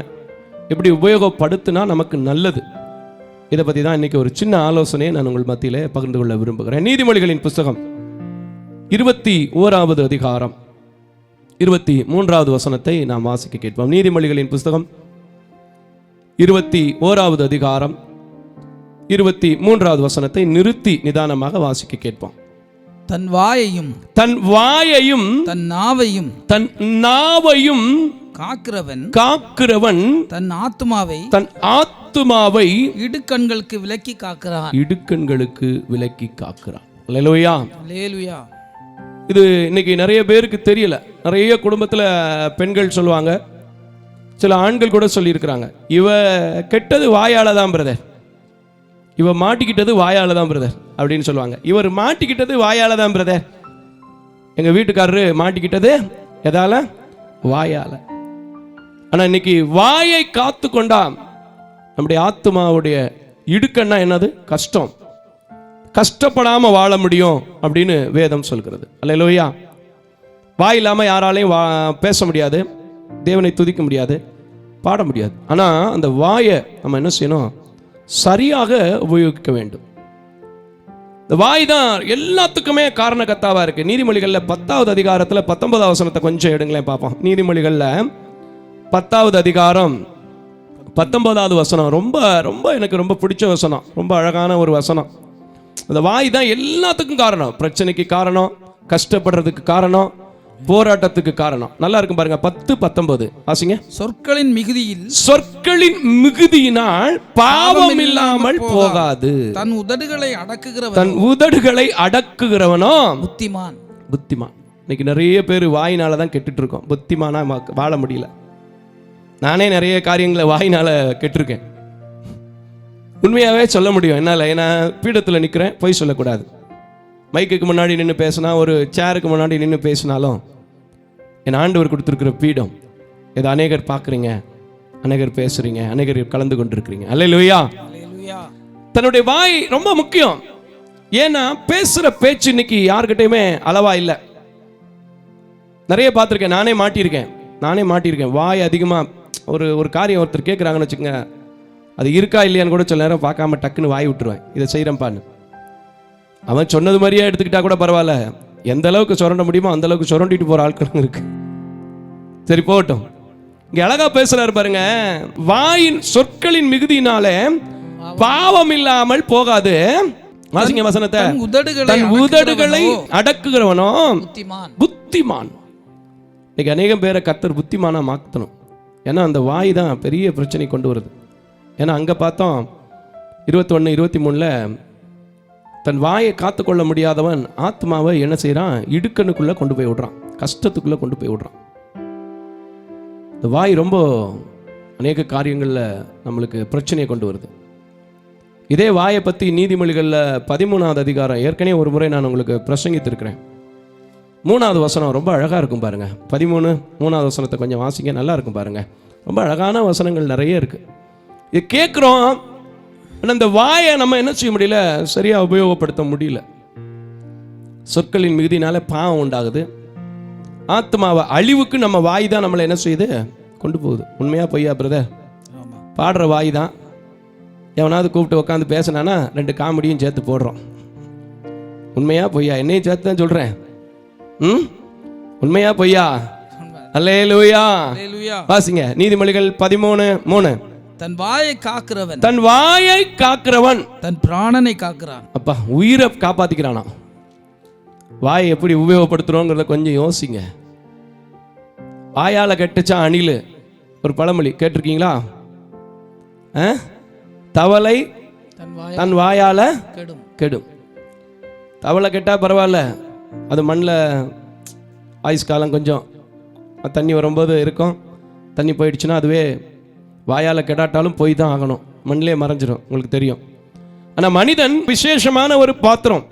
எப்படி உபயோகப்படுத்தினா நமக்கு நல்லது, இதை பற்றி தான் இன்றைக்கி ஒரு சின்ன ஆலோசனையை நான் உங்கள் மத்தியில் பகிர்ந்து கொள்ள விரும்புகிறேன். நீதிமொழிகளின் புஸ்தகம் 21வது அதிகாரம் 23வது வசனத்தை நாம் வாசிக்க கேட்போம். நீதிமொழிகளின் புஸ்தகம் 21வது அதிகாரம் 23வது வசனத்தை நிறுத்தி நிதானமாக வாசிக்க கேட்போம். தன் வாயையும் தன் நாவையும் காக்கிறவன் தன் ஆத்துமாவை இடுக்கண்களுக்கு விலக்கி காக்கிறான். அல்லேலூயா. இது இன்னைக்கு நிறைய பேருக்கு தெரியல. நிறைய குடும்பத்தில் பெண்கள் சொல்லுவாங்க, சில ஆண்கள் கூட சொல்லியிருக்கிறாங்க, இவ கெட்டது வாயால தான் பிரதர், இவ மாட்டிக்கிட்டது வாயால தான் பிரதர் அப்படின்னு சொல்லுவாங்க. இவர் மாட்டிக்கிட்டது வாயால தான் பிரதர், எங்க வீட்டுக்காரரு மாட்டிக்கிட்டது எதால? வாயால. ஆனா இன்னைக்கு வாயை காத்து கொண்டா நம்முடைய ஆத்மாவுடைய இடுக்கன்னா என்னது? கஷ்டம். கஷ்டப்படாம வாழ முடியும் அப்படின்னு வேதம் சொல்கிறது. அல்லேலூயா. வாய் இல்லாம யாராலையும் பேச முடியாது, தேவனை துதிக்க முடியாது, பாட முடியாது. ஆனா அந்த வாயை நம்ம என்ன செய்யணும்? சரியாக உபயோகிக்க வேண்டும். இந்த வாய் தான் எல்லாத்துக்குமே காரணகர்த்தாவா இருக்கு. நீதிமொழிகளில் 10வது அதிகாரத்தில் 19வது வசனத்தை கொஞ்சம் எடுங்களேன் பார்ப்போம். நீதிமொழிகளில் 10வது அதிகாரம் 19வது வசனம் ரொம்ப ரொம்ப எனக்கு ரொம்ப பிடிச்ச வசனம், ரொம்ப அழகான ஒரு வசனம். அந்த வாய் தான் எல்லாத்துக்கும் காரணம். பிரச்சனைக்கு காரணம், கஷ்டப்படுறதுக்கு காரணம், போராட்டத்துக்கு காரணம். நல்லா இருக்கும் பாருங்க. 10:19 வாசிங்க. சொற்களின் மிகுதியினால் பாவம் இல்லாமல் போகாது. தன் உதடுகளை அடக்குகிறவனோ புத்திமான். இன்னைக்கு நிறைய பேர் வாயினால தான் கெட்டுட்டு இருக்கோம். புத்திமானா வாழ முடியல. நானே நிறைய காரியங்களை வாயினால கெட்டிருக்கேன். உண்மையாவே சொல்ல முடியும் என்னால. ஏன்னா பீடத்தில் நிற்கிறேன், பொய் சொல்லக்கூடாது. மைக்குக்கு முன்னாடி நின்று பேசினா, ஒரு சேருக்கு முன்னாடி நின்று பேசினாலும் என் ஆண்டவர் கொடுத்துருக்கிற பீடம். இதை அநேகர் பார்க்குறீங்க, அநேகர் பேசுறீங்க, அநேகர் கலந்து கொண்டிருக்கிறீங்க. அல்லேலூயா. தன்னுடைய வாய் ரொம்ப முக்கியம். ஏன்னா பேசுற பேச்சு இன்னைக்கு யாருக்கிட்டையுமே அளவா இல்லை. நிறைய பார்த்துருக்கேன், நானே மாட்டியிருக்கேன். வாய் அதிகமாக ஒரு காரியம் ஒருத்தர் கேட்குறாங்கன்னு வச்சுக்கோங்க, அது இருக்கா இல்லையான்னு கூட சில நேரம் பார்க்காம டக்குன்னு வாய் விட்டுருவேன், இதை செய்கிறேன்ப்பான்னு. அவன் சொன்னது மாதிரியே எடுத்துக்கிட்டா கூட பரவாயில்ல, எந்த அளவுக்கு சுரண்ட முடியுமோ அந்த அளவுக்கு சுரண்டிட்டு போகிற ஆட்களும் இருக்கு. சரி போகட்டும். இங்கே அழகா பேசுறாரு பாருங்க. வாயின் சொற்களின் மிகுதியினாலே பாவம் இல்லாமல் போகாது. வாசிங்க வசனத்தை. தன் உதடுகளை அடக்குகிறவனோ புத்திமான். இன்னைக்கு அநேகம் பேரை கர்த்தர் புத்திமானா மாற்றணும். ஏன்னா அந்த வாய் தான் பெரிய பிரச்சனை கொண்டு வருது. ஏன்னா அங்கே பார்த்தோம் 21, 23 தன் வாயை காத்துக்கொள்ள முடியாதவன் ஆத்மாவை என்ன செய்கிறான், இடுக்கணுக்குள்ளே கொண்டு போய் விடுறான், கஷ்டத்துக்குள்ளே கொண்டு போய் விடுறான். இந்த வாய் ரொம்ப அநேக காரியங்களில் நம்மளுக்கு பிரச்சனையை கொண்டு வருது. இதே வாயை பற்றி நீதிமொழிகளில் 13வது அதிகாரம் ஏற்கனவே ஒரு முறை நான் உங்களுக்கு பிரசங்கித்திருக்கிறேன். 3வது வசனம் ரொம்ப அழகாக இருக்கும் பாருங்க. 13 3வது வசனத்தை கொஞ்சம் வாசிங்க, நல்லா இருக்கும் பாருங்க. ரொம்ப அழகான வசனங்கள் நிறைய இருக்கு. இது கேட்குறோம், ஆனால் இந்த வாயை நம்ம என்ன செய்ய முடியல, சரியாக உபயோகப்படுத்த முடியல. சொற்களின் மிகுதினால பாவம் உண்டாகுது. ஆத்மாவை அழிவுக்கு நம்ம வாய் தான் நம்மளை என்ன செய்யுது, கொண்டு போகுது. உண்மையா பொய்யா பிரதர்? பாடுற வாய் தான். எவனாவது கூப்பிட்டு உட்காந்து பேசினானா 2 காமெடியும் சேர்த்து போடுறோம். உண்மையா பொய்யா? என்னையும் சேர்த்து தான் சொல்றேன். உண்மையா பொய்யா? அல்லேலூயா. வாசிங்க நீதிமொழிகள் 13:3. தன் வாயை காக்கிறவன், தன் வாயை காக்கிறவன் தன் பிராணனை காக்கிறான். அப்பா, உயிரை காப்பாத்திக்கிறானா? வாயை எப்படி உபயோகப்படுத்துறோங்கிறத கொஞ்சம் யோசிங்க. வாயால கெட்டுச்சா அணில், ஒரு பழமொழி கேட்டிருக்கீங்களா? தவளை தன் வாயால கெடும். தவளை கெட்டா பரவாயில்ல, அது மண்ணில் ஆயுஸ் காலம் கொஞ்சம் தண்ணி வரும்போது இருக்கும். தண்ணி போயிடுச்சுன்னா அதுவே வாயால் கெடாட்டாலும் போய் தான் ஆகணும், மண்ணிலே மறைஞ்சிடும், உங்களுக்கு தெரியும். ஆனால் மனிதன் விசேஷமான ஒரு பாத்திரம்.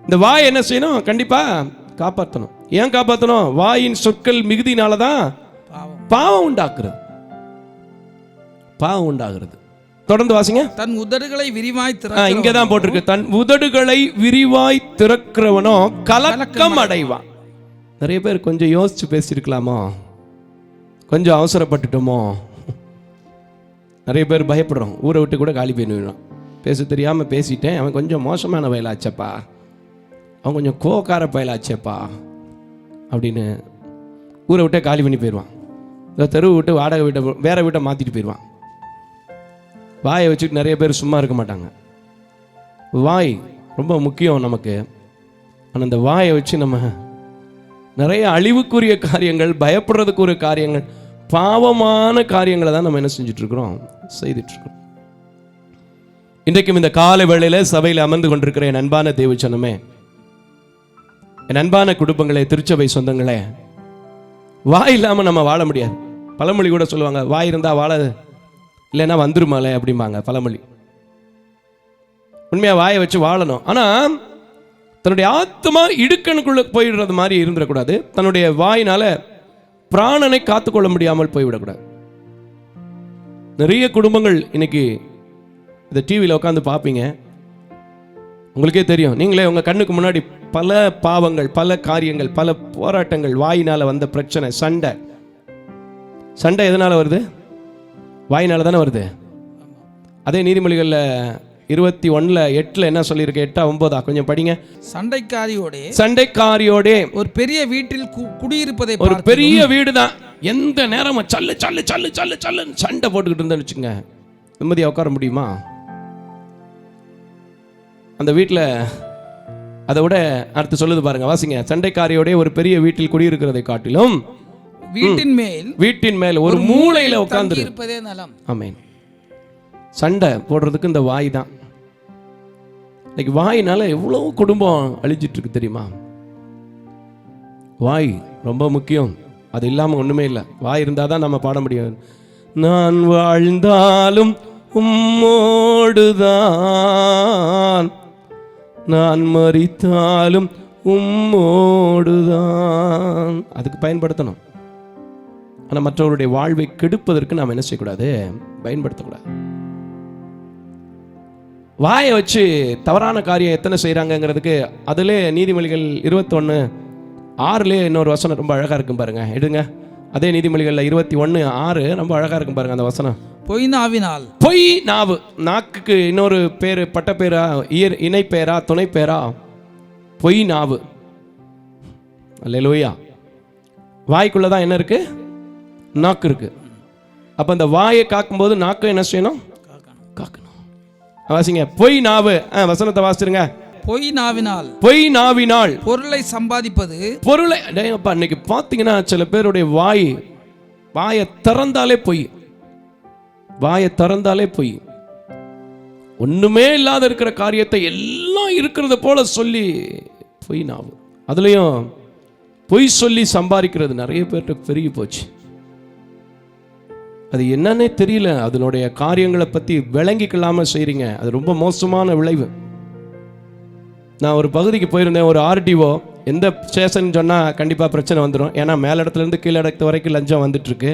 இந்த வாய் என்ன செய்யணும், கண்டிப்பாக காப்பாற்றணும். ஏன் காப்பாற்றணும்? வாயின் சொற்கள் மிகுதினால தான் பாவம் உண்டாக்குறது. பாவம் உண்டாகிறது. தொடர்ந்து வாசிங்க. தன் உதடுகளை விரிவாய் இங்கே தான் போட்டிருக்கு, தன் உதடுகளை விரிவாய் திறக்கிறவனோ கலக்கம் அடைவான். நிறைய பேர் கொஞ்சம் யோசிச்சு பேசியிருக்கலாமோ, கொஞ்சம் அவசரப்பட்டுட்டோமோ. நிறைய பேர் பயப்படுறோம், ஊரை விட்டு கூட காலி பண்ணிடணும். பேச தெரியாமல் பேசிட்டேன், அவன் கொஞ்சம் மோசமான வயலாச்சப்பா, அவன் கொஞ்சம் கோக்கார பயலாச்சேப்பா அப்படின்னு ஊரை விட்டே காலி பண்ணி போயிடுவான். தெருவு விட்டு வாடகை வீட்டை வேற வீட்டை மாற்றிட்டு போயிடுவான். வாயை வச்சுட்டு நிறைய பேர் சும்மா இருக்க மாட்டாங்க. வாய் ரொம்ப முக்கியம் நமக்கு. ஆனால் இந்த வாயை வச்சு நம்ம நிறைய அழிவுக்குரிய காரியங்கள், பயப்படுறதுக்குரிய காரியங்கள், பாவமான காரியங்களை தான் நம்ம என்ன செஞ்சிட்ருக்கிறோம், செய்துட்ருக்கிறோம். இன்றைக்கும் இந்த காலை வேளையில் சபையில் அமர்ந்து கொண்டிருக்கிற என் அன்பான தேவச்சனமே, என் அன்பான குடும்பங்களே, திருச்சபை சொந்தங்களே, வாய் இல்லாமல் நம்ம வாழ முடியாது. பழமொழி கூட சொல்லுவாங்க, வாய் இருந்தால் வாழ, இல்லைன்னா வந்துருமாலே அப்படிம்பாங்க பழமொழி. உண்மையாக வாயை வச்சு வாழணும். ஆனால் தன்னுடைய ஆத்மா இடுக்கணுக்குள்ள போயிடுறது மாதிரி இருந்துடக்கூடாது. தன்னுடைய வாயினால பிராணனை காத்துக்கொள்ள முடியாமல் போய்விடக்கூடாது. நிறைய குடும்பங்கள் இன்னைக்கு இந்த டிவியில் உட்காந்து பார்ப்பீங்க, உங்களுக்கே தெரியும். நீங்களே உங்கள் கண்ணுக்கு முன்னாடி பல பாவங்கள், பல காரியங்கள், பல போராட்டங்கள், வாயினால் வந்த பிரச்சனை, சண்டை எதனால் வருது? வாயினால தானே வருது. அதே நீதிமொழிகளில் 21:8 என்ன சொல்லியிருக்கு? 8-9 கொஞ்சம் படிங்க. சண்டைக்காரியோடே ஒரு பெரிய வீட்டில் குடியிருப்பதை, ஒரு பெரிய வீடு தான், எந்த நேரமும் சல்லு சல்லு சல்லு சல்லு சல்லுன்னு சண்டை போட்டுக்கிட்டு இருந்தேன்னு வச்சுங்க, நிம்மதியாக உட்கார முடியுமா? அந்த வீட்டில் அதை விட அடுத்து சொல்லுது பாருங்க, வாசிங்க. சண்டைக்காரியோட ஒரு பெரிய வீட்டில் குடியிருக்கிறதை காட்டிலும் வீட்டின் மேல் ஒரு மூலையில உட்கார்ந்து இருப்பதே நலம். ஆமென். சண்டை போடுறதுக்கு இந்த வாய் தான். இன்னைக்கு வாயினால எவ்வளவு குடும்பம் அழிஞ்சிட்டு இருக்கு தெரியுமா? வாய் ரொம்ப முக்கியம். அது இல்லாம ஒண்ணுமே இல்லை. வாய் இருந்தாதான் நம்ம பாட முடியும். நான் வாழ்ந்தாலும் உம்மோடுதான், நான் மரித்தாலும் உம்மோடுதான். அதுக்கு பயன்படுத்தணும். ஆனால் மற்றவருடைய வாழ்வை கெடுப்பதற்கு நாம் என்ன செய்யக்கூடாது, பயன்படுத்தக்கூடாது. வாயை வச்சு தவறான காரியம் எத்தனை செய்கிறாங்கங்கிறதுக்கு அதிலே நீதிமொழிகள் 21:6 இன்னொரு வசனம் ரொம்ப அழகாக இருக்கும் பாருங்க, எடுங்க. அதே நீதிமொழிகளில் 21:6 ரொம்ப அழகாக இருக்கும் பாருங்க அந்த வசனம். பொய் நாவு. நாக்குக்கு இன்னொரு பேர், பட்ட பேரா, இணை பேரா, துணை பேரா? பொய் நாவு. அல்லேலூயா. வாய்க்குள்ளதான் என்ன இருக்கு? நாக்கு இருக்கு. அப்ப அந்த வாயை காக்கும்போது நாக்கு என்ன செய்யணும்? காக்கணும். வாசிங்க. பொய் நாவு. வசனத்தை வாசிருங்க. பொய் நாவினால் பொருளை சம்பாதிப்பது. பொருளை இன்னைக்கு பாத்தீங்கன்னா சில பேருடைய வாயை திறந்தாலே பொய். வாயை திறந்தாலே பொய். ஒண்ணுமே இல்லாத இருக்கிற காரியத்தை எல்லாம் இருக்கிறத போல சொல்லி பொய் நாவு. அதுலயும் பொய் சொல்லி சம்பாதிக்கிறது நிறைய பேர்கிட்ட பெருகி போச்சு. அது என்னன்னே தெரியல. அதனுடைய காரியங்களை பத்தி விளங்கிக்கலாம செய்றீங்க. அது ரொம்ப மோசமான விளைவு. நான் ஒரு பகுதிக்கு போயிருந்தேன். ஒரு ஆர்டிஓ எந்த ஸ்டேஷன் சொன்னா கண்டிப்பா பிரச்சனை வந்துடும். ஏன்னா மேலிடத்துல இருந்து கீழே இடத்து வரைக்கும் லஞ்சம் வந்துட்டு இருக்கு.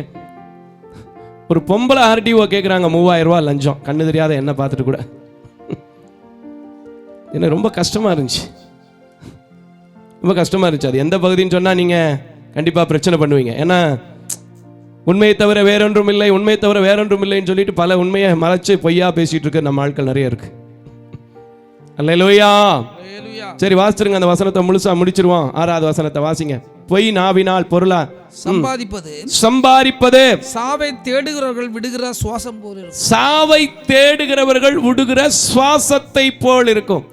ஒரு பொம்பளை ஆர்டிஓ கேட்குறாங்க 3000 ரூபாய் லஞ்சம். கண்ணு தெரியாத என்ன பார்த்துட்டு கூட. எனக்கு ரொம்ப கஷ்டமா இருந்துச்சு. ரொம்ப கஷ்டமா இருந்துச்சு. அது எந்த பகுதின்னு சொன்னா நீங்க கண்டிப்பா பிரச்சனை பண்ணுவீங்க. ஏன்னா உண்மையை தவிர வேறொன்றும் இல்லை, உண்மையை தவிர வேறொன்றும் இல்லைன்னு சொல்லிட்டு பல உண்மையை மறைச்சு பொய்யா பேசிட்டு இருக்க நம்ம ஆட்கள் நிறைய இருக்கு. அல்லேலூயா. சரி, வாசிச்சிருங்க அந்த வசனத்தை முழுசா முடிச்சிருவோம். 6வது வசனத்தை வாசிங்க. பொய் நாவினால் பொருளா சம்பாதிப்பது சாவை தேடுகிறவர்கள் விடுகிற சுவாசம் போல் இருக்கும். சாவை தேடுகிறவர்கள் விடுகிற சுவாசத்தை போல் இருக்கும்.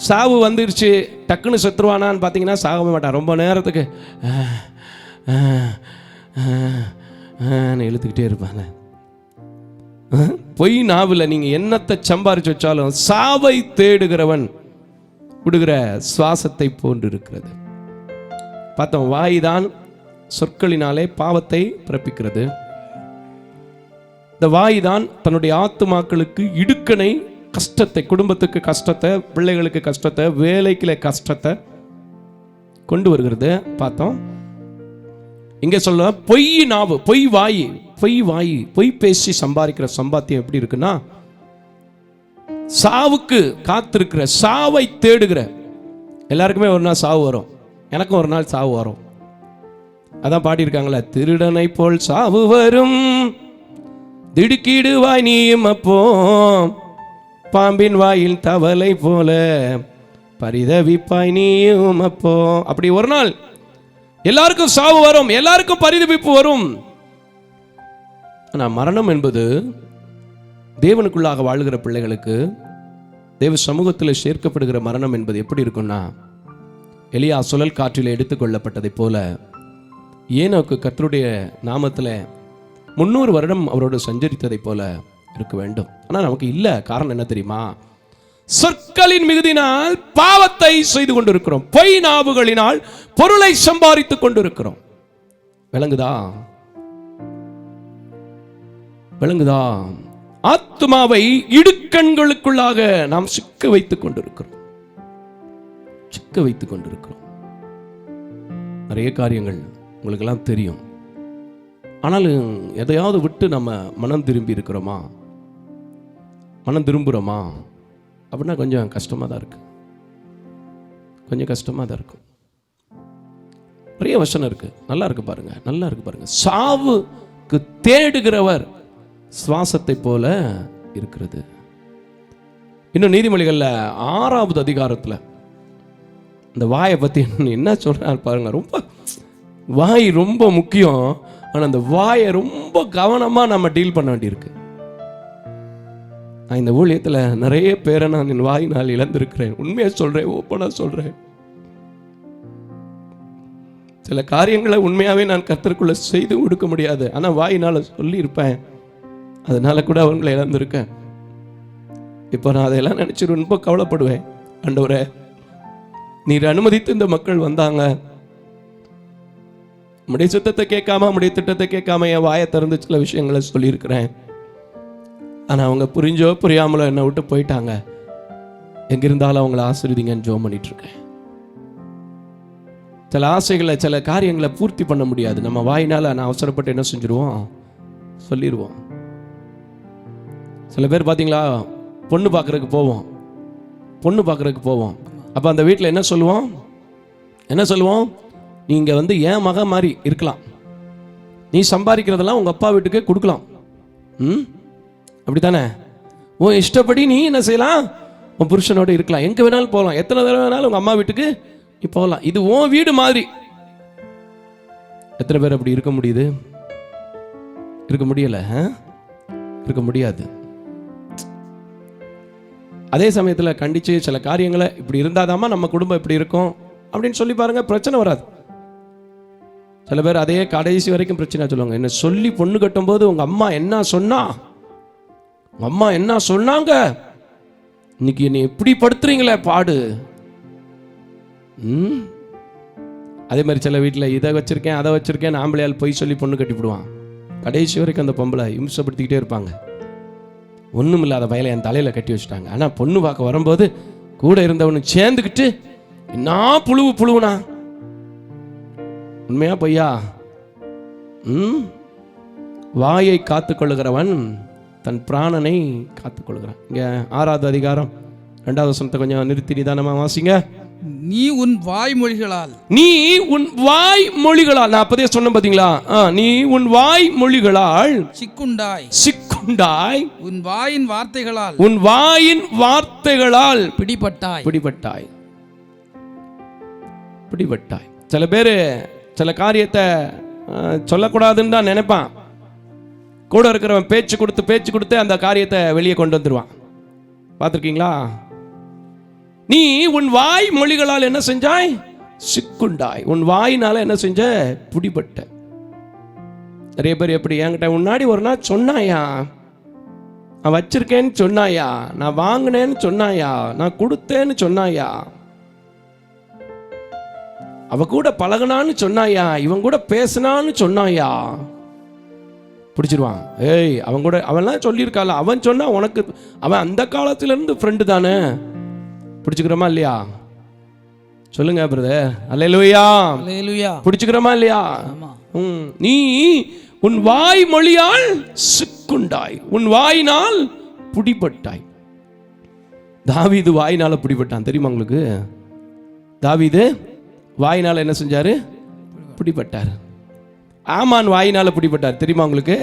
சாவு வந்துருச்சு, டக்குன்னு செத்துருவானான்னு பார்த்தீங்கன்னா சாகவே மாட்டான். ரொம்ப நேரத்துக்கு இழுத்துக்கிட்டே இருப்பாங்க. பொய் நாவில் நீங்க என்னத்தை சம்பாரிச்சு வச்சாலும் சாவை தேடுகிறவன் விடுகிற சுவாசத்தை போன்று இருக்கிறது. பார்த்தோம், வாய்தான் சொற்களினாலே பாவத்தை பிறப்பிக்கிறது. இந்த வாய்தான் தன்னுடைய ஆத்துமாக்களுக்கு இடுக்கணை, கஷ்டத்தை, குடும்பத்துக்கு கஷ்டத்தை, பிள்ளைகளுக்கு கஷ்டத்தை, வேலைக்குள்ள கஷ்டத்தை கொண்டு வருகிறது. பார்த்தோம். இங்க சொல்ல பொய் நாவு, பொய் வாய், பொய் வாய், பொய் பேசி சம்பாதிக்கிற சம்பாத்தியம் எப்படி இருக்குன்னா, சாவுக்கு காத்திருக்கிற, சாவை தேடுகிற. எல்லாருக்குமே ஒரு நாள் சாவு வரும். எனக்கும் ஒரு நாள் சாவு வரும். அதான் பாடியிருக்காங்களே, திருடனை போல் சாவு வரும், திடுக்கிடுவாய் நீயும் அப்போ, பாம்பின் வாயில் தவளை போல பரிதவிப்பாய் நீயும் அப்போ. அப்படி ஒரு நாள் எல்லாருக்கும் சாவு வரும், எல்லாருக்கும் பரிதவிப்பு வரும். ஆனா மரணம் என்பது தேவனுக்குள்ளாக வாழ்கிற பிள்ளைகளுக்கு, தேவ சமூகத்தில் சேர்க்கப்படுகிற மரணம் என்பது எப்படி இருக்கும்னா, எலியா சுழல் காற்றில் எடுத்துக்கொள்ளப்பட்டதை போல ஏனோக்கு கர்த்தருடைய நாமத்தில் 300 வருடம் அவரோடு சஞ்சரித்ததை போல இருக்க வேண்டும். ஆனால் நமக்கு இல்லை. காரணம் என்ன தெரியுமா? சொற்களின் மிகுதினால் பாவத்தை செய்து கொண்டிருக்கிறோம். பொய் நாவுகளினால் பொருளை சம்பாதித்துக் கொண்டிருக்கிறோம். விளங்குதா? விளங்குதா? ஆத்மாவை இடுக்கண்களுக்குள்ளாக நாம் சிக்க வைத்துக் கொண்டிருக்கிறோம். சிக்க வைத்துக் கொண்டிருக்கிறோம். நிறைய காரியங்கள் உங்களுக்கெல்லாம் தெரியும். ஆனாலும் எதையாவது விட்டு நம்ம மனம் திரும்பி இருக்கிறோமா, மனம் திரும்புகிறோமா அப்படின்னா கொஞ்சம் கஷ்டமாக தான் இருக்கு. கொஞ்சம் கஷ்டமாக தான் இருக்கும். நிறைய வசனம் இருக்கு, நல்லா இருக்கு பாருங்க, நல்லா இருக்கு பாருங்க. சாவுக்கு தேடுகிறவர் சுவாசத்தை போல இருக்கிறது. இன்னும் நீதிமொழிகள்ல 6வது அதிகாரத்துல இந்த வாயை பத்தி என்ன சொல்றாரு பாருங்க. ரொம்ப வாய் ரொம்ப முக்கியம். ஆனா அந்த வாயை ரொம்ப கவனமா நம்ம டீல் பண்ண வேண்டியிருக்கு. நான் இந்த ஊழியத்துல நிறைய பேரை நான் என் வாயினால் இழந்திருக்கிறேன். உண்மையை சொல்றேன், ஓப்பனா சொல்றேன். சில காரியங்களை உண்மையாவே நான் கர்த்தருக்குள்ள செய்து கொடுக்க முடியாது. ஆனா வாயினால சொல்லி இருப்பேன். அதனால கூட அவங்களை இழந்திருக்கேன். இப்போ நான் அதையெல்லாம் நினைச்சு ரொம்ப கவலைப்படுவேன். ஆண்டவரே, நீர் அனுமதித்து இந்த மக்கள் வந்தாங்க, உம்முடைய சுத்தத்தை கேட்காம, உம்முடைய திட்டத்தை கேட்காம என் வாயை திறந்து சில விஷயங்களை சொல்லியிருக்கிறேன். ஆனா அவங்க புரிஞ்சோ புரியாமலோ என்னை விட்டு போயிட்டாங்க. எங்கிருந்தாலும் அவங்களை ஆசீர்வதிங்கன்னு ஜெபம் பண்ணிட்டு இருக்கேன். சில ஆசைகளை, சில காரியங்களை பூர்த்தி பண்ண முடியாது. நம்ம வாயினால நான் அவசரப்பட்டு என்ன செஞ்சிருவோம், சொல்லிடுவோம். சில பேர் பார்த்தீங்களா, பொண்ணு பார்க்கறதுக்கு போவோம், பொண்ணு பார்க்கறதுக்கு போவோம். அப்போ அந்த வீட்டில் என்ன சொல்லுவோம், என்ன சொல்லுவோம், நீங்கள் என் மகன் மாதிரி இருக்கலாம், நீ சம்பாதிக்கிறதெல்லாம் உங்கள் அப்பா வீட்டுக்கு கொடுக்கலாம், அப்படி தானே, உன் இஷ்டப்படி நீ என்ன செய்யலாம், உன் புருஷனோடு இருக்கலாம், எங்கே வேணாலும் போகலாம், எத்தனை தடவை வேணாலும் உங்கள் அம்மா வீட்டுக்கு நீ போகலாம், இது உன் வீடு மாதிரி. எத்தனை பேர் அப்படி இருக்க முடியுது? இருக்க முடியலை, இருக்க முடியாது. அதே சமயத்தில் கண்டிச்சு சில காரியங்களை இப்படி இருந்தாதாமா நம்ம குடும்பம் இப்படி இருக்கும் அப்படின்னு சொல்லி பாருங்க, பிரச்சனை வராது. சில பேர் அதே கடைசி வரைக்கும் பிரச்சனை சொல்லுவாங்க. என்ன சொல்லி பொண்ணு கட்டும்போது உங்க அம்மா என்ன சொன்னா, உங்க அம்மா என்ன சொன்னாங்க, இன்னைக்கு என்னை எப்படி படுத்துறீங்களே பாடு. அதே மாதிரி சில வீட்டில் இதை வச்சிருக்கேன் அதை வச்சிருக்கேன் ஆம்பளையால் போய் சொல்லி பொண்ணு கட்டிவிடுவான். கடைசி வரைக்கும் அந்த பொம்பளை இம்சப்படுத்திக்கிட்டே இருப்பாங்க. ஒன்றும் இல்லாத வயலை என் தலையில் கட்டி வச்சுட்டாங்க. ஆனால் பொண்ணு பார்க்க வரும்போது கூட இருந்தவனு சேர்ந்துக்கிட்டு என்ன புழுவுனா. உண்மையா பொய்யா? வாயை காத்துக்கொள்ளுகிறவன் தன் பிராணனை காத்துக்கொள்கிறான். இங்க 6வது அதிகாரம் 2வது வசனத்தை கொஞ்சம் நிறுத்தி நிதானமா வாசிங்க. நீ உன் வாய்மொழிகளால் நான் அப்பதே சொன்ன பாத்தீங்களா, நீ உன் வாய்மொழிகளால் சிக்குண்டாய் உன் வாயின் வார்த்தைகளால் பிடிபட்டாய். சில பேரு சில காரியத்தை சொல்லக்கூடாதுன்னு தான் நினைப்பான். கூட இருக்கிறவன் பேச்சு கொடுத்து அந்த காரியத்தை வெளியே கொண்டு வந்துடுவான். பார்த்துருக்கீங்களா? நீ உன் வாய் மொழிகளால் என்ன செஞ்சாய்? சிக்குண்டாய். உன் வாயினால என்ன செஞ்ச? பிடிபட்ட. நிறைய பேர் எப்படி, என்கிட்ட முன்னாடி ஒரு நாள் சொன்னாயா, நான் வச்சிருக்கேன்னு சொன்னாயா, நான் வாங்கினேன்னு சொன்னாயா, நான் கொடுத்தேன்னு சொன்னாயா, அவ கூட பழகுனான்னு சொன்னாயா, இவன் கூட பேசினான்னு சொன்னாயா, பிடிச்சிருவான். ஏய் அவன் கூட அவன்லாம் சொல்லியிருக்கால, அவன் சொன்னா உனக்கு, அவன் அந்த காலத்துல இருந்து ஃப்ரெண்டு தானே. பிடிச்சுக்கிறோமா இல்லையா? சொல்லுங்க பிரதர். அல்லேலூயா. பிடிச்சுக்கிறோமா இல்லையா? நீ உன் வாய் மொழியால் சிக்குண்டாய், உன் வாயினால் பிடிபட்டாய். தாவீது வாயினால பிடிபட்டான். தெரியுமா உங்களுக்கு? தாவீது வாயினால என்ன செஞ்சாரு? பிடிபட்டார். ஆமான் வாயினால பிடிபட்டார். தெரியுமா உங்களுக்கு?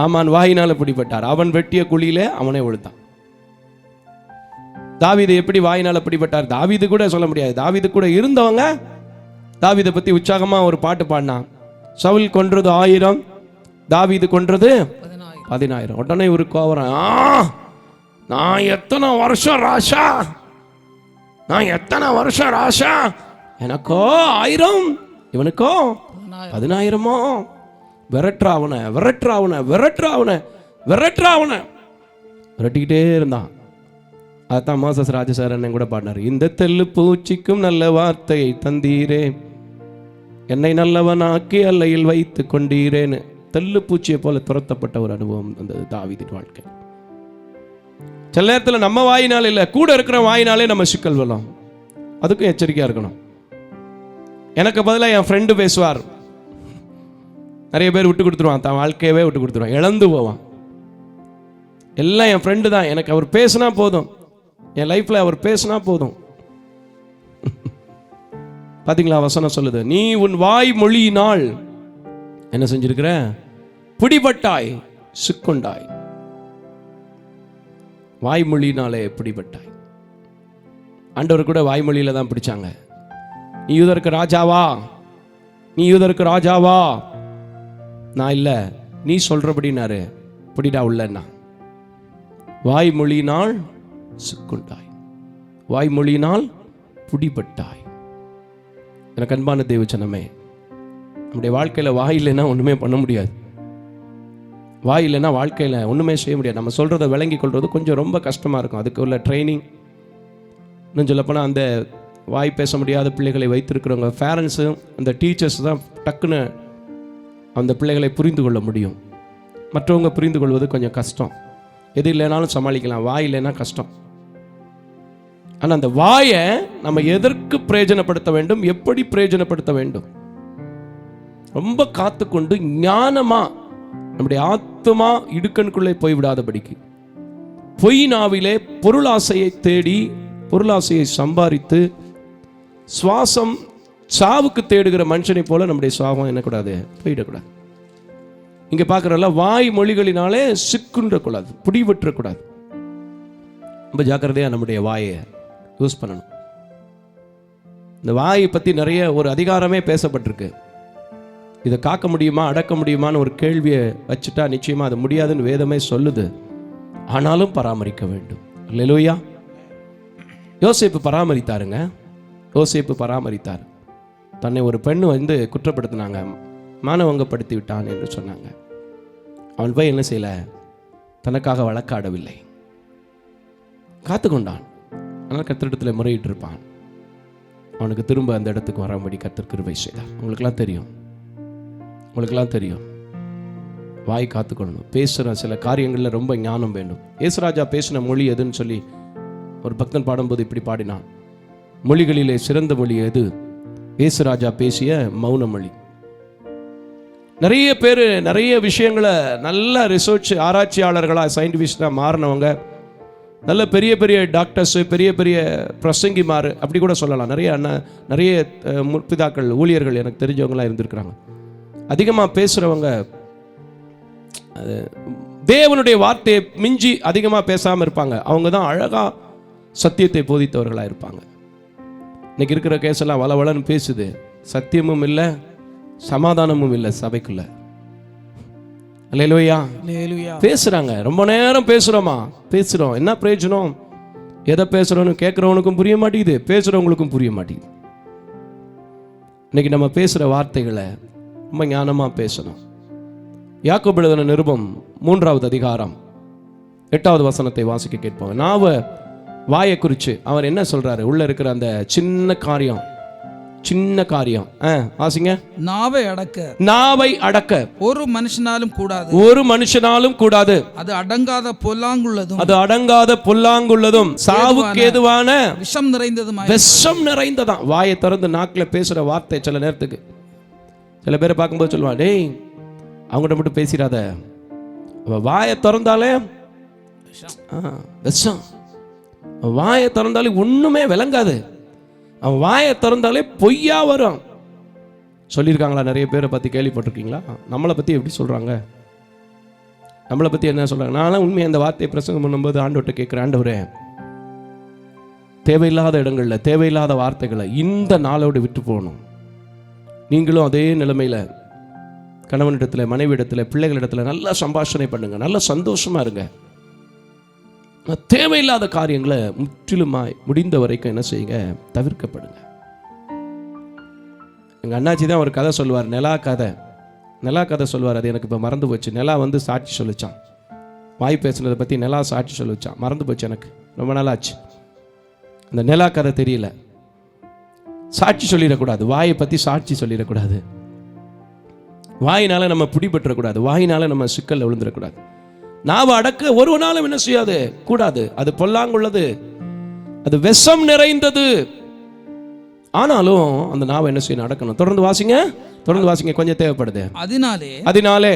ஆமான் வாயினால பிடிபட்டார். அவன் வெட்டிய குழியில அவனை விழுத்தான். தாவீது எப்படி வாயினால பிடிபட்டார்? தாவீது கூட சொல்ல முடியாது. தாவீது கூட இருந்தவங்க தாவீதை பத்தி உற்சாகமா ஒரு பாட்டு பாடினான். சவுல் கொன்றது 1000, தாவீது கொன்றது 10,000. உடனே ஒரு கோவரம், நான் எத்தனை வருஷம் ராசா, எனக்கோ 1000, இவனுக்கோ 10,000. விரட்டிக்கிட்டே இருந்தான். அதான் மோசஸ் ராஜசாரன் கூட பாடினார். இந்த தெல்லு பூச்சிக்கும் நல்ல வார்த்தையை தந்தீரே, என்னை நல்லவனாக்கி அல்லையில் வைத்து கொண்டீரேன்னு. தெல்லு பூச்சியை போல துரத்தப்பட்ட ஒரு அனுபவம் அந்த தாவீதின் வாழ்க்கை. சில நேரத்தில் நம்ம வாயினால் இல்லை, கூட இருக்கிற வாயினாலே நம்ம சிக்கல் வரலாம். அதுக்கும் எச்சரிக்கையா இருக்கணும். எனக்கு பதிலாக என் ஃப்ரெண்டு பேசுவார். நிறைய பேர் விட்டு கொடுத்துருவான், தன் வாழ்க்கையவே விட்டு கொடுத்துருவான், இழந்து போவான். எல்லாம் என் ஃப்ரெண்டு தான், எனக்கு அவர் பேசினா போதும், என் லைஃப்ல அவர் பேசினா போதும். பாத்தீங்களா? வசனம் சொல்லுது, நீ உன் வாய் மொழியினால் என்ன செஞ்சிருக்கிற? பிடிபட்டாய், சிக்குண்டாய். வாய்மொழியினாலே பிடிபட்டாய். ஆண்டவர் கூட வாய்மொழியில தான் பிடிச்சாங்க. நீ யூதருக்கு ராஜாவா? நான் இல்ல, நீ சொல்றபடினாரு. பிடிடா உள்ளன்னா. வாய்மொழியினால் சிக்குண்டாய், வாய்மொழியினால் பிடிபட்டாய். எனக்கு அன்பான தேவச்சனமே, நம்முடைய வாழ்க்கையில வாய் இல்லைன்னா ஒண்ணுமே பண்ண முடியாது. வாய் இல்லைன்னா வாழ்க்கையில ஒண்ணுமே செய்ய முடியாது. நம்ம சொல்றதை விளங்கி கொள்றது கொஞ்சம் ரொம்ப கஷ்டமா இருக்கும். அதுக்கு உள்ள ட்ரைனிங். இன்னும் சொல்லப்போனால் அந்த வாய் பேச முடியாத பிள்ளைகளை வைத்திருக்கிறவங்க பேரண்ட்ஸு, அந்த டீச்சர்ஸ் தான் டக்குன்னு அந்த பிள்ளைகளை புரிந்து கொள்ள முடியும். மற்றவங்க புரிந்து கொள்வது கொஞ்சம் கஷ்டம். எது இல்லைனாலும் சமாளிக்கலாம், வாய் இல்லைன்னா கஷ்டம். ஆனால் அந்த வாயை நம்ம எதற்கு பிரயோஜனப்படுத்த வேண்டும், எப்படி பிரயோஜனப்படுத்த வேண்டும், ரொம்ப காத்துக்கொண்டு ஞானமா நம்முடைய ஆத்மா இடுக்கணுக்குள்ளே போய்விடாதபடிக்கு, பொய் நாவிலே பொருளாசையை தேடி பொருளாசையை சம்பாதித்து சுவாசம் சாவுக்கு தேடுகிற மனுஷனை போல நம்முடைய சுவாசம் என்னக்கூடாது, போயிடக்கூடாது. இங்க பார்க்குறல வாய் மொழிகளினாலே சிக்குன்றக்கூடாது, பிடிபற்றக்கூடாது. ரொம்ப ஜாக்கிரதையாக நம்முடைய வாயை யூஸ் பண்ணணும். இந்த வாயை பற்றி நிறைய ஒரு அதிகாரமே பேசப்பட்டிருக்கு. இதை காக்க முடியுமா, அடக்க முடியுமான்னு ஒரு கேள்வியை வச்சுட்டா நிச்சயமாக அது முடியாதுன்னு வேதமே சொல்லுது. ஆனாலும் பராமரிக்க வேண்டும். அல்லேலூயா. யோசேப்பு பராமரித்தாருங்க. யோசேப்பு பராமரித்தார். தன்னை ஒரு பெண் வந்து குற்றப்படுத்தினாங்க, மானவங்கப்படுத்தி விட்டான் என்று சொன்னாங்க. அவன் போய் என்ன செய்யல, தனக்காக வழக்காடவில்லை, காத்துக்கொண்டான். ஆனால் கர்த்தரிடத்தில் முறையிட்டு இருப்பான். அவனுக்கு திரும்ப அந்த இடத்துக்கு வரும்படி கர்த்தர் கிருபை செய்தார். உங்களுக்கெல்லாம் தெரியும், வாய் காத்துக்கொள்ளணும். பேசுகிற சில காரியங்களில் ரொம்ப ஞானம் வேண்டும். இயேசுராஜா பேசின மொழி எதுன்னு சொல்லி ஒரு பக்தன் பாடும்போது இப்படி பாடினான், மொழிகளிலே சிறந்த மொழி எது? இயேசுராஜா பேசிய மௌன மொழி. நிறைய பேர் நிறைய விஷயங்களை நல்ல ரிசர்ச் ஆராய்ச்சியாளர்களாக சயின்டிஃபிஸ்டாக மாறினவங்க, நல்ல பெரிய பெரிய டாக்டர்ஸு, பெரிய பெரிய பிரசங்கிமார், அப்படி கூட சொல்லலாம். நிறைய முற்பிதாக்கள், ஊழியர்கள் எனக்கு தெரிஞ்சவங்களாம் இருந்திருக்கிறாங்க. அதிகமாக பேசுகிறவங்க தேவனுடைய வார்த்தையை மிஞ்சி அதிகமாக பேசாமல் இருப்பாங்க. அவங்க தான் அழகாக சத்தியத்தை போதித்தவர்களாக இருப்பாங்க. இன்னைக்கு இருக்கிற கேஸெல்லாம் வளவளன்னு பேசுது, சத்தியமும் இல்லை, சமாதானமும் இல்லை சபைக்குள்ள. அல்லேலூயா. பேசுறாங்க, ரொம்ப நேரம் பேசுறோம். என்ன பிரயோஜனம்? எதை பேசுறோன்னு கேட்குறவனுக்கும் புரிய மாட்டேங்குது, பேசுறவங்களுக்கும் புரிய மாட்டேங்குது. இன்னைக்கு நம்ம பேசுற வார்த்தைகளை ரொம்ப ஞானமா பேசணும். யாக்கோபு எழுதின நிருபம் 3வது அதிகாரம் 8வது வசனத்தை வாசிக்க கேட்போம். வாயை குறித்து அவர் என்ன சொல்றாரு? உள்ள இருக்கிற அந்த சின்ன காரியம் வாசிங்க. நாவை அடக்க ஒரு மனுஷனாலும் கூடாது. அது அடங்காத பொல்லாங்குள்ளதும் சாவுக்கு ஏதுவான விஷம் நிறைந்ததாம். வாயை திறந்து நாக்கில் பேசுற வார்த்தை சில நேரத்துக்கு சில பேரை பார்க்கும்போது சொல்லுவான், டேய் அவங்ககிட்ட மட்டும் பேசிடாத, வாயை திறந்தாலே விஷம். வாயை திறந்தாலே ஒண்ணுமே விளங்காது, அவன் வாயை திறந்தாலே பொய்யா வரும். சொல்லியிருக்காங்களா? நிறைய பேரை பற்றி கேள்விப்பட்டிருக்கீங்களா? நம்மளை பற்றி எப்படி சொல்கிறாங்க? நம்மளை பற்றி என்ன சொல்கிறாங்க? நானும் உண்மையை அந்த வார்த்தையை பிரசங்கம் பண்ணும்போது ஆண்டவர்கிட்ட கேட்குறேன், ஆண்டவரே தேவையில்லாத இடங்களில் தேவையில்லாத வார்த்தைகளை இந்த நாளோடு விட்டு போகணும். நீங்களும் அதே நிலைமையில் கணவனிடத்தில், மனைவியிடத்தில், பிள்ளைகளிடத்தில் நல்லா சம்பாஷணை பண்ணுங்க, நல்ல சந்தோஷமாக இருங்க. தேவையில்லாத காரியங்களை முற்றிலுமாய் முடிந்த வரைக்கும் என்ன செய்யுங்க, தவிர்க்கப்படுங்க. எங்கள் அண்ணாச்சி தான் ஒரு கதை சொல்லுவார், நிலா கதை சொல்லுவார். அது எனக்கு இப்போ மறந்து போச்சு. நிலா வந்து சாட்சி சொல்லிச்சான், வாய் பேசுனதை பற்றி நிலா சாட்சி சொல்லிச்சான். மறந்து போச்சு, எனக்கு ரொம்ப நாள் ஆச்சு. அந்த நிலா கதை தெரியல. சாட்சி சொல்லிடக்கூடாது, வாயை பற்றி சாட்சி சொல்லிடக்கூடாது. வாயினால நம்ம பிடிபற்றக்கூடாது, வாயினால நம்ம சிக்கல்ல விழுந்துடக்கூடாது. நாவை அடக்க ஒருவனாலும் என்ன செய்யாது, கூடாது. அது பொல்லாங்குள்ளது, அது விஷம் நிறைந்தது. ஆனாலும் அந்த நாவை என்ன செய்யணும், அடக்கணும். தொடர்ந்து வாசிங்க, கொஞ்சம் தேவைப்படுது. அதனாலே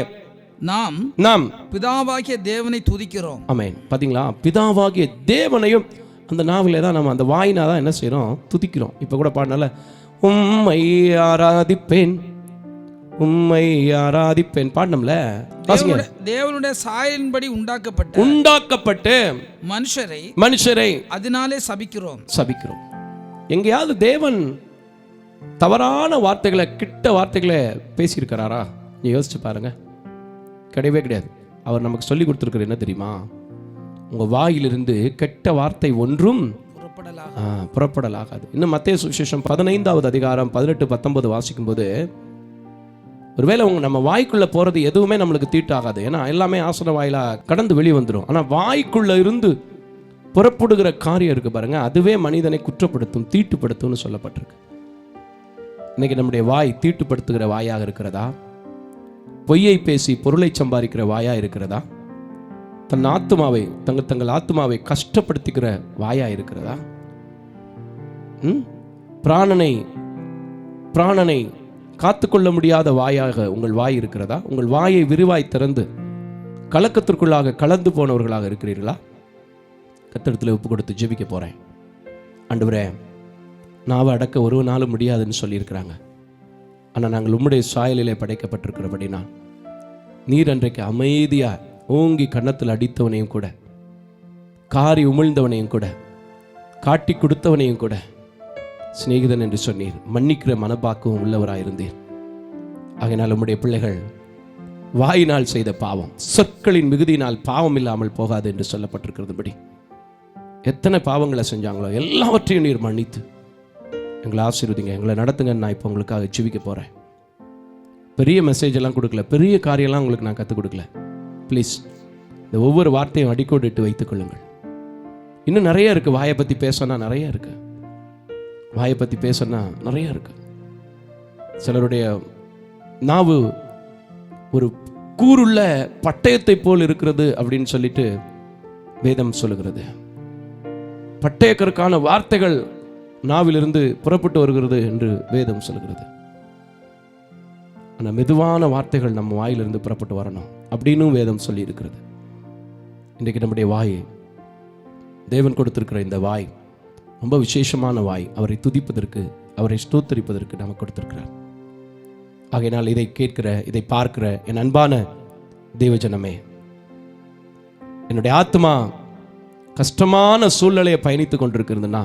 நாம் பிதாவாகிய தேவனை துதிக்கிறோம். ஆமென். பாத்தீங்களா, பிதாவாகிய தேவனையும் அந்த நாவிலே தான் நம்ம, அந்த வாயினா தான் என்ன செய்யறோம், துதிக்கிறோம். இப்ப கூட பாடினால, உம்மை ஆராதிப்பேன் பாடணும்ல. தேவனுடைய சாயலின்படி உண்டாக்கப்பட்டு மனுஷரை அதனாலே சபிக்கிறோம். எங்கேயாவது தேவன் தவறான வார்த்தைகளை, கிட்ட வார்த்தைகளை பேசியிருக்கிறாரா? நீ யோசிச்சு பாருங்க. கிடையவே கிடையாது. அவர் நமக்கு சொல்லி கொடுத்துருக்கிறது என்ன தெரியுமா? உங்க வாயிலிருந்து கெட்ட வார்த்தை ஒன்றும் புறப்படலாகாது. இன்னும் மத்தேயு சுவிசேஷம் 15வது அதிகாரம் 18-19 வாசிக்கும் போது, ஒருவேளை நம்ம வாய்க்குள்ள போறது எதுவுமே நம்மளுக்கு தீட்டாகாது. ஏன்னா எல்லாமே ஆசன வாயிலா கடந்து வெளியே வந்துடும். ஆனா வாய்க்குள்ள இருந்து புறப்படுகிற காரியம் இருக்கு பாருங்க, அதுவே மனிதனை குற்றப்படுத்தும், தீட்டுப்படுத்தும்னு சொல்லப்பட்டிருக்கு. இன்னைக்கு நம்முடைய வாய் தீட்டுப்படுத்துகிற வாயாக இருக்கிறதா? பொய்யை பேசி பொருளை சம்பாதிக்கிற வாயா இருக்கிறதா? தன் ஆத்மாவை, தங்கள் ஆத்மாவை கஷ்டப்படுத்திக்கிற வாயா இருக்கிறதா? பிராணனை காத்துக்கொள்ள முடியாத வாயாக உங்கள் வாய் இருக்கிறதா? உங்கள் வாயை விரிவாய் திறந்து கலக்கத்திற்குள்ளாக கலந்து போனவர்களாக இருக்கிறீர்களா? கர்த்தரிடத்தில் ஒப்பு கொடுத்து ஜெபிக்க போறேன். ஆண்டவரே, நாவை அடக்க ஒருவனாலும் முடியாதுன்னு சொல்லியிருக்கிறாங்க. ஆனால் நாங்கள் உம்முடைய சாயலிலே படைக்கப்பட்டிருக்கிறபடினா, நீர் அன்றைக்கு அமைதியா ஓங்கி கன்னத்தில் அடித்தவனையும் கூட, காரி உமிழ்ந்தவனையும் கூட, காட்டி கொடுத்தவனையும் கூட சிநேகிதன் என்று சொன்னீர். மன்னிக்கிற மனப்பாக்கவும் உள்ளவராயிருந்தீர். ஆகையினால் உம்முடைய பிள்ளைகள் வாயினால் செய்த பாவம் சொற்களின் மிகுதியினால் பாவம் இல்லாமல் போகாது என்று சொல்லப்பட்டிருக்கிறதுபடி, எத்தனை பாவங்களை செஞ்சாங்களோ எல்லாவற்றையும் நீர் மன்னித்து எங்களை ஆசீர்வதிங்க, எங்களை நடத்துங்கன்னு நான் இப்போ உங்களுக்காக ஜெபிக்க போகிறேன். பெரிய மெசேஜ் எல்லாம் கொடுக்கல, பெரிய காரியம்லாம் உங்களுக்கு நான் கற்றுக் கொடுக்கல. ப்ளீஸ் இந்த ஒவ்வொரு வார்த்தையும் அடிக்கோடிட்டு வைத்துக்கொள்ளுங்கள். இன்னும் நிறைய இருக்குது, வாயை பற்றி பேசணும்னா நிறைய இருக்குது, வாயை பற்றி பேசணும்னா நிறைய இருக்குது. சிலருடைய நாவு ஒரு கூருள்ள பட்டயத்தை போல் இருக்கிறது அப்படின்னு சொல்லிட்டு வேதம் சொல்லுகிறது. பட்டயக்கருக்கான வார்த்தைகள் நாவிலிருந்து புறப்பட்டு வருகிறது என்று வேதம் சொல்லுகிறது. ஆனால் மெதுவான வார்த்தைகள் நம்ம வாயிலிருந்து புறப்பட்டு வரணும் அப்படின்னு வேதம் சொல்லி இருக்கிறது. இன்றைக்கு நம்முடைய வாய், தேவன் கொடுத்திருக்கிற இந்த வாய் ரொம்ப விசேஷமான வாய். அவரை துதிப்பதற்கு, அவரை ஸ்தோத்தரிப்பதற்கு நமக்கு கொடுத்திருக்கிறார். ஆகையினால் இதை கேட்கிற, இதை பார்க்கிற என் அன்பான தேவஜனமே, என்னுடைய ஆத்மா கஷ்டமான சூழ்நிலையை பயணித்து கொண்டிருக்கிறதுனா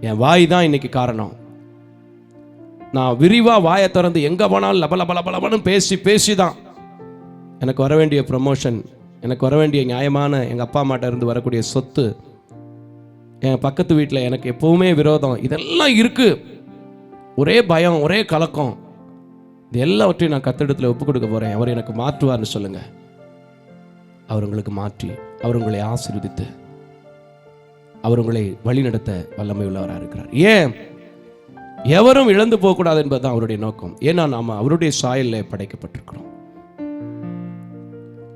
என் வாய் தான் இன்னைக்கு காரணம். நான் விரிவாக வாயை திறந்து எங்கே போனாலும் லபலபலபலபன்னு பேசி தான் எனக்கு வர வேண்டிய ப்ரமோஷன், எனக்கு வர வேண்டிய நியாயமான எங்கள் அப்பா அம்மாட்ட இருந்து வரக்கூடிய சொத்து, என் பக்கத்து வீட்டில் எனக்கு எப்போவுமே விரோதம், இதெல்லாம் இருக்குது. ஒரே பயம், ஒரே கலக்கம். இது எல்லாவற்றையும் நான் கர்த்தரிடத்தில் ஒப்பு கொடுக்க போகிறேன். அவர் எனக்கு மாற்றுவார்னு சொல்லுங்கள். அவர் உங்களுக்கு மாற்றி, அவர் உங்களை ஆசீர்வதித்து, அவர் உங்களை வழிநடத்த வல்லமை உள்ளவராக இருக்கிறார். ஏன்? எவரும் இழந்து போகக்கூடாது என்பதுதான் அவருடைய நோக்கம். ஏன்னா நாம் அவருடைய சாயலில் படைக்கப்பட்டிருக்கிறோம்.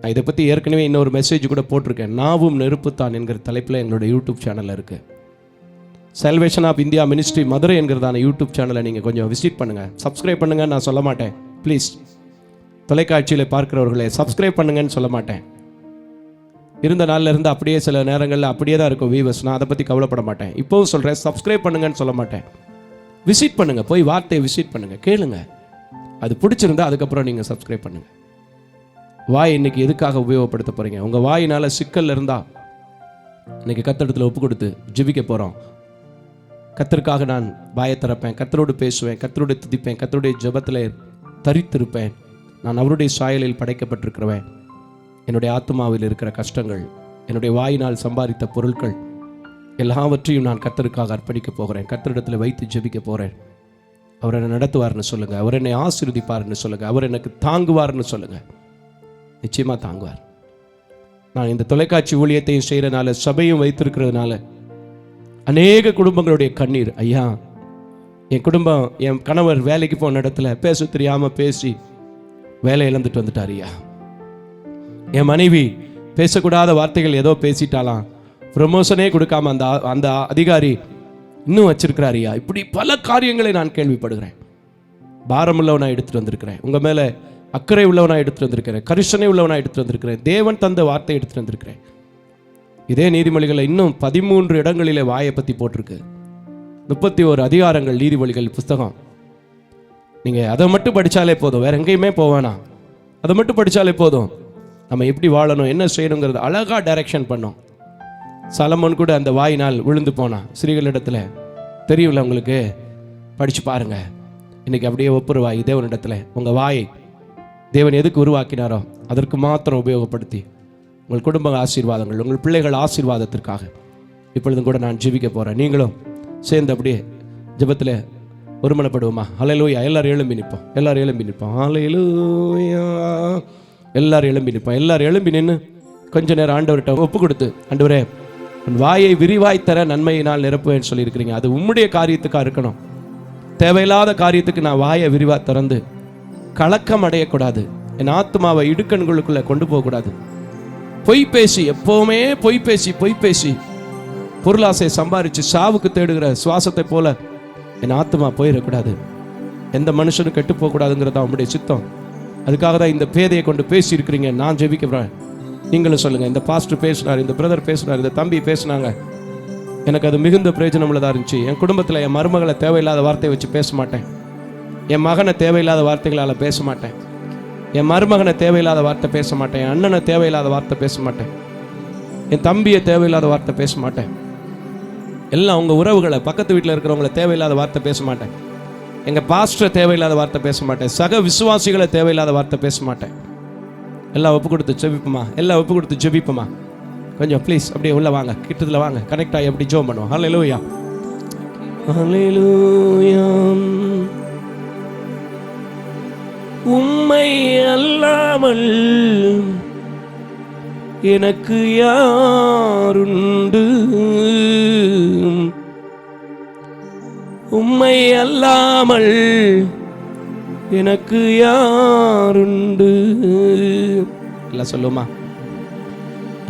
நான் இதை பற்றி ஏற்கனவே இன்னொரு மெசேஜ் கூட போட்டிருக்கேன். நாவும் நெருப்புத்தான் என்கிற தலைப்பில் எங்களோட யூடியூப் சேனலில் இருக்குது. Salvation of India ministry Madurai என்கிறதான யூடியூப் சேனலை நீங்கள் கொஞ்சம் விசிட் பண்ணுங்கள், சப்ஸ்கிரைப் பண்ணுங்கன்னு நான் சொல்ல மாட்டேன். ப்ளீஸ், தொலைக்காட்சியில் பார்க்குறவர்களே சப்ஸ்கிரைப் பண்ணுங்கன்னு சொல்ல மாட்டேன். இருந்த நாளில் இருந்து அப்படியே சில நேரங்களில் அப்படியே தான் இருக்கும் வியூவர்ஸ். நான் அதை பற்றி கவலைப்பட மாட்டேன். இப்போவும் சொல்கிறேன், சப்ஸ்கிரைப் பண்ணுங்கன்னு சொல்ல மாட்டேன். விசிட் பண்ணுங்கள், போய் வார்த்தையை விசிட் பண்ணுங்கள், கேளுங்க. அது பிடிச்சிருந்தா அதுக்கப்புறம் நீங்கள் சப்ஸ்கிரைப் பண்ணுங்கள். வாய் இன்னைக்கு எதுக்காக உபயோகப்படுத்த போகிறீங்க? உங்கள் வாயினால் சிக்கல் இருந்தால் இன்னைக்கு கர்த்தரிடத்தில் ஒப்பு கொடுத்து ஜெபிக்க போகிறோம். கர்த்தருக்காக நான் வாயை திறப்பேன், கர்த்தரோடு பேசுவேன், கர்த்தரோடு துதிப்பேன், கர்த்தருடைய ஜெபத்தில் தரித்திருப்பேன். நான் அவருடைய சாயலில் படைக்கப்பட்டிருக்கிறவன். என்னுடைய ஆத்மாவில் இருக்கிற கஷ்டங்கள், என்னுடைய வாயினால் சம்பாதித்த பொருட்கள் எல்லாவற்றையும் நான் கர்த்தருக்காக அர்ப்பணிக்க போகிறேன். கர்த்தரிடத்தில் வைத்து ஜெபிக்க போகிறேன். அவர் என்னை நடத்துவார்னு சொல்லுங்கள், அவர் என்னை ஆசீர்வதிப்பார்னு சொல்லுங்கள், அவர் எனக்கு தாங்குவார்னு சொல்லுங்கள். நிச்சயமாக தாங்குவார். நான் இந்த தொலைக்காட்சி ஊழியத்தையும் செய்கிறனால, சபையும் வைத்திருக்கிறதுனால அநேக குடும்பங்களுடைய கண்ணீர், ஐயா என் குடும்பம், என் கணவர் வேலைக்கு போன இடத்துல பேச தெரியாமல் பேசி வேலை இழந்துட்டு வந்துட்டார் ஐயா. என் மனைவி பேசக்கூடாத வார்த்தைகள் ஏதோ பேசிட்டாலாம், ப்ரமோஷனே கொடுக்காம அந்த அதிகாரி இன்னும் வச்சிருக்கிறார் ஐயா. இப்படி பல காரியங்களை நான் கேள்விப்படுகிறேன். பாரம் உள்ளவனாக எடுத்துகிட்டு வந்திருக்கிறேன், உங்கள் மேலே அக்கறை உள்ளவனாக எடுத்துகிட்டு வந்திருக்கிறேன், கரிசனை உள்ளவனாக எடுத்துகிட்டு வந்திருக்கிறேன், தேவன் தந்த வார்த்தை எடுத்துகிட்டு வந்திருக்கிறேன். இதே நீதிமொழிகளில் இன்னும் 13 இடங்களிலே வாயை பற்றி போட்டிருக்கு. 31 அதிகாரங்கள் நீதிமொழிகள் புஸ்தகம். நீங்கள் அதை மட்டும் படித்தாலே போதும், வேற எங்கேயுமே போவேனா. அதை மட்டும் படித்தாலே போதும், நம்ம எப்படி வாழணும், என்ன செய்யணுங்கிறது அழகாக டைரக்ஷன் பண்ணோம். சலமோன் கூட அந்த வாயினால் விழுந்து போனான் ஸ்திரீகளிடத்தில். தெரியும்ல உங்களுக்கு, படித்து பாருங்க. இன்னைக்கு அப்படியே ஒப்புருவாய் தேவனிடத்தில். உங்கள் வாயை தேவன் எதுக்கு உருவாக்கினாரோ அதற்கு மாத்திரம் உபயோகப்படுத்தி உங்கள் குடும்ப ஆசீர்வாதங்கள், உங்கள் பிள்ளைகள் ஆசீர்வாதத்திற்காக இப்பொழுதும் கூட நான் ஜெபிக்க போகிறேன். நீங்களும் சேர்ந்து அப்படியே ஜெபத்தில் ஒருமனப்படுவோமா? ஹல்லேலூயா. எல்லாரும் எழும்பி நிற்போம், எல்லாரும் எழும்பி நிற்போம். ஹல்லேலூயா. எல்லாரும் எழும்பி நிற்போம். எல்லாரும் எழும்பி நின்று கொஞ்ச நேரம் ஆண்டவர்கிட்ட ஒப்பு கொடுத்து, ஆண்டவரே உன் வாயை விரிவாய் தர நன்மையினால் நிரப்புவேன்னு சொல்லியிருக்கிறீங்க. அது உம்முடைய காரியத்துக்காக இருக்கணும். தேவையில்லாத காரியத்துக்கு நான் வாயை விரிவாக திறந்து கலக்கம் அடையக்கூடாது. என் ஆத்மாவை இடுக்கண்களுக்குள்ளே கொண்டு போகக்கூடாது. பொய் பேசி, எப்போவுமே பொய் பேசி பொருளாசை சம்பாரித்து சாவுக்கு தேடுகிற சுவாசத்தை போல என் ஆத்மா போயிடக்கூடாது. எந்த மனுஷனும் கெட்டு போகக்கூடாதுங்கிறதா உங்களுடைய சித்தம். அதுக்காக தான் இந்த பேதையை கொண்டு பேசியிருக்கிறீங்க. நான் ஜெபிக்கிறேன், நீங்களும் சொல்லுங்கள். இந்த பாஸ்டர் பேசினார், இந்த பிரதர் பேசினார், இந்த தம்பி பேசினாங்க, எனக்கு அது மிகுந்த பிரயோஜனம் உள்ளதாக இருந்துச்சு. என் குடும்பத்தில் என் மருமகளை தேவையில்லாத வார்த்தையை வச்சு பேச மாட்டேன், என் மகனை தேவையில்லாத வார்த்தைகளால் பேச மாட்டேன், என் மருமகனை தேவையில்லாத வார்த்தை பேச மாட்டேன், என் அண்ணனை தேவையில்லாத வார்த்தை பேச மாட்டேன், என் தம்பியை தேவையில்லாத வார்த்தை பேச மாட்டேன். எல்லாம் உங்கள் உறவுகளை, பக்கத்து வீட்டில் இருக்கிறவங்கள தேவையில்லாத வார்த்தை பேச மாட்டேன், எங்கள் பாஸ்டரை தேவையில்லாத வார்த்தை பேச மாட்டேன், சக விசுவாசிகளை தேவையில்லாத வார்த்தை பேச மாட்டேன். எல்லாம் ஒப்பு கொடுத்து ஜெபிப்போமா? எல்லாம் ஒப்பு கொடுத்து ஜெபிப்போமா? கொஞ்சம் ப்ளீஸ் அப்படியே உள்ளே வாங்க, கிட்டத்தில் வாங்க, கனெக்ட் ஆகி எப்படி ஜெபம் பண்ணுவோம். ஹல்லேலூயா. அல்லேலூயா. உம்மை அல்லாமல் எனக்கு யாருண்டு, உம்மை அல்லாமல் எனக்கு யாருண்டு. எல்லாம் சொல்லுமா?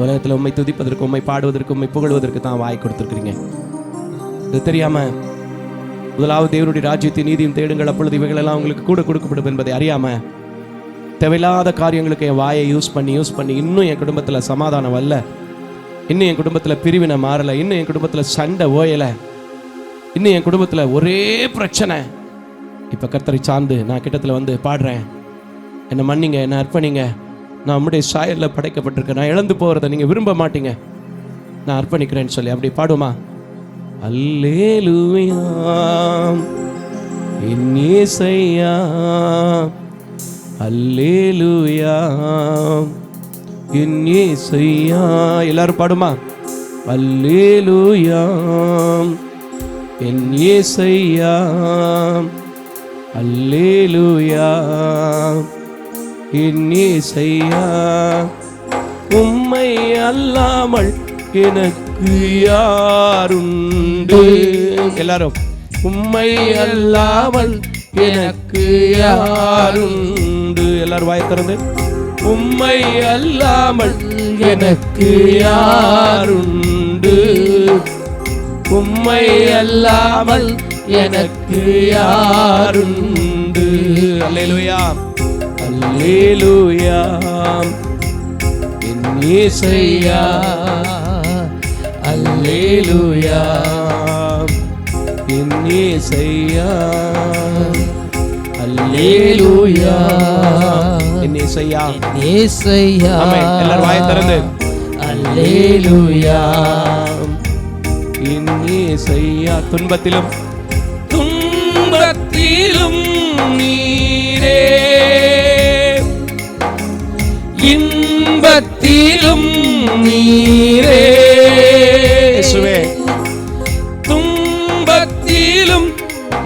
உலகத்தில் உம்மை துதிப்பதற்கு, உம்மை பாடுவதற்கு, உம்மை புகழ்வதற்கு தான் வாய் கொடுத்துருக்கிறீங்க. இது தெரியாம முதலாவது தேவனுடைய ராஜ்யத்தை நீதியும் தேடுங்கள், அப்பொழுது இவைகள் எல்லாம் உங்களுக்கு கூட கொடுக்கப்படும் என்பதை அறியாம தேவையில்லாத காரியங்களுக்கு என் வாயை யூஸ் பண்ணி இன்னும் என் குடும்பத்தில் சமாதானம் வரல, இன்னும் என் குடும்பத்தில் பிரிவினை மாறலை, இன்னும் என் குடும்பத்தில் சண்டை ஓயலை, இன்னும் என் குடும்பத்தில் ஒரே பிரச்சனை. இப்போ கர்த்தரை சார்ந்து நான் கிட்டத்தில் வந்து பாடுறேன், என்னை மன்னிங்க, என்னை அர்ப்பணிங்க, நான் உம்முடைய சாயலில் படைக்கப்பட்டிருக்கேன், நான் இழந்து போகிறத நீங்கள் விரும்ப மாட்டீங்க, நான் அர்ப்பணிக்கிறேன்னு சொல்லி அப்படி பாடுமா? அல்லேலூயா என் இயேசையா, அல்லேலூயா என் இயேசையா. எல்லாரும் பாடுமா? அல்லேலூயா என் இயேசையா, அல்லேலூயா என் இயேசையா. உம்மை அல்லாமல் எனக்கு யாருண்டு? எல்லாரும் உம்மை அல்லாமல் எனக்கு யாருண்டு? எல்லாரும் வாய் திறந்து உம்மை அல்லாமல் எனக்கு யாருண்டு, உம்மை அல்லாமல் எனக்கு யாருண்டு. அல்லேலூயா அல்லேலூயா என் இயேசையா, அல்லேலூயா என் இயேசையா, அல்லேலூயா என் இயேசையா, இயேசையா. ஆமென். எல்லாரும் வாயை திறந்து அல்லேலூயா என் இயேசையா. துன்பத்திலும் நீரே, இன்பத்திலும் நீரே, இயேசுவே. துன்பத்திலும்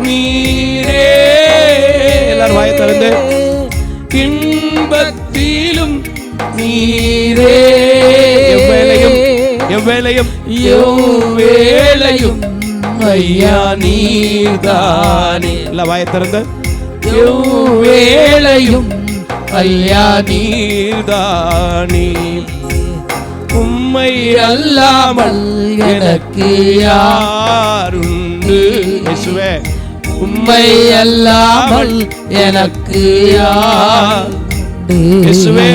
நீரே, எல்லாரும் வாயை திறந்து இன்பத்திலும் நீரே, எவ்வேளையும் எவ்வேளையும் ஐயா நீர்தானே. எல்லாம் வாயை திறந்து எவ்வேளையும் ஐயா நீர்தானே, உம்மை அல்லாமல் எனக்கு யாருண்டு? இயேசுவே, உம்மை அல்லாமல் எனக்கு யாருண்டு? இயேசுவே,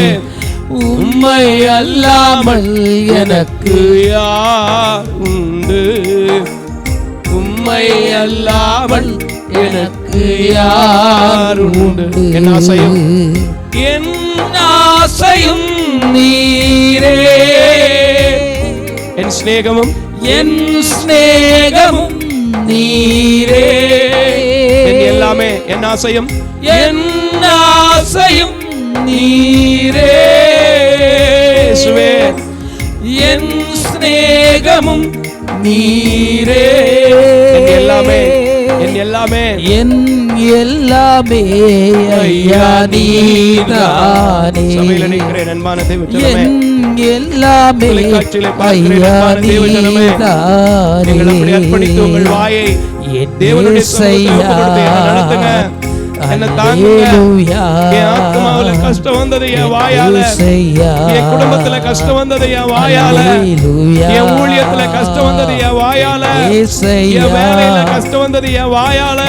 உம்மை அல்லாமல் எனக்கு யாருண்டு? உம்மை அல்லாமல் எனக்கு யாருண்டு? என் ஆசையும் நீரே, என் சிநேகமும் நீரே, என் எல்லாமே, என் ஆசையும் நீரே, என் சிநேகமும் நீரே, என் எல்லாமே ஐயா நீதானே. சபையில நிற்கிறேன் அன்பான தேவஜனமே, எல்லாமே தொலைக்காட்சியிலே பார்க்கிறேன் அன்பான தேவஜனமே, நீங்கள் அப்படி அர்ப்பணித்து உங்கள் வாயை தேவனுடைய சமூகத்தில் ஒப்புக்கொடுத்து என்னை நடத்துங்க, என்னை தாங்குங்க. என் ஆத்மாவுல கஷ்டம் வந்தது என் வாயால, என் குடும்பத்துல கஷ்டம் வந்தது என் வாயால, என் ஊழியத்துல கஷ்டம் வந்தது என் வாயால, என் வேலையில கஷ்டம் வந்தது என் வாயால,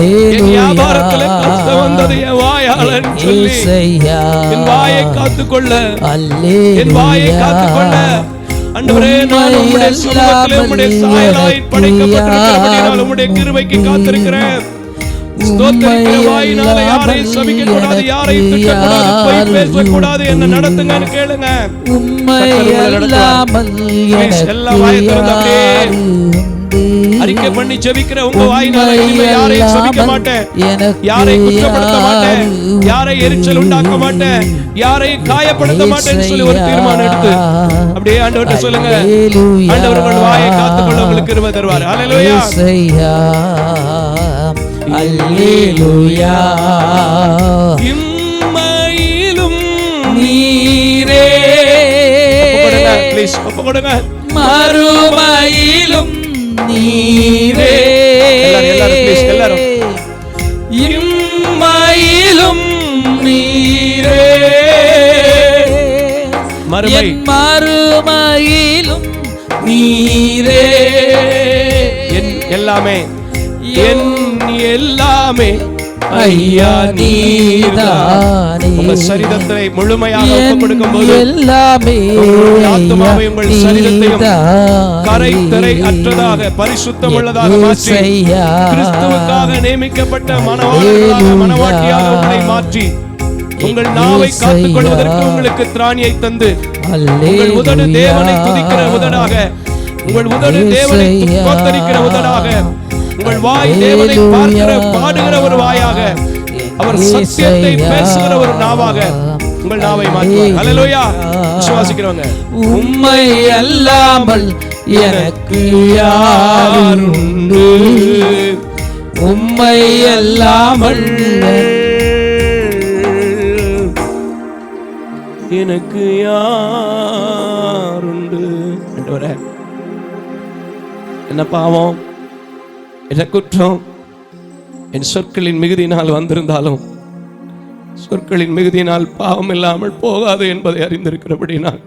என் வியாபாரத்துல கஷ்டம் வந்தது என் வாயால சொல்லி என் வாயை காத்துக்கொள்ள, என் வாயை காத்துக்கொள்ள ஆண்டவரே, நான் உம்முடைய சமூகத்திலே உம்முடைய சாயலாய் படைக்கப்பட்டிருக்கிறபடியால் உம்முடைய கிருபைக்கு காத்திருக்கிறேன். ஸ்தோத்திரிக்கிற வாயினால யாரையும் சபிக்க கூடாது, யாரையும் திட்டக்கூடாது, பொய் பேசக்கூடாது, என்ன நடத்துங்கன்னு கேளுங்க. எல்லா வாயை திறந்து அப்படியே அறிக்கை பண்ணி ஜெபிக்கிற உங்க வாயினால யாரையும் சபிக்க மாட்டேன், யாரை குற்றப்படுத்த மாட்டேன், யாரை எரிச்சல் உண்டாக்க மாட்டேன், யாரை காயப்படுத்த மாட்டேன்னு சொல்லி ஒரு தீர்மானம் எடுத்து அப்படியே ஆண்டவர்கிட்ட சொல்லுங்க. ஆண்டவர் உங்கள் வாயை காத்துக்கொள்ள உங்களுக்கு கிருபை தருவார். ஹல்லேலூயா, அல்லேலூயா. இம்மையிலும் நீரே ப்ளீஸ் ஒப்பு கொடுங்க. மறுமையிலும் நீரே, எல்லாரும் ப்ளீஸ் எல்லாரும். இம்மையிலும் நீரே, மறுமையிலும் நீரே, என் எல்லாமே, என் எல்லாமே ஐயா நீர்தானே. உங்க சரீரத்தை முழுமையாக ஒப்புக் கொடுக்கும்போது எல்லாமே ஆத்துமாவை உங்கள் சரீரத்தையும் கரை திரை அற்றதாக பரிசுத்தம் உள்ளதாக மாற்றி கிறிஸ்துவுக்காக நியமிக்கப்பட்ட மனவாளர்களாக மனவாட்டியாக உங்களை மாற்றி உங்கள் நாவை காத்துக் கொள்வதற்கு உங்களுக்கு திராணியை தந்து உங்கள் உதடு தேவனை துதிக்கிற உதடாக, உங்கள் உதடு தேவனை ஸ்தோத்தரிக்கிற உதடாக, உங்கள் வாய் தேவனை பார்க்கிற பாடுகிற ஒரு வாயாக, அவர் சத்தியத்தை பேசுகிற ஒரு நாவாக உங்கள் நாவை மாற்றுவார். ஹல்லேலூயா. விசுவாசிக்கிறவங்க, உம்மை அல்லாமல் எனக்கு யாருண்டு, உம்மை அல்லாமல் எனக்கு யாருண்டு. ஆண்டவரே, என்ன பாவம், என்ன குற்றம் என் சொற்களின் மிகுதியினால் வந்திருந்தாலும் சொற்களின் மிகுதியினால் பாவம் இல்லாமல் போகாது என்பதை அறிந்திருக்கிறபடினால்,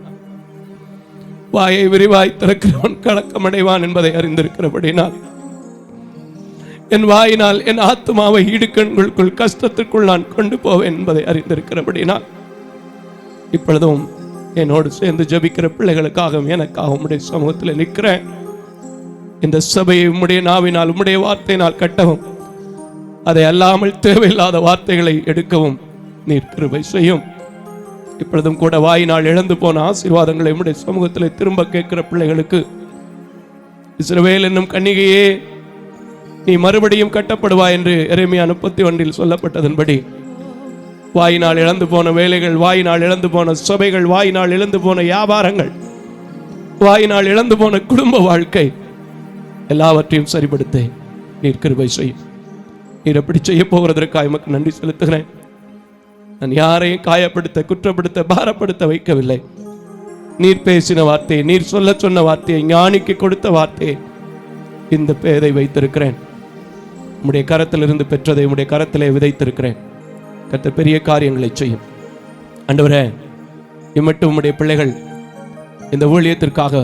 வாயை விரிவாய் திறக்கிறவன் கலக்கமடைவான் என்பதை அறிந்திருக்கிறபடினால், என் வாயினால் என் ஆத்துமாவை இடுக்கண்களுக்குள் கஷ்டத்திற்குள் நான் கொண்டு போவேன் என்பதை அறிந்திருக்கிறபடினால், இப்பொழுதும் என்னோடு சேர்ந்து ஜெபிக்கிற பிள்ளைகளுக்காகவும் எனக்காகவும் உம்முடைய சமூகத்தில் நிற்கிறேன். இந்த சபையை உம்முடைய நாவினால் உம்முடைய வார்த்தையினால் கட்டவும், அதை அல்லாமல் தேவையில்லாத வார்த்தைகளை எடுக்கவும் நீர் கிருபை செய்யும். இப்பொழுதும் கூட வாயினால் இழந்து போன ஆசீர்வாதங்களை உம்முடைய சமூகத்தில் திரும்ப கேட்கிற பிள்ளைகளுக்கு, இஸ்ரவேல் என்னும் கன்னிகையே நீ மறுபடியும் கட்டப்படுவாய் என்று எரேமியா 31 சொல்லப்பட்டதன்படி, வாயினால் இழந்து போன வேலைகள், வாயினால் இழந்து போன சபைகள், வாயினால் இழந்து போன வியாபாரங்கள், வாயினால் இழந்து போன குடும்ப வாழ்க்கை எல்லாவற்றையும் சரிபடுத்த நீர் கிருபை செய்யும். நீர் எப்படி செய்ய போகிறதற்காக எமக்கு நன்றி செலுத்துகிறேன். நான் யாரையும் காயப்படுத்த, குற்றப்படுத்த, பாரப்படுத்த வைக்கவில்லை. நீர் பேசின வார்த்தையை, நீர் சொல்ல சொன்ன வார்த்தையை, ஞானிக்கு கொடுத்த வார்த்தையை இந்த பேதை வைத்திருக்கிறேன். உம்முடைய கரத்திலிருந்து பெற்றதை உம்முடைய கரத்திலே விதைத்திருக்கிறேன். கர்த்தர் பெரிய காரியங்களை செய்யும். ஆண்டவரே, இம்மட்டும் உம்முடைய பிள்ளைகள் இந்த ஊழியத்திற்காக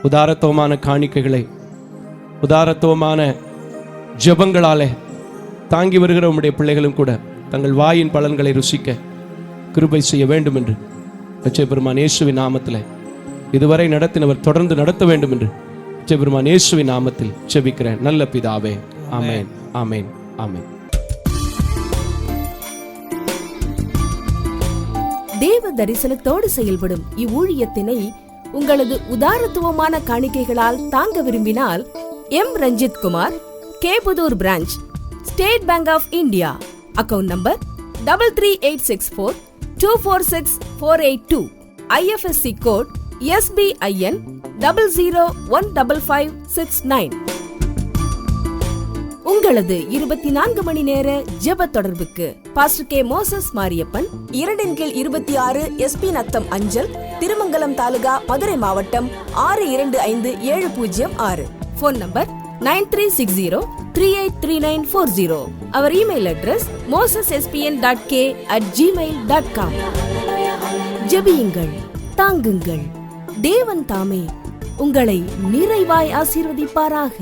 உதாரத்துவமான காணிக்கைகளை, உதாரத்துவமான ஜெபங்களாலே தாங்கி வருகிற உம்முடைய பிள்ளைகளும் கூட தங்கள் வாயின் பலன்களை ருசிக்க கிருபை செய்ய வேண்டும் என்று பெருமான் இயேசுவின் நாமத்தில் இதுவரை நடத்தினவர் தொடர்ந்து நடத்த வேண்டும் என்று பெருமான் இயேசுவின் நாமத்தில் ஜெபிக்கிறேன் நல்ல பிதாவே. ஆமென், ஆமென், ஆமென். தேவ தரிசனத்தோடு செயல்படும் இவ்வூழியத்தினை உங்களது உதாரத்துவமான காணிக்கைகளால் தாங்க விரும்பினால் M Ranjith Kumar, Kepudur branch, State Bank of India, account number 336424648, IFSC code SBIN 00155569. உங்களது 24 மணி நேர ஜெப தொடர்புக்கு pastor K Moses Mariappan, 2/26 SP Natham அஞ்சல், திருமங்கலம் தாலுகா, மதுரை மாவட்டம் 625706. Phone number 9360383940. அவர் இமெயில் அட்ரஸ் mosessspn.k@gmail.com. ஜெபியுங்கள், தாங்குங்கள். தேவன் தாமே உங்களை நிறைவாய் ஆசீர்வதிப்பாராக.